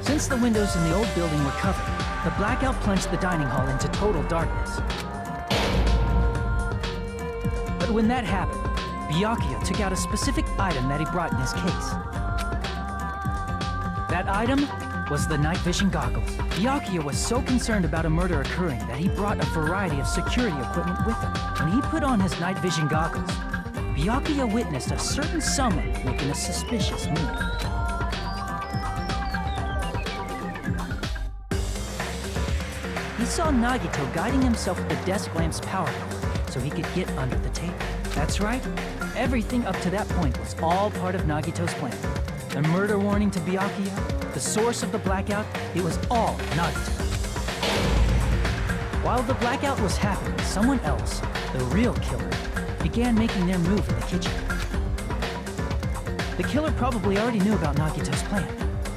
Since the windows in the old building were covered, the blackout plunged the dining hall into total darkness. But when that happened, Byakuya took out a specific item that he brought in his case. That item was the night vision goggles. Byakuya was so concerned about a murder occurring that he brought a variety of security equipment with him. When he put on his night vision goggles, Byakuya witnessed a certain someone making a suspicious move. He saw Nagito guiding himself with the desk lamp's power cord so he could get under the table. That's right, everything up to that point was all part of Nagito's plan. The murder warning to Byakuya, the source of the blackout, it was all Nagito. While the blackout was happening, someone else, the real killer, began making their move in the kitchen. The killer probably already knew about Nagito's plan,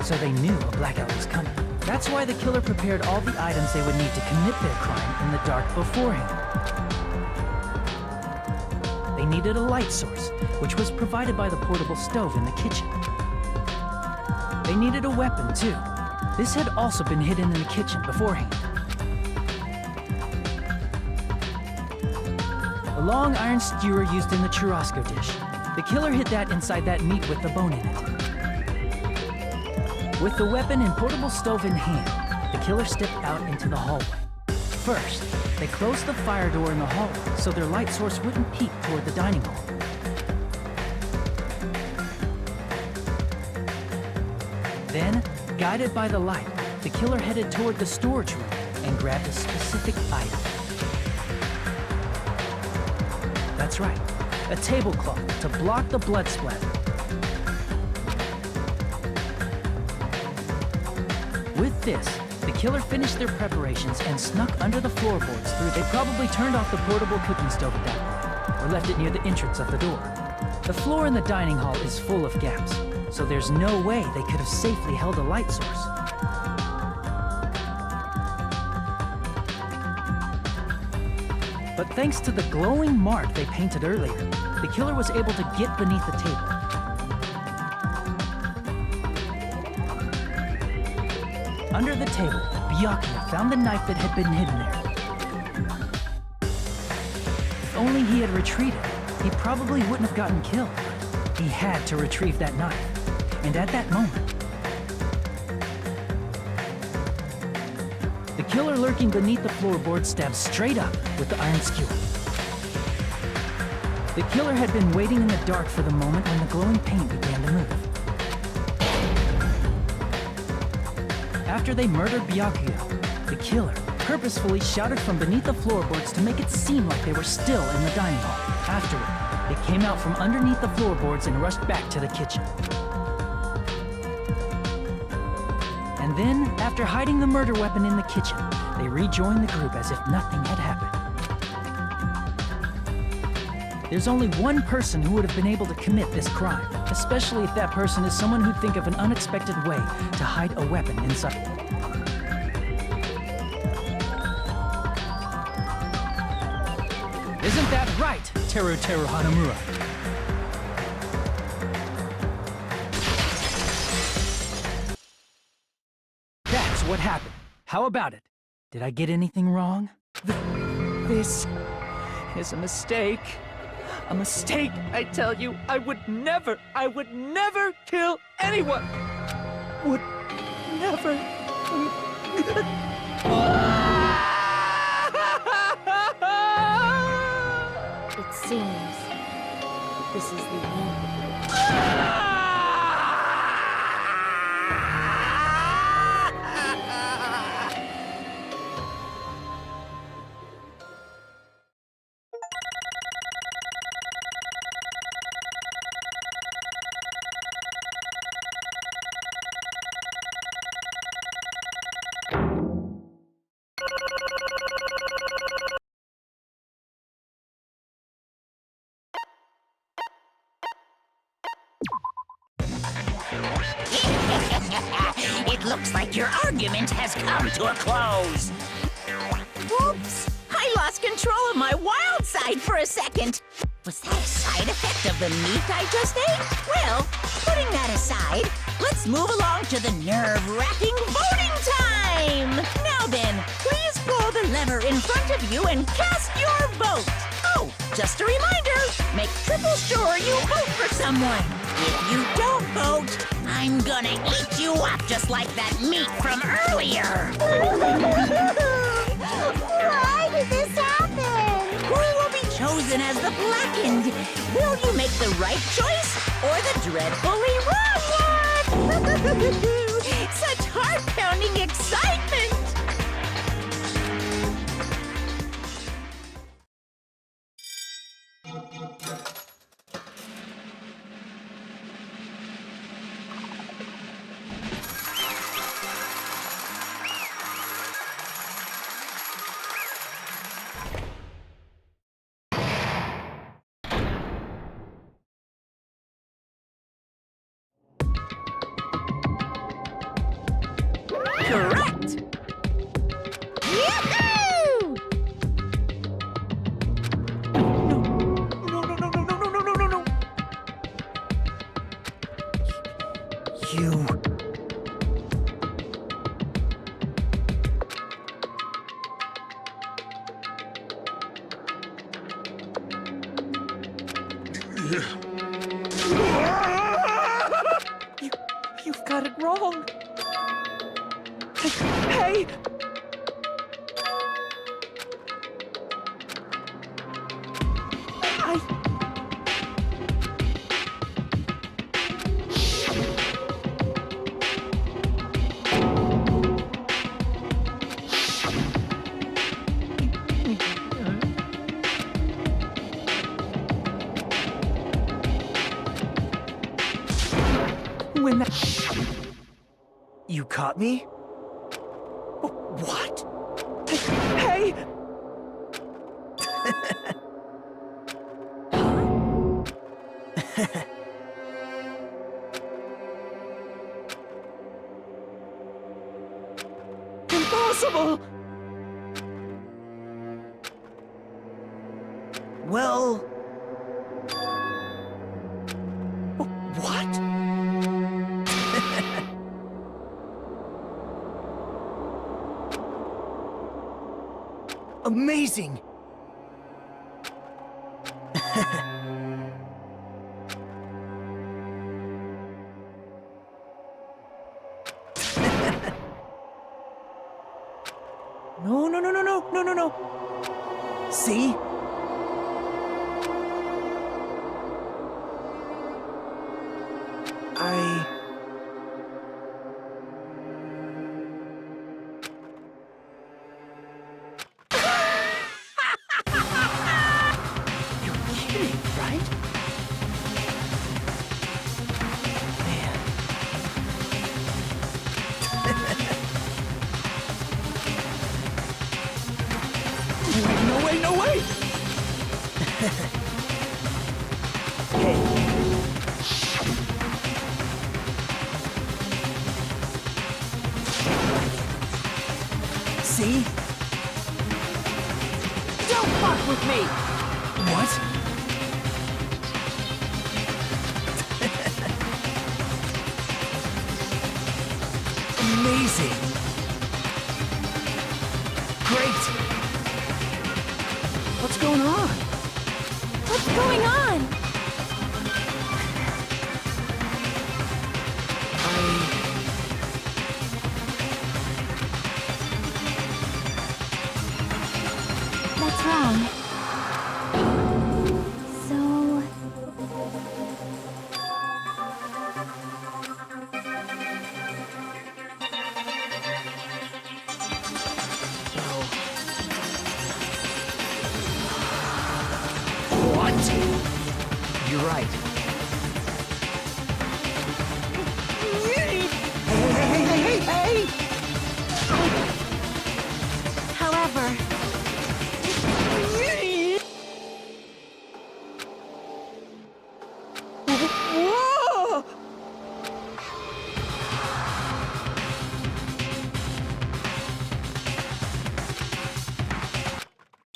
so they knew a blackout was coming. That's why the killer prepared all the items they would need to commit their crime in the dark beforehand. They needed a light source, which was provided by the portable stove in the kitchen. They needed a weapon, too. This had also been hidden in the kitchen beforehand. The long iron skewer used in the churrasco dish. The killer hid that inside that meat with the bone in it. With the weapon and portable stove in hand, the killer stepped out into the hallway. First, they closed the fire door in the hallway so their light source wouldn't peek toward the dining hall. Then, guided by the light, the killer headed toward the storage room and grabbed a specific item. That's right, a tablecloth to block the blood splatter. With this, the killer finished their preparations and snuck under the floorboards through. They probably turned off the portable cooking stove at that point, or left it near the entrance of the door. The floor in the dining hall is full of gaps, so there's no way they could have safely held a light source. But thanks to the glowing mark they painted earlier, the killer was able to get beneath the table. Under the table, Byakuya found the knife that had been hidden there. If only he had retreated, he probably wouldn't have gotten killed. He had to retrieve that knife. And at that moment, the killer lurking beneath the floorboard stabbed straight up with the iron skewer. The killer had been waiting in the dark for the moment when the glowing paint began to move. After they murdered Byakuya, the killer purposefully shouted from beneath the floorboards to make it seem like they were still in the dining hall. Afterward, they came out from underneath the floorboards and rushed back to the kitchen. And then, after hiding the murder weapon in the kitchen, they rejoined the group as if nothing had happened. There's only one person who would have been able to commit this crime, especially if that person is someone who'd think of an unexpected way to hide a weapon inside. Isn't that right, Teru Hanamura? That's what happened. How about it? Did I get anything wrong? This is a mistake. A mistake, I tell you. I would never kill anyone. Would never. It seems this is the end. It looks like your argument has come to a close. Whoops! I lost control of my wild side for a second. Was that a side effect of the meat I just ate? Well, putting that aside, let's move along to the nerve-wracking voting time! Now then, please pull the lever in front of you and cast your vote. Oh, just a reminder, make triple sure you vote for someone. If you don't vote, I'm gonna eat you up just like that meat from earlier. Why did this happen? Who will be chosen as the blackened? Will you make the right choice or the dreadfully wrong one? Such heart-pounding excitement! Correct! Yahoo! No. You. You've got it wrong. Hey! When that... You caught me? What? Hey! Impossible! Well... What? Amazing! No. See? You're kidding, right? Man. No way! Hey. See? Don't fuck with me! What? Amazing! Great! What's going on? What What's going on? What's wrong? So... What? You're right. Hey! However, Whoa!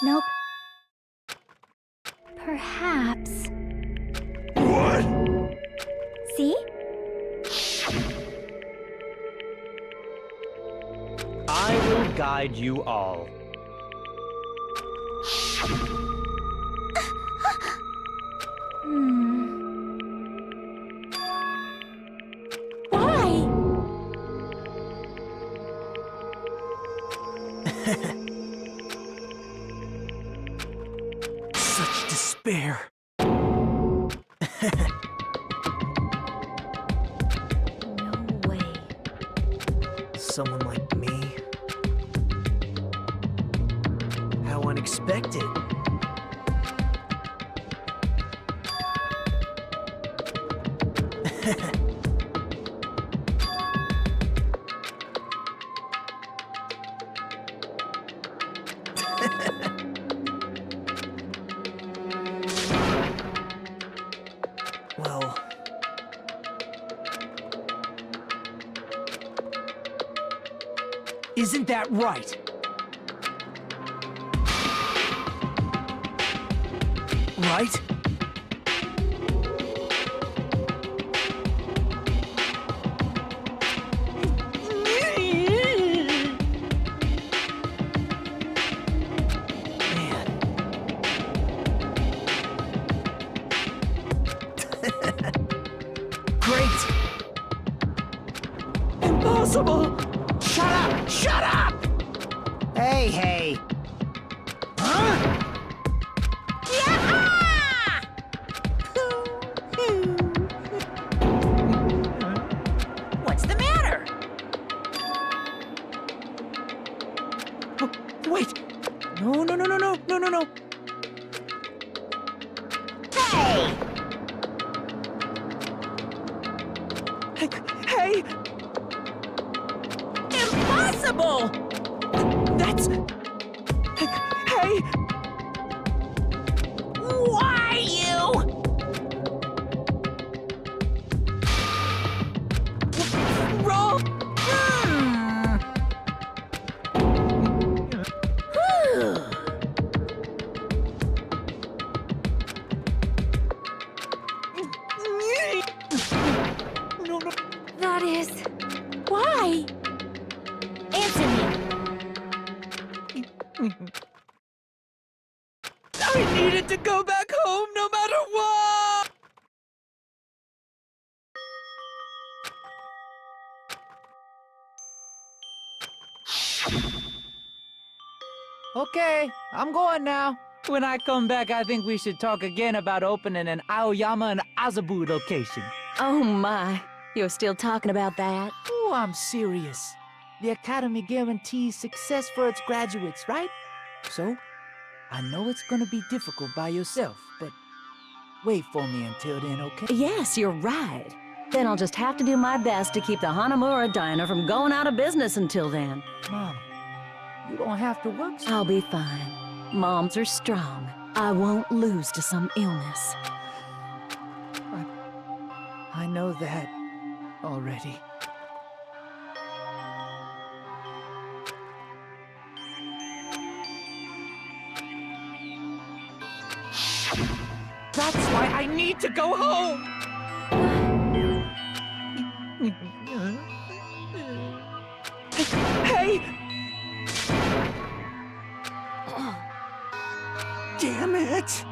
Nope. Perhaps. What? See? I will guide you all. Why? Such despair. No way. Someone like me? How unexpected. Well... Isn't that right? Right? Man. Great! Impossible! Shut up! Shut up! Hey! Huh? What's the matter? Oh, wait! No! Hey! Hey! Impossible! That's... Hey! Why you? Wrong! No. that is... Why? Answer me. I needed to go back home no matter what! Okay, I'm going now. When I come back, I think we should talk again about opening an Aoyama and Azabu location. Oh my, you're still talking about that? Oh, I'm serious. The Academy guarantees success for its graduates, right? So, I know it's gonna be difficult by yourself, but wait for me until then, okay? Yes, you're right. Then I'll just have to do my best to keep the Hanamura Diner from going out of business until then. Mom, you don't have to work so... I'll be fine. Moms are strong. I won't lose to some illness. I know that already. That's why I need to go home! Hey! Damn it!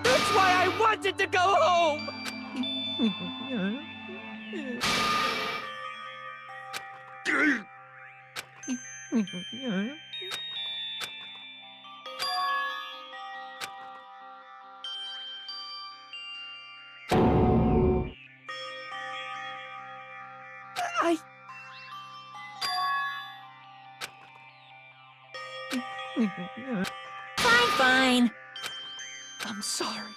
That's why I wanted to go home! Fine, fine. I'm sorry.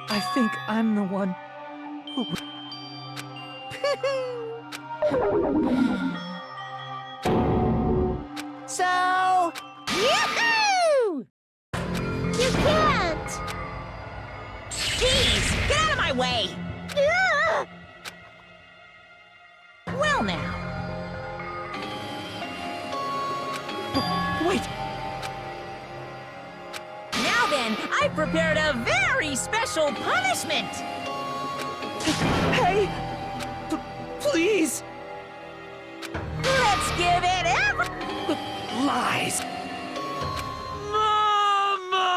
I think I'm the one who... So, yoo-hoo! You can't! Jeez, get out of my way! Ah! Well now. Wait! Now then, I've prepared a very special punishment! Hey! Please! Let's give it Lies! Mama!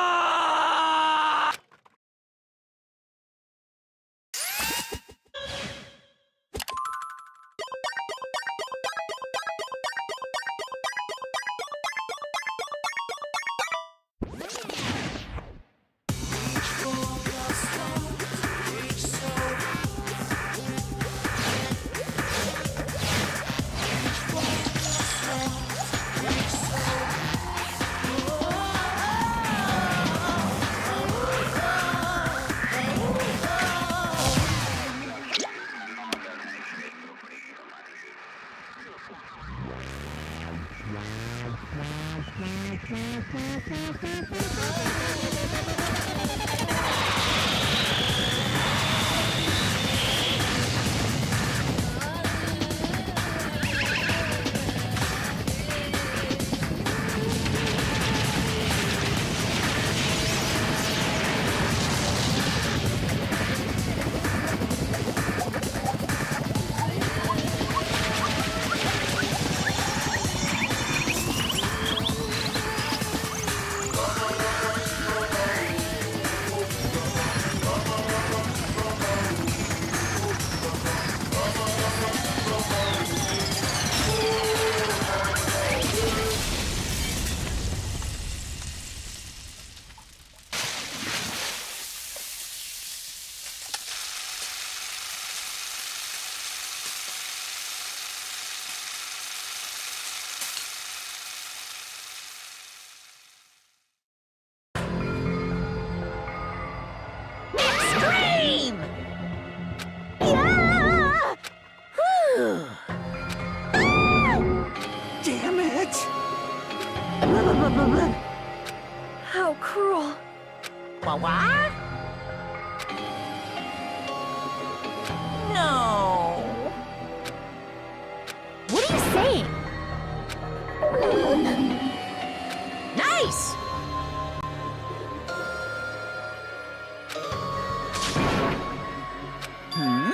Extreme! Yeah! Whew. Damn it! How cruel. What? No. What are you saying? Nice! Hmm?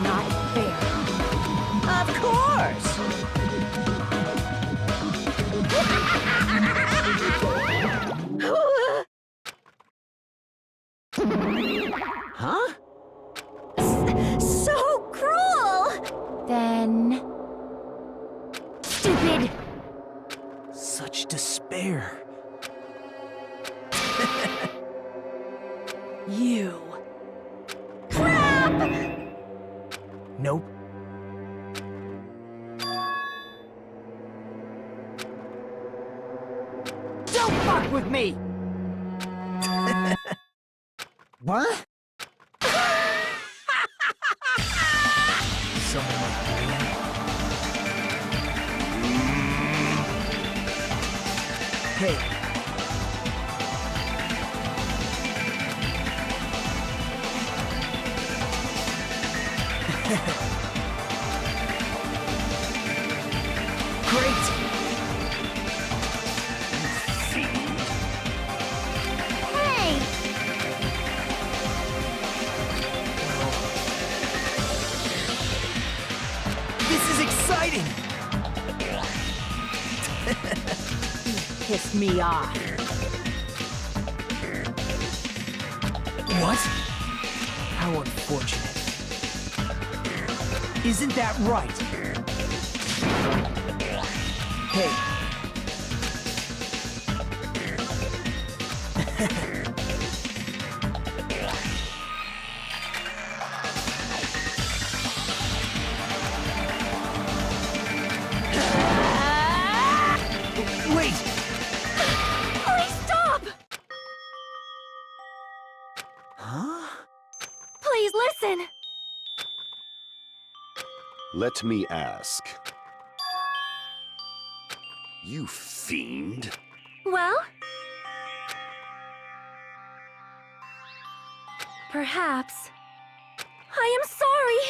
Not fair. Of course! Huh? So cruel! Then... Stupid! Such despair. You. Nope. with me! What? Someone like me? Hey. Great! Hey! This is exciting! Piss me off. What? How unfortunate. Isn't that right? Hey. Wait! Please stop! Huh? Please listen! Let me ask. You fiend. Well? Perhaps. I am sorry!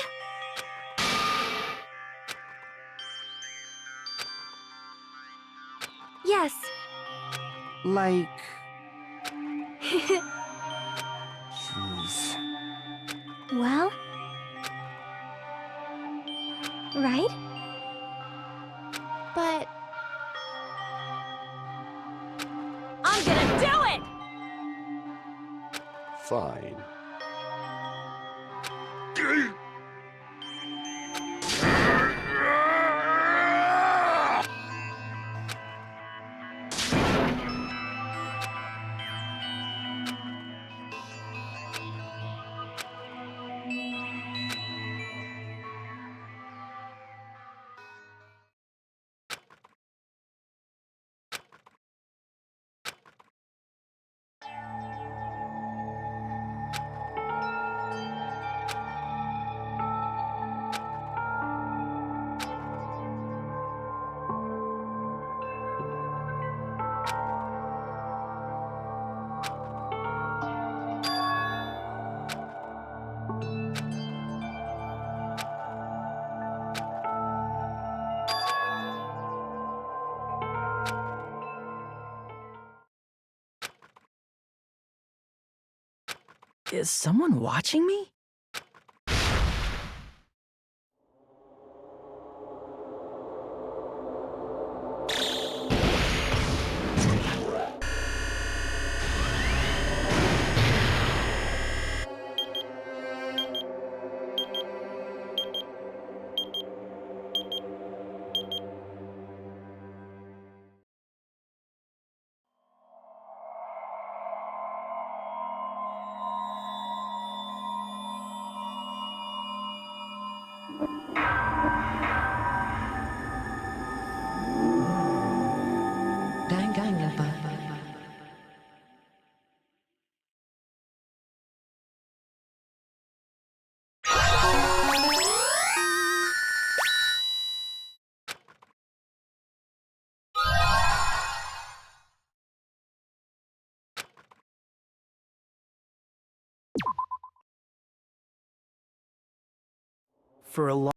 Yes. Like... Jeez. Well? Right? But I'm gonna do it! Fine. Is someone watching me? Danganronpa. For a long